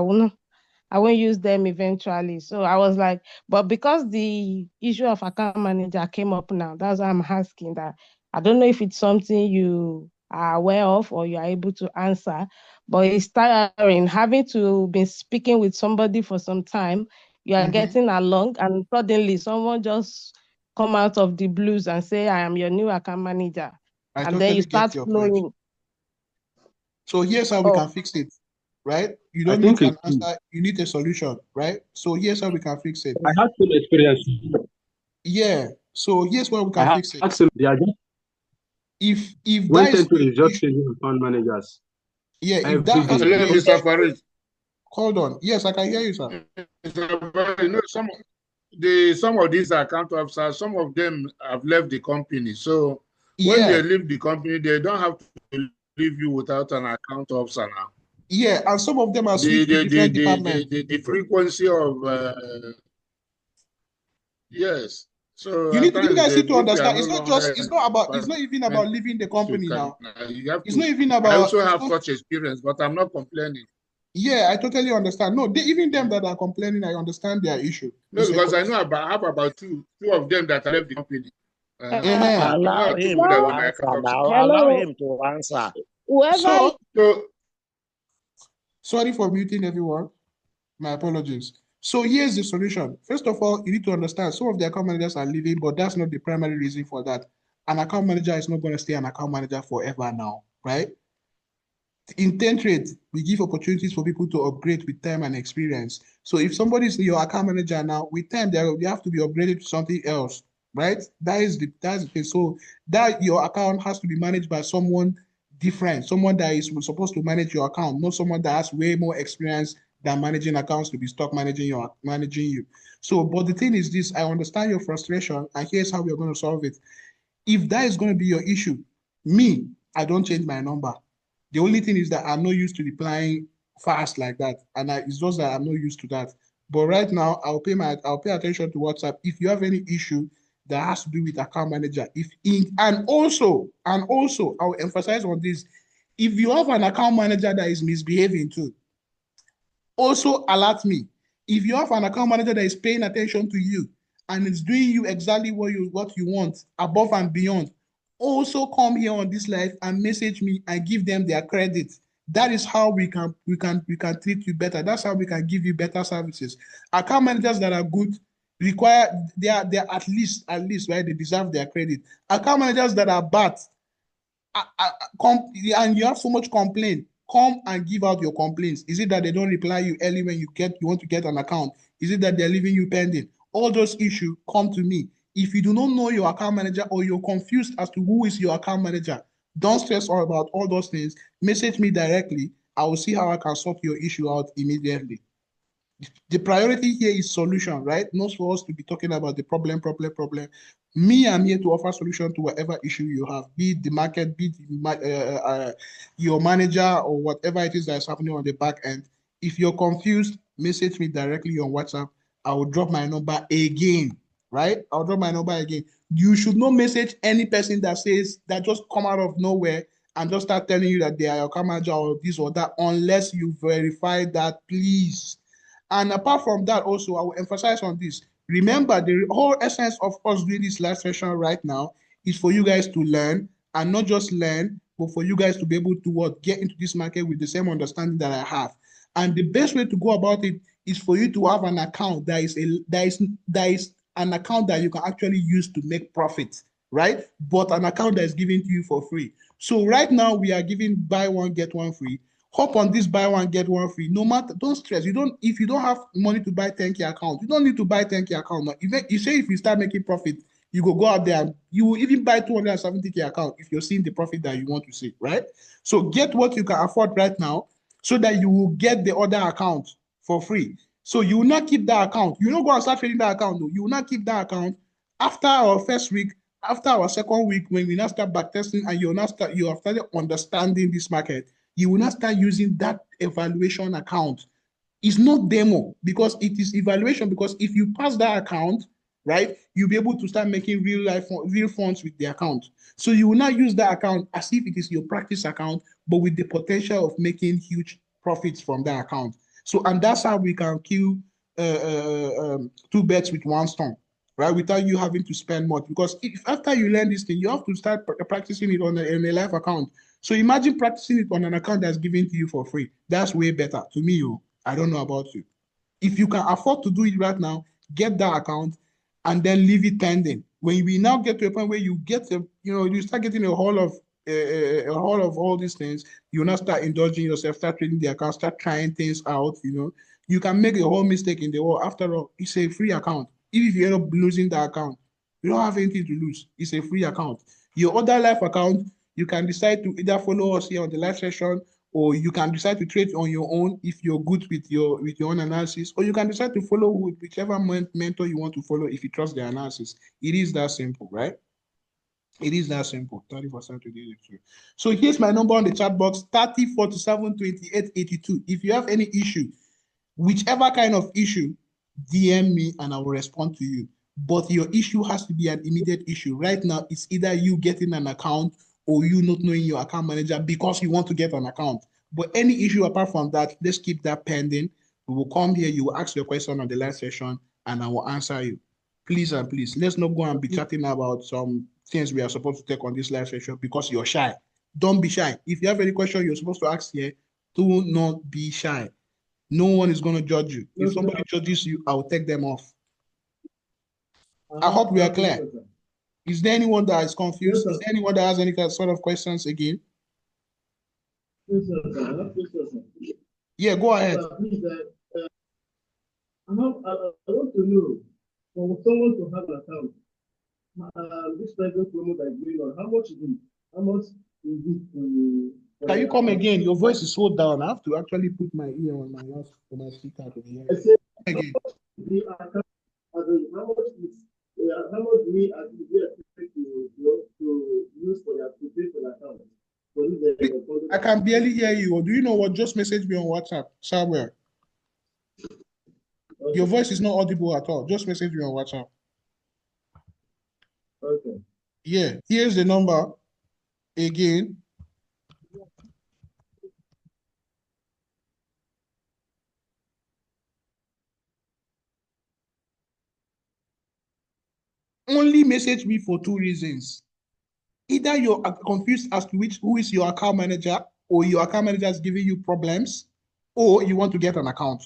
S21: I won't use them eventually. So I was like, but because the issue of account manager came up now, that's why I'm asking that. I don't know if it's something you are aware of or you are able to answer, but it's tiring having to be speaking with somebody for some time. You are getting along and suddenly someone just come out of the blues and say, I am your new account manager. And then you start flowing.
S2: So here's how we can fix it. Right? You don't need an answer, you need a solution, right? So here's how we can fix it.
S9: I had some experience.
S2: Yeah. So here's how we can fix it.
S9: They are just
S2: if
S9: went
S2: that
S9: into is just changing account managers.
S2: Yeah, if
S9: that
S5: Mr. Farid.
S2: Hold on. Yes, I can hear you, sir.
S5: Mr. Farid, some of these account officers, some of them have left the company. So when they leave the company, they don't have to leave you without an account officer now.
S2: Yeah, and some of them are switched to different departments.
S5: The frequency of yes. So
S2: you guys need to understand. It's not even about leaving the company now. It's not even about.
S5: I also have such experience, but I'm not complaining.
S2: Yeah, I totally understand. No, even them that are complaining, I understand their issue.
S5: No, because I have about two of them that left the company.
S7: Allow him to answer now. Allow him to answer.
S2: Sorry for muting everyone. My apologies. So here's the solution. First of all, you need to understand some of the account managers are leaving, but that's not the primary reason for that. An account manager is not going to stay an account manager forever now, right? In Tentrade, we give opportunities for people to upgrade with time and experience. So if somebody is your account manager now, with time, they have to be upgraded to something else, right? That's the thing. So that your account has to be managed by someone different, someone that is supposed to manage your account, not someone that has way more experience than managing accounts to be stuck managing you. So, but the thing is this, I understand your frustration, and here's how we're going to solve it. If that is going to be your issue, I don't change my number. The only thing is that I'm not used to replying fast like that, and it's just that I'm not used to that. But right now, I'll pay attention to WhatsApp. If you have any issue that has to do with account manager, and also, I'll emphasize on this: if you have an account manager that is misbehaving too, also alert me. If you have an account manager that is paying attention to you and is doing you exactly what you want, above and beyond, also come here on this live and message me and give them their credit. That is how we can treat you better. That's how we can give you better services. Account managers that are good they are at least right, they deserve their credit. Account managers that are bad and you have so much complaint, come and give out your complaints. Is it that they don't reply you early when you want to get an account? Is it that they're leaving you pending? All those issues, come to me. If you do not know your account manager or you're confused as to who is your account manager, don't stress about all those things. Message me directly. I will see how I can sort your issue out immediately. The priority here is solution, right? Not for us to be talking about the problem. Me, I'm here to offer solution to whatever issue you have, be it the market, be it your manager or whatever it is that is happening on the back end. If you're confused, message me directly on WhatsApp. I will drop my number again, right? I'll drop my number again. You should not message any person that just come out of nowhere and just start telling you that they are your account manager or this or that, unless you verify that, please. And apart from that, also, I will emphasize on this. Remember, the whole essence of us doing this live session right now is for you guys to learn, and not just learn, but for you guys to be able to get into this market with the same understanding that I have. And the best way to go about it is for you to have an account that is an account that you can actually use to make profit, right? But an account that is given to you for free. So right now we are giving buy one, get one free. Hop on this buy one, get one free. No matter, don't stress. If you don't have money to buy 10K account, you don't need to buy 10K account. Now, if you start making profit, you go out there and you will even buy 270K account if you're seeing the profit that you want to see, right? So get what you can afford right now so that you will get the other account for free. So you will not keep that account. You don't go and start trading that account. No. You will not keep that account. After our first week, after our second week, when we now start backtesting and you have started understanding this market, you will not start using that evaluation account. It's not demo because it is evaluation, because if you pass that account, right, you'll be able to start making real funds with the account. So you will not use that account as if it is your practice account, but with the potential of making huge profits from that account. So, and that's how we can kill two birds with one stone, right? Without you having to spend much. Because if after you learn this thing, you have to start practicing it on a live account. So imagine practicing it on an account that's given to you for free. That's way better to me. I don't know about you. If you can afford to do it right now, get that account and then leave it pending. When we now get to a point where you get you start getting a whole of all these things, you now start indulging yourself, start trading the account, start trying things out. You can make a whole mistake in the world. After all, it's a free account. Even if you end up losing the account, you don't have anything to lose. It's a free account. Your other live account, you can decide to either follow us here on the live session, or you can decide to trade on your own if you're good with your own analysis, or you can decide to follow with whichever mentor you want to follow if you trust the analysis. It is that simple, right? It is that simple. 30% to do it. So here's my number on the chat box: 30472882. If you have any issue, whichever kind of issue, DM me and I will respond to you. But your issue has to be an immediate issue. Right now, it's either you getting an account or you not knowing your account manager because you want to get an account. But any issue apart from that, let's keep that pending. We will come here, you will ask your question on the live session, and I will answer you. Please and please, let's not go and be chatting about some things we are supposed to take on this live session because you're shy. Don't be shy. If you have any question you're supposed to ask here, do not be shy. No one is going to judge you. If somebody judges you, I will take them off. I hope we are clear. Is there anyone that is confused? Is there anyone that has any sort of questions again? Yeah, go ahead.
S19: Please, I want to know, for someone to have an account, this private promo that is going on, how much is it? How much is it?
S2: Can you come again? Your voice is so down. I have to actually put my ear on my mouth for my speaker to hear. Again.
S19: How much do we expect to use for your to pay for the account?
S2: I can barely hear you. Or do you know what? Just message me on WhatsApp somewhere. Okay. Your voice is not audible at all. Just message me on WhatsApp.
S19: Okay.
S2: Yeah. Here's the number again. Only message me for two reasons. Either you're confused as to who is your account manager, or your account manager is giving you problems, or you want to get an account.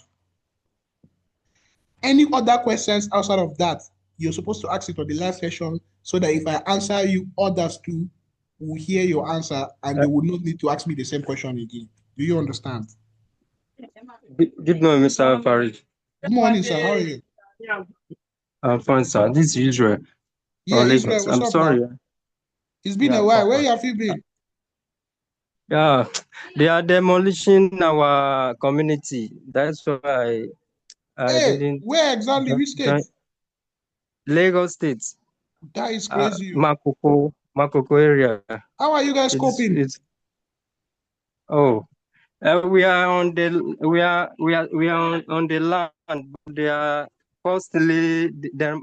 S2: Any other questions outside of that, you're supposed to ask it on the live session so that if I answer you, others too will hear your answer and they will not need to ask me the same question again. Do you understand?
S14: Good morning, Mr. Farid.
S2: Good morning, sir. How are you?
S14: I'm fine, sir. This is Israel.
S2: Yeah, Israel, what's
S14: I'm
S2: up,
S14: sorry.
S2: man? It's been a while. Where have you been?
S14: Yeah, they are demolishing our community. That's why I didn't.
S2: Where exactly? Which state?
S14: Lagos State.
S2: That is crazy.
S14: Makoko area.
S2: How are you guys coping?
S14: We are on the land, but they are constantly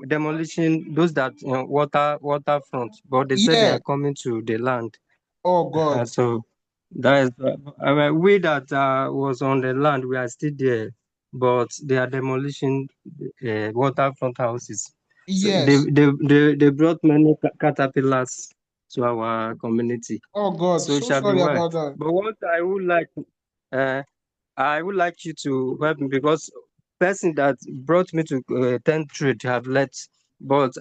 S14: demolishing those that waterfront, but they said they are coming to the land.
S2: Oh God!
S14: So that is we that was on the land. We are still there, but they are demolishing waterfront houses. So
S2: Yes.
S14: they brought many caterpillars to our community.
S2: Oh God,
S14: So it
S2: so
S14: shall be
S2: sorry
S14: well.
S2: about that.
S14: But what I would like you to help me because person that brought me to 10th trade have left. But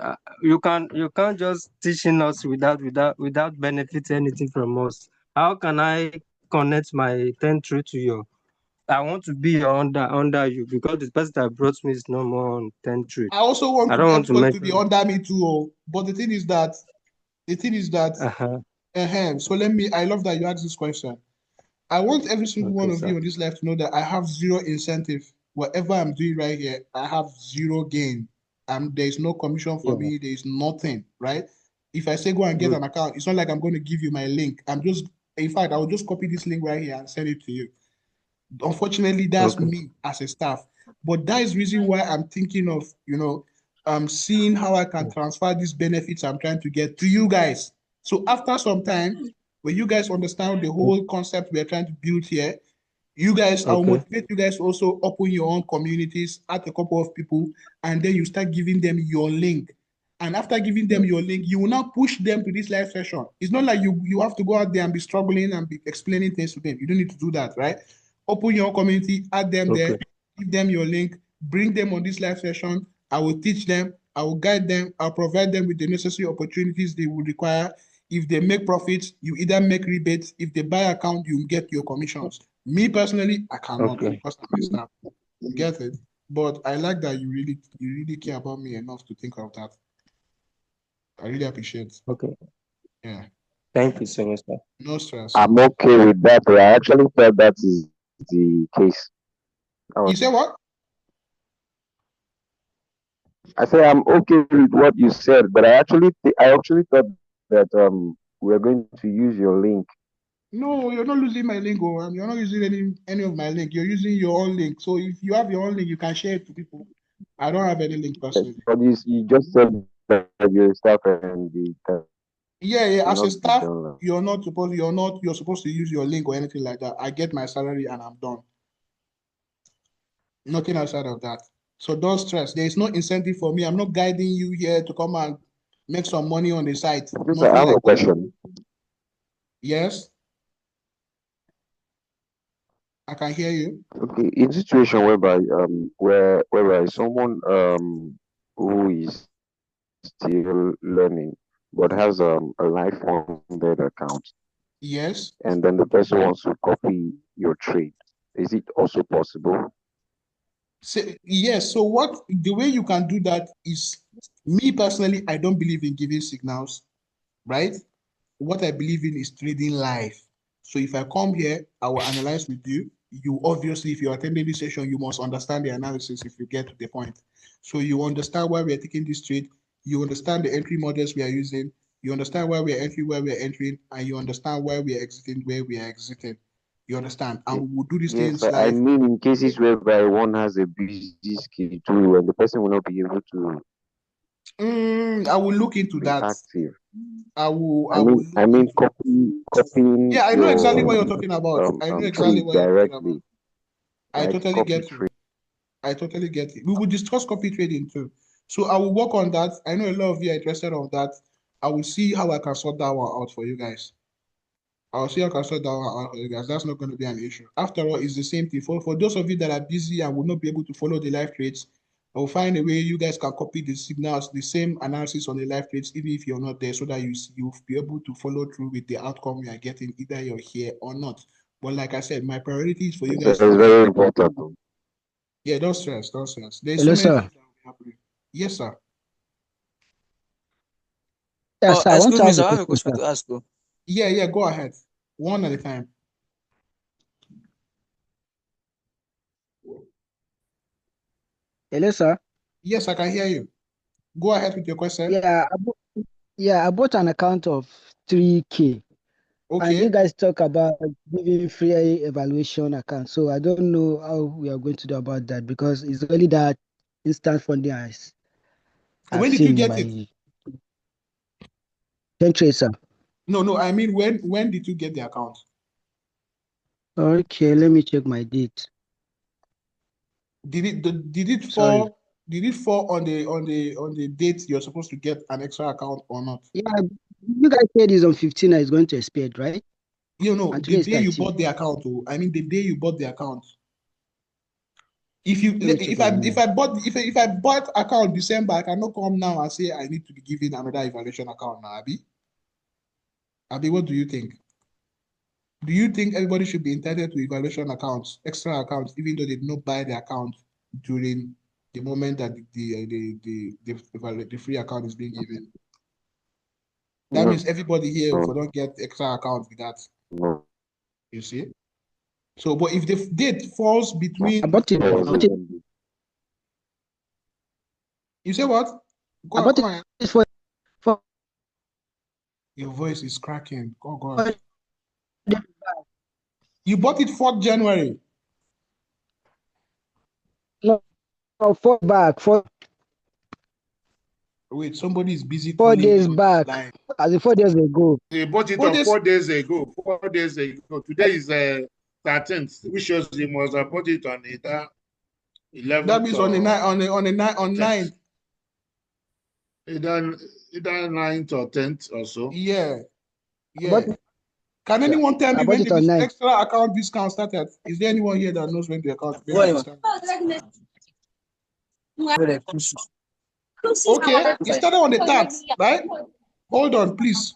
S14: you can't just teaching us without benefit anything from us. How can I connect my 10th trade to you? I want to be under you because the person that brought me is no more on 10th trade.
S2: I also want
S14: I don't want to
S2: everybody to be
S14: mention.
S2: under me too. Oh. But the thing is that, so I love that you asked this question. I want every single one of you on this life to know that I have zero incentive. Whatever I'm doing right here, I have zero gain. There's no commission for me. There's nothing, right? If I say go and get an account, it's not like I'm going to give you my link. In fact, I will just copy this link right here and send it to you. Unfortunately, that's me as a staff. But that is the reason why I'm thinking of, seeing how I can transfer these benefits I'm trying to get to you guys. So after some time, when you guys understand the whole concept we're trying to build here, I will motivate you guys to also open your own communities, add a couple of people, and then you start giving them your link. And after giving them your link, you will now push them to this live session. It's not like you have to go out there and be struggling and be explaining things to them. You don't need to do that, right? Open your community, add them there, give them your link, bring them on this live session. I will teach them, I will guide them, I'll provide them with the necessary opportunities they will require. If they make profits, you either make rebates. If they buy account, you get your commissions. Me personally, I cannot because I'm a staff. You get it? But I like that you really care about me enough to think of that. I really appreciate it.
S14: Okay.
S2: Yeah.
S14: Thank you so much, sir.
S2: No stress.
S11: I'm okay with that. I actually thought that is the case.
S2: You say what?
S11: I say I'm okay with what you said, but I actually thought that we're going to use your link.
S2: No, you're not losing my link, you're not using any of my link. You're using your own link. So if you have your own link, you can share it to people. I don't have any link personally.
S11: But you just said that you're a staff and
S2: yeah. As a staff, you're supposed to use your link or anything like that. I get my salary and I'm done. Nothing outside of that. So don't stress. There is no incentive for me. I'm not guiding you here to come and make some money on the site.
S11: I have a question.
S2: Yes. I can hear you.
S11: Okay, in a situation whereby someone who is still learning but has a life funded account.
S2: Yes.
S11: And then the person wants to copy your trade. Is it also possible?
S2: Yes. So the way you can do that is, me personally, I don't believe in giving signals, right? What I believe in is trading live. So if I come here, I will analyze with you. You obviously, if you're attending this session, you must understand the analysis if you get to the point. So you understand why we are taking this trade. You understand the entry models we are using. You understand why we are entering where we are entering, and you understand why we are exiting where we are exiting. You understand? And we will do these things live.
S11: I mean, in cases whereby one has a busy schedule and the person will not be able to.
S2: I will look into that.
S11: Active.
S2: I
S11: mean, copying.
S2: Yeah, I know exactly what you're talking about. I know exactly what you're talking about. I totally get you. I totally get it. We will discuss copy trading too. So I will work on that. I know a lot of you are interested on that. I will see how I can sort that one out for you guys. I'll see how I can sort that one out for you guys. That's not going to be an issue. After all, it's the same thing. For those of you that are busy and will not be able to follow the live trades, I will find a way you guys can copy the signals, the same analysis on the live trades, even if you're not there, so that you'll be able to follow through with the outcome you are getting, either you're here or not. But like I said, my priority is for you guys.
S11: It's very important.
S2: Yeah, don't stress, don't stress.
S15: Hello, sir.
S2: Yes, sir.
S15: Yes, I want to
S6: I have a question to ask you.
S2: Yeah, go ahead. One at a time.
S15: Hello, sir.
S2: Yes, I can hear you. Go ahead with your question.
S15: I bought an account of 3K.
S2: Okay.
S15: And you guys talk about giving free evaluation account. So I don't know how we are going to do about that because it's really that instant funding as
S2: when did you get it?
S15: 10 trade, sir.
S2: No, I mean when did you get the account?
S15: Okay, let me check my date.
S2: Did it fall Did it fall on the date you're supposed to get an extra account or not?
S15: Yeah, you guys said it's on 15 and it's going to expire, right?
S2: You know,
S15: And
S2: the
S15: today is
S2: day you
S15: 13.
S2: bought the account, I mean the day you bought the account. If you
S15: Let me check
S2: if
S15: my
S2: I
S15: email.
S2: if I bought account December, I cannot come now and say I need to be given another evaluation account now, Abby. Abby, what do you think? Do you think everybody should be entitled to evaluation accounts, extra accounts, even though they did not buy the account during the moment that the free account is being given? That means everybody here if don't get extra account with that.
S11: No.
S2: You see? So, but if the date falls between you say what? Go on.
S15: For
S2: your voice is cracking. Oh God. You bought it 4th January.
S15: No, 4 back.
S2: Wait, somebody is busy.
S15: 4 days back. As in 4 days ago.
S5: They bought it 4 days ago. 4 days ago. Today is 13th, which shows he must have bought it on either 11th.
S2: That means on 9th.
S5: Either 9th or 10th or so.
S2: Yeah. Can anyone tell me when the extra account discount started? Is there anyone here that knows when the account started? Okay, it started on the 3rd, right? Hold on, please.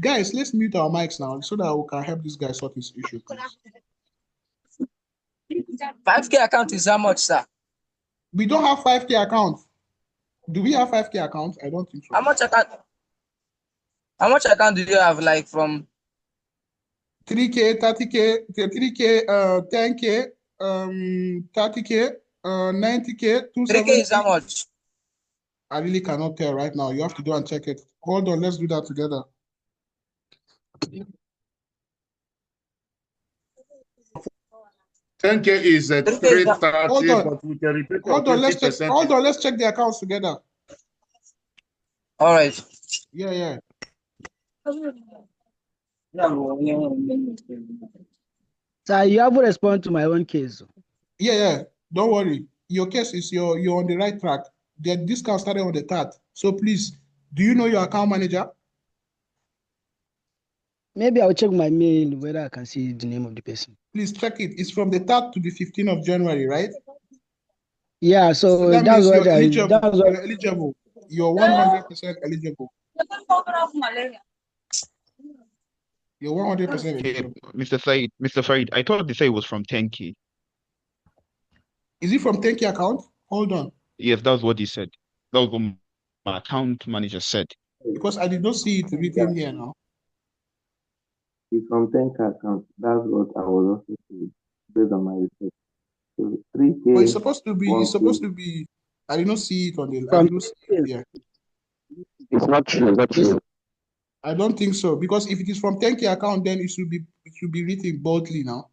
S2: Guys, let's mute our mics now so that we can help this guy sort his issue, please.
S6: 5K account is how much, sir?
S2: We don't have 5K account. Do we have 5K account? I don't think so.
S6: How much account do you have, like from
S2: 3K, 30K, 3K, 10K, 30K, 90K, 270.
S6: 3K is how much?
S2: I really cannot tell right now. You have to go and check it. Hold on, let's do that together.
S5: $10K is 330, but we can repeat.
S2: Hold on, let's check the accounts together.
S6: All right.
S2: Yeah.
S15: So you haven't responded to my own case.
S2: Yeah. Don't worry. Your case is you're on the right track. The discount started on the 3rd. So please, do you know your account manager?
S15: Maybe I'll check my mail whether I can see the name of the person.
S2: Please check it. It's from the 3rd to the 15th of January, right?
S15: Yeah, so that
S2: means
S15: what
S2: you're eligible. You're 100% eligible. You're 100% eligible.
S4: Mr. Said, I thought they say it was from 10K.
S2: Is it from 10K account? Hold on.
S4: Yes, that's what he said. That was what my account manager said.
S2: Because I did not see it written here now.
S3: It's from 10K account. That's what I was also saying based on my research. So 3K.
S2: But it's supposed to be. I did not see it on the. I did not see it here.
S11: It's not true.
S2: I don't think so, because if it is from 10K account, then it should be written boldly now.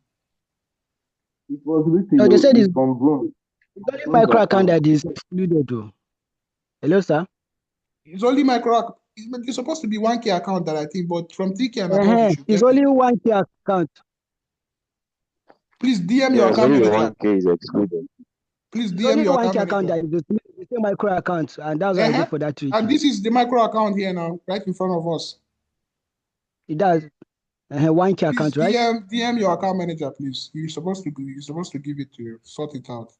S3: It was written.
S15: No, they said it's
S3: from Bloom.
S15: It's only micro account that is excluded though. Hello, sir.
S2: It's only micro. It's supposed to be 1K account that I think, but from 3K and above,
S15: it's only 1K account.
S2: Please DM your account manager.
S11: 1K is excluded.
S2: Please DM your account
S15: account that is the same micro account, and that's why I go for that tweet.
S2: And this is the micro account here now, right in front of us.
S15: It does. 1K account,
S2: please,
S15: right?
S2: DM your account manager, please. You're supposed to give it to you. Sort it out.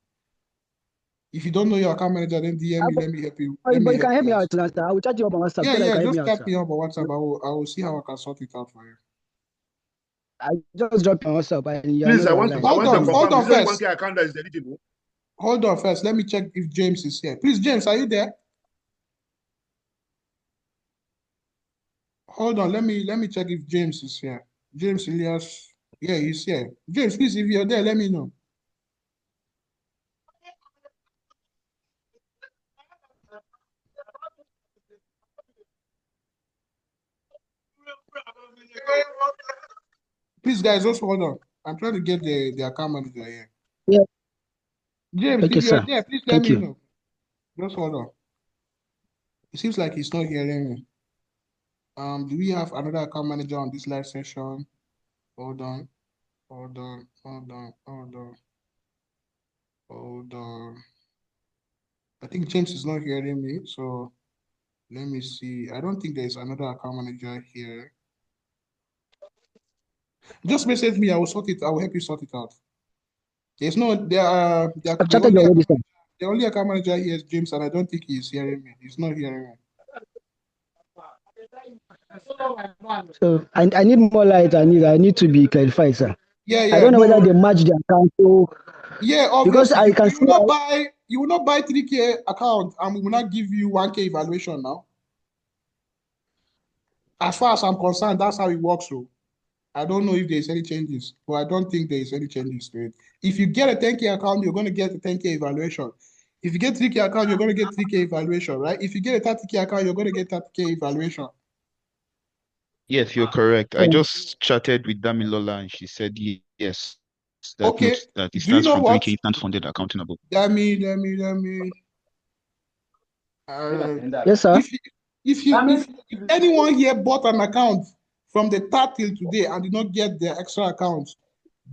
S2: If you don't know your account manager, then DM me. Let me help you.
S15: But you can help me out, sir. I will chat you up on WhatsApp.
S2: Yeah. Just tap me up on WhatsApp. I will see how I can sort it out for you.
S15: I just drop your WhatsApp. And
S5: please, I want to
S2: hold on first.
S5: 1K account that is eligible.
S2: Hold on first. Let me check if James is here. Please, James, are you there? Hold on. Let me check if James is here. James Elias. Yeah, he's here. James, please, if you're there, let me know. Please, guys, just hold on. I'm trying to get the account manager here.
S15: Yeah.
S2: James,
S15: okay,
S2: if you're
S15: sir.
S2: there, please let me know. Just hold on. It seems like he's not hearing me. Do we have another account manager on this live session? Hold on. I think James is not hearing me, so let me see. I don't think there's another account manager here. Just message me. I will sort it. I will help you sort it out. There's no. The only account manager here is James, and I don't think he's hearing me. He's not hearing me.
S15: So I need more light. I need to be clarified, sir.
S2: Yeah.
S15: I don't know whether they match the account. So
S2: yeah, obviously.
S15: Because I can
S2: you will not buy 3K account and we will not give you 1K evaluation now. As far as I'm concerned, that's how it works. So I don't know if there's any changes, but I don't think there's any changes to it. If you get a 10K account, you're going to get a 10K evaluation. If you get 3K account, you're going to get 3K evaluation, right? If you get a 30K account, you're going to get 30K evaluation.
S4: Yes, you're correct. I just chatted with Damilola and she said yes. That
S2: Okay.
S4: That it
S2: Do you
S4: stands
S2: know
S4: from
S2: what?
S4: 3K instant funded accounting above.
S2: Let me.
S15: Yes, sir.
S2: If anyone here bought an account from the start till today and did not get their extra account,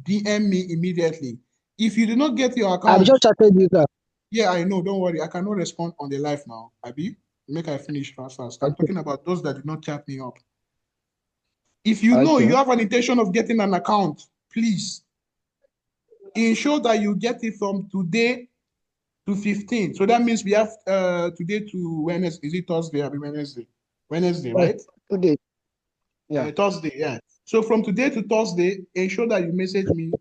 S2: DM me immediately. If you did not get your account,
S15: I've just chatted you, sir.
S2: Yeah, I know. Don't worry. I cannot respond on the live now. Abi, make I finish fast. I'm talking about those that did not chat me up. If you know you have an intention of getting an account, please ensure that you get it from today to 15. So that means we have today to Wednesday. Is it Thursday? Abi Wednesday? Wednesday, right?
S15: Today. Yeah.
S2: Thursday, yeah. So from today to Thursday, ensure that you message me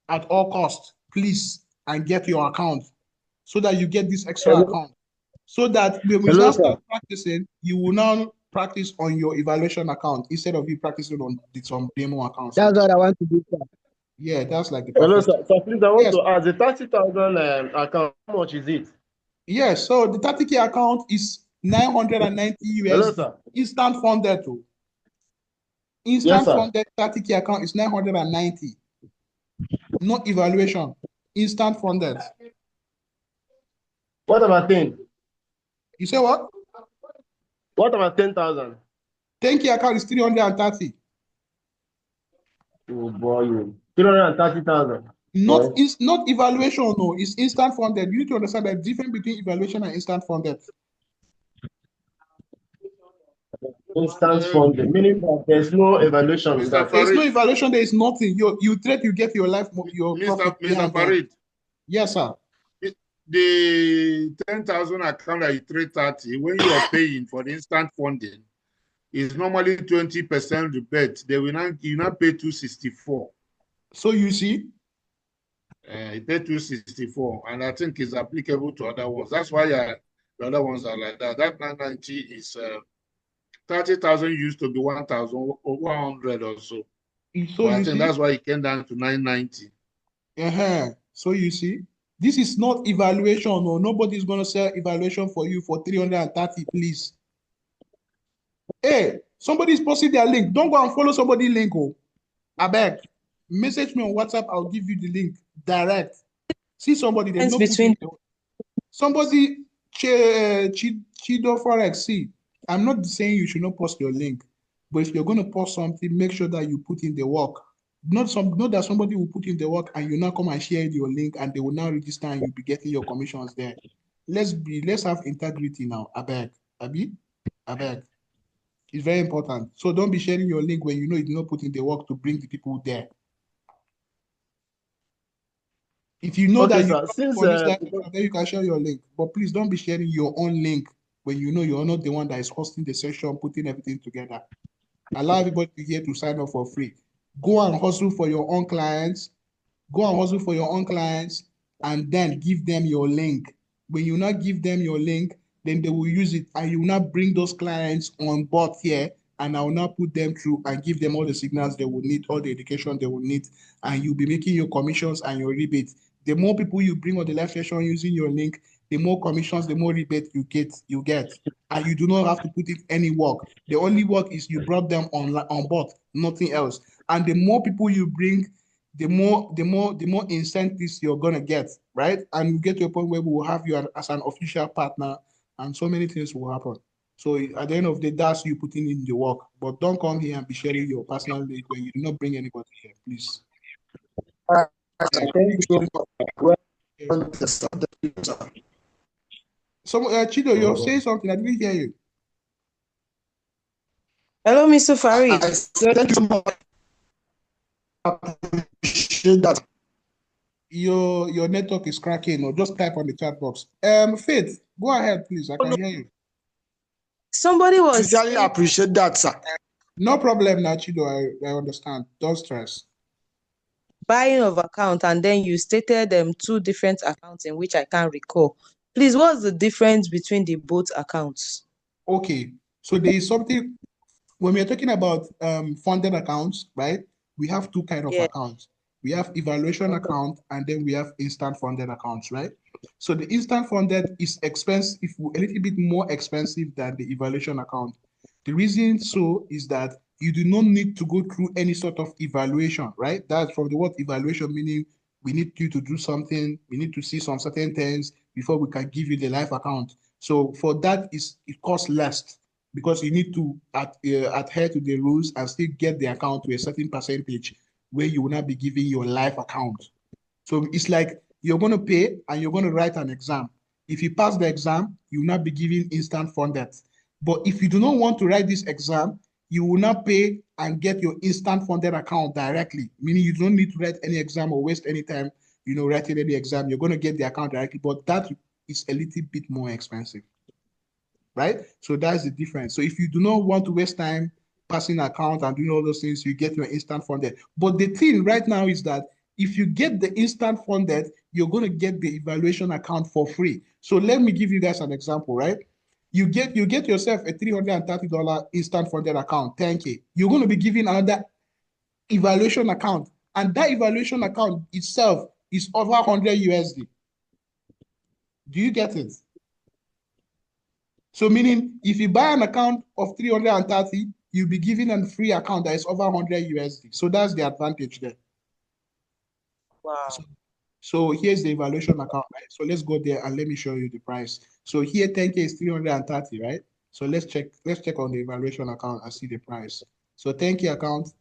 S2: at all costs, please, and get your account so that you get this extra account. So that when we now start practicing, you will now practice on your evaluation account instead of you practicing on some demo accounts.
S15: That's what I want to do, sir.
S2: Yeah, that's like the
S10: Hello,
S2: perfect.
S10: sir. So please, I want to ask the 30,000 account. How much is it?
S2: Yes, so the 30K account is 990 USD.
S10: Hello, sir.
S2: Instant funded too. Instant funded 30K account is 990. Not evaluation. Instant funded.
S10: What about 10?
S2: You say what?
S10: What about 10,000?
S2: 10K account is 330.
S10: Oh boy, 330,000.
S2: Not evaluation, no, it's instant funded. You need to understand the difference between evaluation and instant funded.
S10: Instant funded, meaning that there's no evaluation.
S2: There's no evaluation, there is nothing. You trade, you get your life, your profit.
S5: Mr. Farid.
S2: Yes, sir.
S5: The 10,000 account that you trade 30, when you are paying for the instant funding, is normally 20% rebate. They will not, you not pay 264.
S2: So you see,
S5: you pay 264, and I think it's applicable to other ones. That's why the other ones are like that. That 990 is 30,000 used to be 1,100 or so. So I think that's why it came down to 990.
S2: So you see, this is not evaluation. No, nobody's gonna sell evaluation for you for 330, please. Hey, somebody's posting their link. Don't go and follow somebody's link. Oh, I beg. Message me on WhatsApp. I'll give you the link direct. See somebody. There's no between somebody. Chido Forex. See, I'm not saying you should not post your link, but if you're going to post something, make sure that you put in the work. Not that somebody will put in the work and you now come and share your link and they will now register and you'll be getting your commissions there. Let's have integrity now. I beg. It's very important. So don't be sharing your link when you know you did not put in the work to bring the people there. If you know that then you can share your link. But please don't be sharing your own link when you know you're not the one that is hosting the session, putting everything together. Allow everybody here to sign up for free. Go and hustle for your own clients. And then give them your link. When you not give them your link, then they will use it and you will not bring those clients on board here, and I will not put them through and give them all the signals they will need, all the education they will need, and you'll be making your commissions and your rebates. The more people you bring on the live session using your link, the more commissions, the more rebate you get, and you do not have to put in any work. The only work is you brought them on board, nothing else. And the more people you bring, the more incentives you're gonna get, right? And you get to a point where we will have you as an official partner, and so many things will happen. So at the end of the day, that's you putting in the work. But don't come here and be sharing your personal link when you do not bring anybody here, please.
S10: Thank you so much.
S2: Chido, you're saying something. I didn't hear you.
S1: Hello, Mr. Farid.
S2: I said thank you so much. I appreciate that. Your network is cracking, or just type on the chat box. Faith, go ahead, please. I can hear you.
S1: Somebody was
S10: Sincerely appreciate that, sir.
S2: No problem, Nachido. I understand. Don't stress.
S1: Buying of account, and then you stated two different accounts in which I can't recall. Please, what's the difference between the both accounts?
S2: Okay, so there is something when we're talking about funded accounts, right? We have two kind of accounts. We have evaluation account, and then we have instant funded accounts, right? So the instant funded is expensive, a little bit more expensive than the evaluation account. The reason so is that you do not need to go through any sort of evaluation, right? That's from the word evaluation, meaning we need you to do something, we need to see some certain things before we can give you the live account. So for that, it costs less because you need to adhere to the rules and still get the account to a certain percentage where you will not be giving your live account. So it's like you're going to pay and you're going to write an exam. If you pass the exam, you will not be giving instant funded. But if you do not want to write this exam, you will not pay and get your instant funded account directly, meaning you don't need to write any exam or waste any time, writing any exam. You're going to get the account directly, but that is a little bit more expensive, right? So that's the difference. So if you do not want to waste time passing account and doing all those things, you get your instant funded. But the thing right now is that if you get the instant funded, you're going to get the evaluation account for free. So let me give you guys an example, right? You get yourself a $330 instant funded account, 10K. You're going to be giving another evaluation account, and that evaluation account itself is over 100 USD. Do you get it? So meaning if you buy an account of 330, you'll be given a free account that is over 100 USD. So that's the advantage there.
S1: Wow.
S2: So here's the evaluation account, right? So let's go there and let me show you the price. So here 10K is 330, right? So let's check on the evaluation account and see the price. So 10K account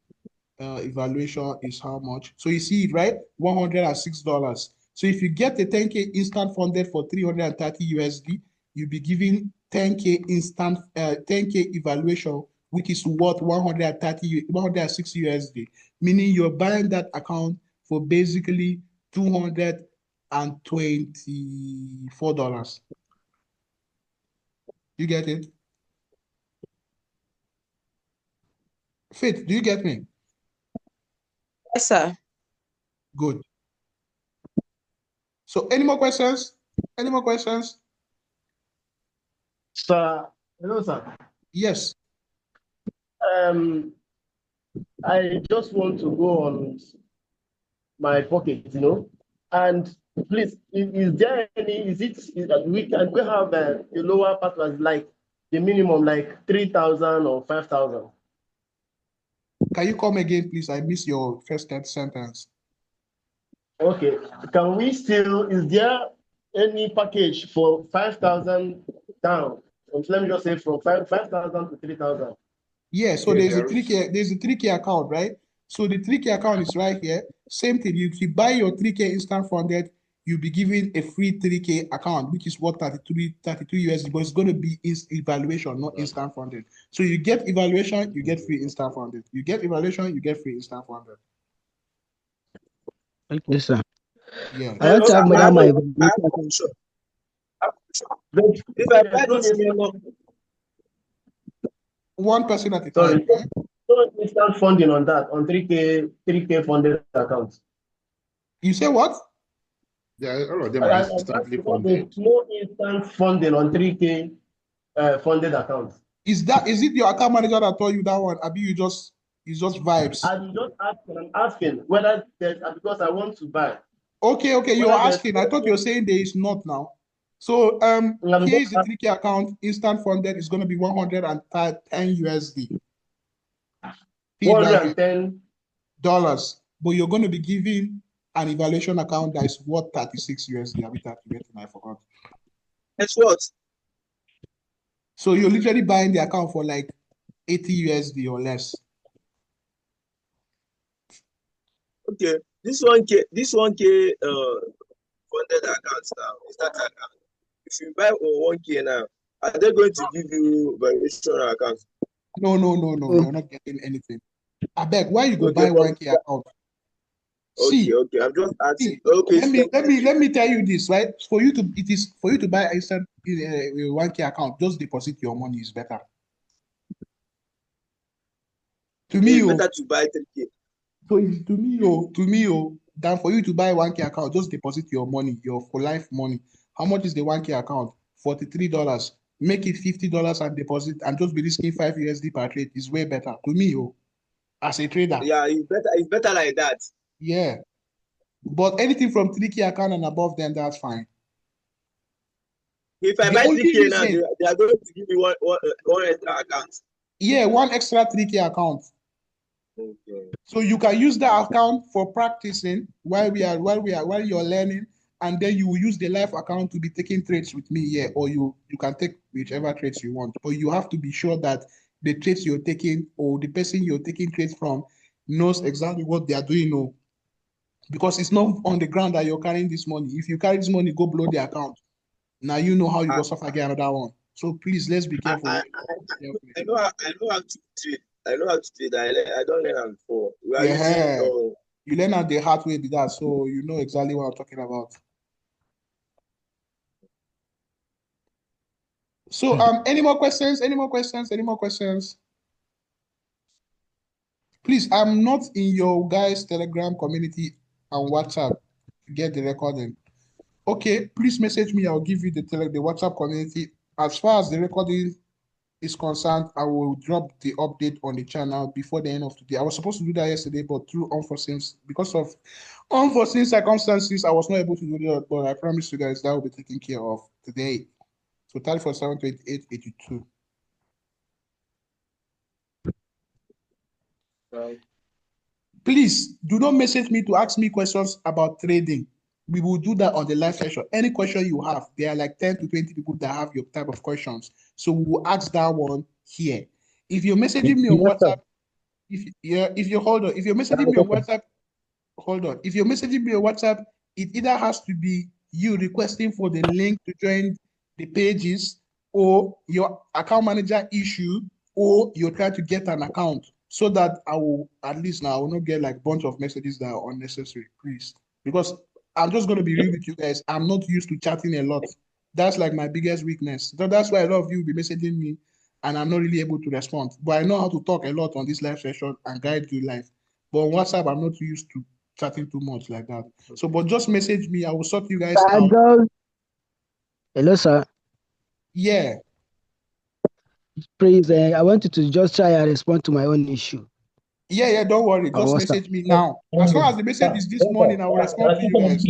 S2: evaluation is how much? So you see it, right? $106. So if you get the 10K instant funded for 330 USD, you'll be giving 10K instant 10K evaluation, which is worth 106 USD, meaning you're buying that account for basically $224. You get it? Faith, do you get me?
S1: Yes, sir.
S2: Good. So any more questions? Any more questions?
S10: Sir, hello, sir.
S2: Yes.
S10: I just want to go on my pocket, and please, is there any, we have a lower part as like the minimum, like 3,000 or 5,000?
S2: Can you come again, please? I missed your first sentence.
S10: Okay. Can we still, is there any package for 5,000 down? Let me just say from 5,000 to 3,000.
S2: Yeah, so there's a 3K account, right? So the 3K account is right here. Same thing. If you buy your 3K instant funded, you'll be given a free 3K account, which is what 32 USD, but it's going to be evaluation, not instant funded. So you get evaluation, you get free instant funded. You get evaluation, you get free instant funded.
S15: Okay, sir.
S2: Yeah.
S15: I want to have my
S10: If I buy this
S2: one person at a time.
S10: So instant funding on that, on 3K funded accounts.
S2: You say what?
S5: Yeah, all of them are instantly funded.
S10: There's no instant funding on 3K funded accounts.
S2: Is it your account manager that told you that one? Abi, it's just vibes.
S10: I'm asking whether there's, because I want to buy.
S2: Okay, you're asking. I thought you were saying there is not now. So here is the 3K account, instant funded is going to be 110 USD.
S10: $110.
S2: But you're going to be giving an evaluation account that is worth 36 USD. I forgot.
S17: That's what?
S2: So you're literally buying the account for like 80 USD or less.
S17: Okay, this 1K funded accounts now, is that account? if you buy on 1K now, are they going to give you variation account?
S2: No, you're not getting anything. I beg, why you go
S17: Okay,
S2: buy 1K account? See,
S17: okay. I'm just asking. Okay,
S2: let me tell you this, right? For you to buy instant 1K account, just deposit your money is better. To me,
S17: it's better to buy 3K.
S2: So to me, than for you to buy 1K account, just deposit your money, your for life money. How much is the 1K account? $43. Make it $50 and deposit and just be risking 5 USD per trade is way better. To me, as a trader.
S17: Yeah, it's better like that.
S2: Yeah. But anything from 3K account and above, then that's fine.
S17: If I buy 3K now, they are going to give me one extra account.
S2: Yeah, one extra 3K account.
S17: Okay.
S2: So you can use that account for practicing while you're learning, and then you will use the live account to be taking trades with me here, or you can take whichever trades you want. But you have to be sure that the trades you're taking or the person you're taking trades from knows exactly what they are doing. Because it's not on the ground that you're carrying this money. If you carry this money, go blow the account. Now you know how you go suffer get another one. So please, let's be careful.
S17: I know how to trade. I know how to trade. I don't learn how before.
S2: You learn how the hard way with that, so you know exactly what I'm talking about. So any more questions? Please, I'm not in your guys' Telegram community and WhatsApp to get the recording. Okay, please message me. I'll give you the WhatsApp community. As far as the recording is concerned, I will drop the update on the channel before the end of today. I was supposed to do that yesterday, but because of unforeseen circumstances, I was not able to do that. But I promise you guys that will be taken care of today. So 34-728-82. Please do not message me to ask me questions about trading. We will do that on the live session. Any question you have, there are like 10 to 20 people that have your type of questions. So we will ask that one here. If you're messaging me on WhatsApp, if you're messaging me on WhatsApp, If you're messaging me on WhatsApp, it either has to be you requesting for the link to join the pages, or your account manager issue, or you're trying to get an account, so that I will not get like a bunch of messages that are unnecessary, please. Because I'm just going to be real with you guys. I'm not used to chatting a lot. That's like my biggest weakness. So that's why a lot of you will be messaging me and I'm not really able to respond. But I know how to talk a lot on this live session and guide you live. But on WhatsApp, I'm not used to chatting too much like that. So, but just message me. I will sort you guys out.
S15: Hello, sir.
S2: Yeah.
S15: Please, I want you to just try and respond to my own issue.
S2: Yeah, don't worry. Just message me now. As long as the message is this morning, I will respond to you guys.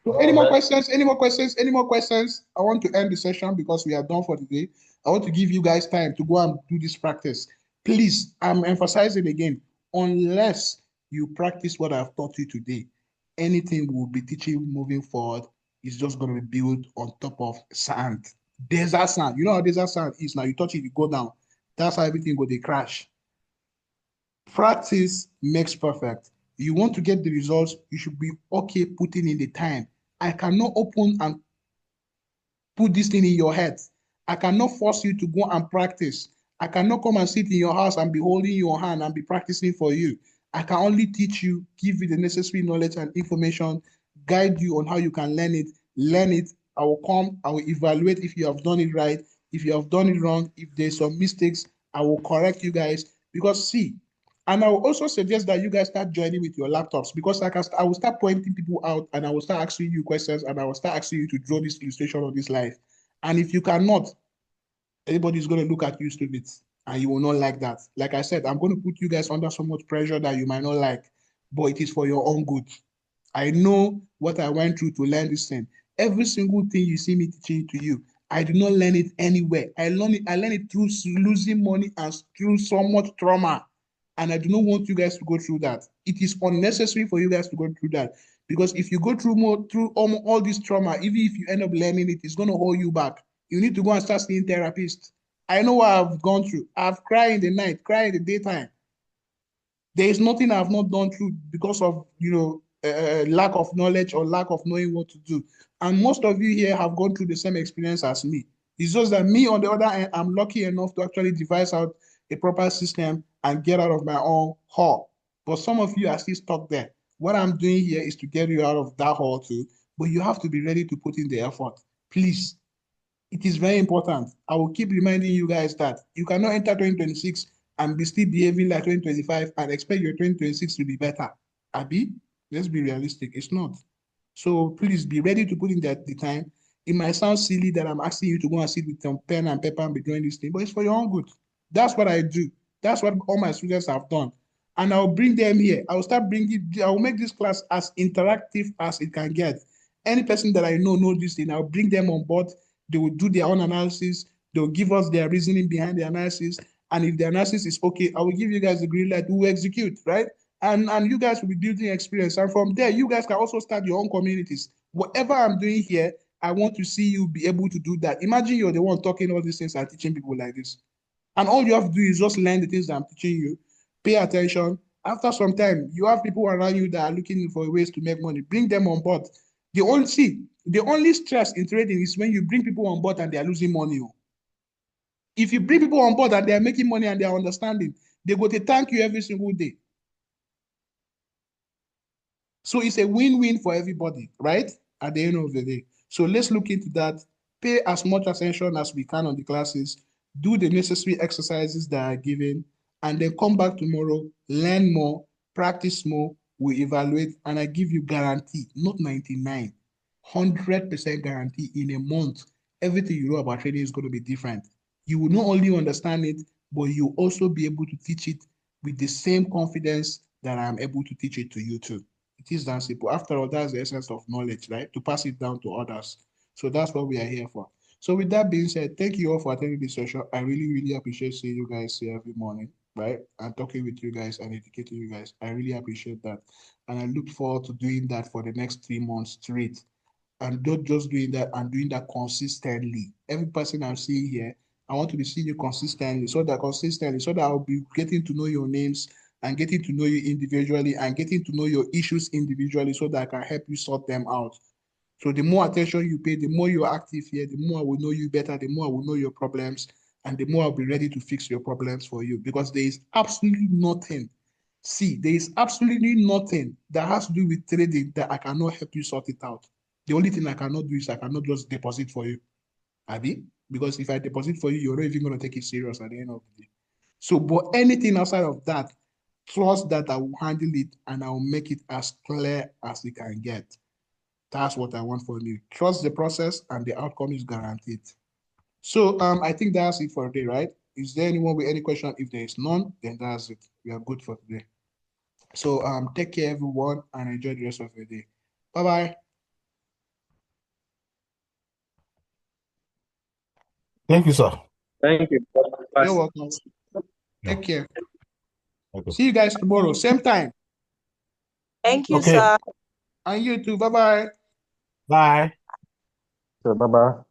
S2: So any more questions? I want to end the session because we are done for today. I want to give you guys time to go and do this practice. Please, I'm emphasizing again, unless you practice what I've taught you today, anything we'll be teaching moving forward is just going to be built on top of sand. Desert sand. You know how desert sand is now. You touch it, you go down. That's how everything go, they crash. Practice makes perfect. You want to get the results, you should be okay putting in the time. I cannot open and put this thing in your head. I cannot force you to go and practice. I cannot come and sit in your house and be holding your hand and be practicing for you. I can only teach you, give you the necessary knowledge and information, guide you on how you can learn it. Learn it. I will come, I will evaluate if you have done it right. If you have done it wrong, if there's some mistakes, I will correct you guys. Because see, and I will also suggest that you guys start joining with your laptops, because I will start pointing people out and I will start asking you questions and I will start asking you to draw this illustration of this life. And if you cannot, everybody's going to look at you stupid and you will not like that. Like I said, I'm going to put you guys under so much pressure that you might not like, but it is for your own good. I know what I went through to learn this thing. Every single thing you see me teaching to you, I did not learn it anywhere. I learned it through losing money and through so much trauma. And I do not want you guys to go through that. It is unnecessary for you guys to go through that. Because if you go through all this trauma, even if you end up learning it, it's going to hold you back. You need to go and start seeing therapists. I know what I've gone through. I've cried in the night, cried in the daytime. There is nothing I've not done through because of, lack of knowledge or lack of knowing what to do. And most of you here have gone through the same experience as me. It's just that me, on the other hand, I'm lucky enough to actually devise out a proper system and get out of my own hole. But some of you are still stuck there. What I'm doing here is to get you out of that hole too, but you have to be ready to put in the effort. Please. It is very important. I will keep reminding you guys that you cannot enter 2026 and be still behaving like 2025 and expect your 2026 to be better. Abi, let's be realistic. It's not. So please be ready to put in the time. It might sound silly that I'm asking you to go and sit with some pen and paper and be doing this thing, but it's for your own good. That's what I do. That's what all my students have done. And I'll bring them here. I will make this class as interactive as it can get. Any person that I know this thing, I'll bring them on board. They will do their own analysis. They'll give us their reasoning behind the analysis. And if the analysis is okay, I will give you guys the green light. We will execute, right? And you guys will be building experience. And from there, you guys can also start your own communities. Whatever I'm doing here, I want to see you be able to do that. Imagine you're the one talking all these things and teaching people like this. And all you have to do is just learn the things that I'm teaching you. Pay attention. After some time, you have people around you that are looking for ways to make money. Bring them on board. The only stress in trading is when you bring people on board and they are losing money. If you bring people on board and they are making money and they are understanding, they go to thank you every single day. So it's a win-win for everybody, right? At the end of the day. So let's look into that. Pay as much attention as we can on the classes. Do the necessary exercises that are given, and then come back tomorrow, learn more, practice more, we evaluate, and I give you guarantee, not 99, 100% guarantee in a month, everything you know about trading is going to be different. You will not only understand it, but you'll also be able to teach it with the same confidence that I'm able to teach it to you too. It is that simple. After all, that's the essence of knowledge, right? To pass it down to others. So that's what we are here for. So with that being said, thank you all for attending this session. I really, really appreciate seeing you guys here every morning, right? And talking with you guys and educating you guys. I really appreciate that. And I look forward to doing that for the next 3 months straight. And not just doing that, and doing that consistently. Every person I'm seeing here, I want to be seeing you consistently, so that I'll be getting to know your names and getting to know you individually and getting to know your issues individually so that I can help you sort them out. So the more attention you pay, the more you're active here, the more I will know you better, the more I will know your problems, and the more I'll be ready to fix your problems for you, because there is absolutely nothing. See, there is absolutely nothing that has to do with trading that I cannot help you sort it out. The only thing I cannot do is I cannot just deposit for you, Abi, because if I deposit for you, you're not even going to take it serious at the end of the day. So, but anything outside of that, trust that I will handle it and I will make it as clear as it can get. That's what I want from you. Trust the process and the outcome is guaranteed. So I think that's it for today, right? Is there anyone with any question? If there is none, then that's it. We are good for today. So take care, everyone, and enjoy the rest of your day. Bye-bye.
S13: Thank you, sir.
S14: Thank you.
S2: You're welcome. Take care. Okay. See you guys tomorrow, same time.
S1: Thank you, sir.
S2: And you too. Bye-bye.
S13: Bye.
S8: So, bye-bye.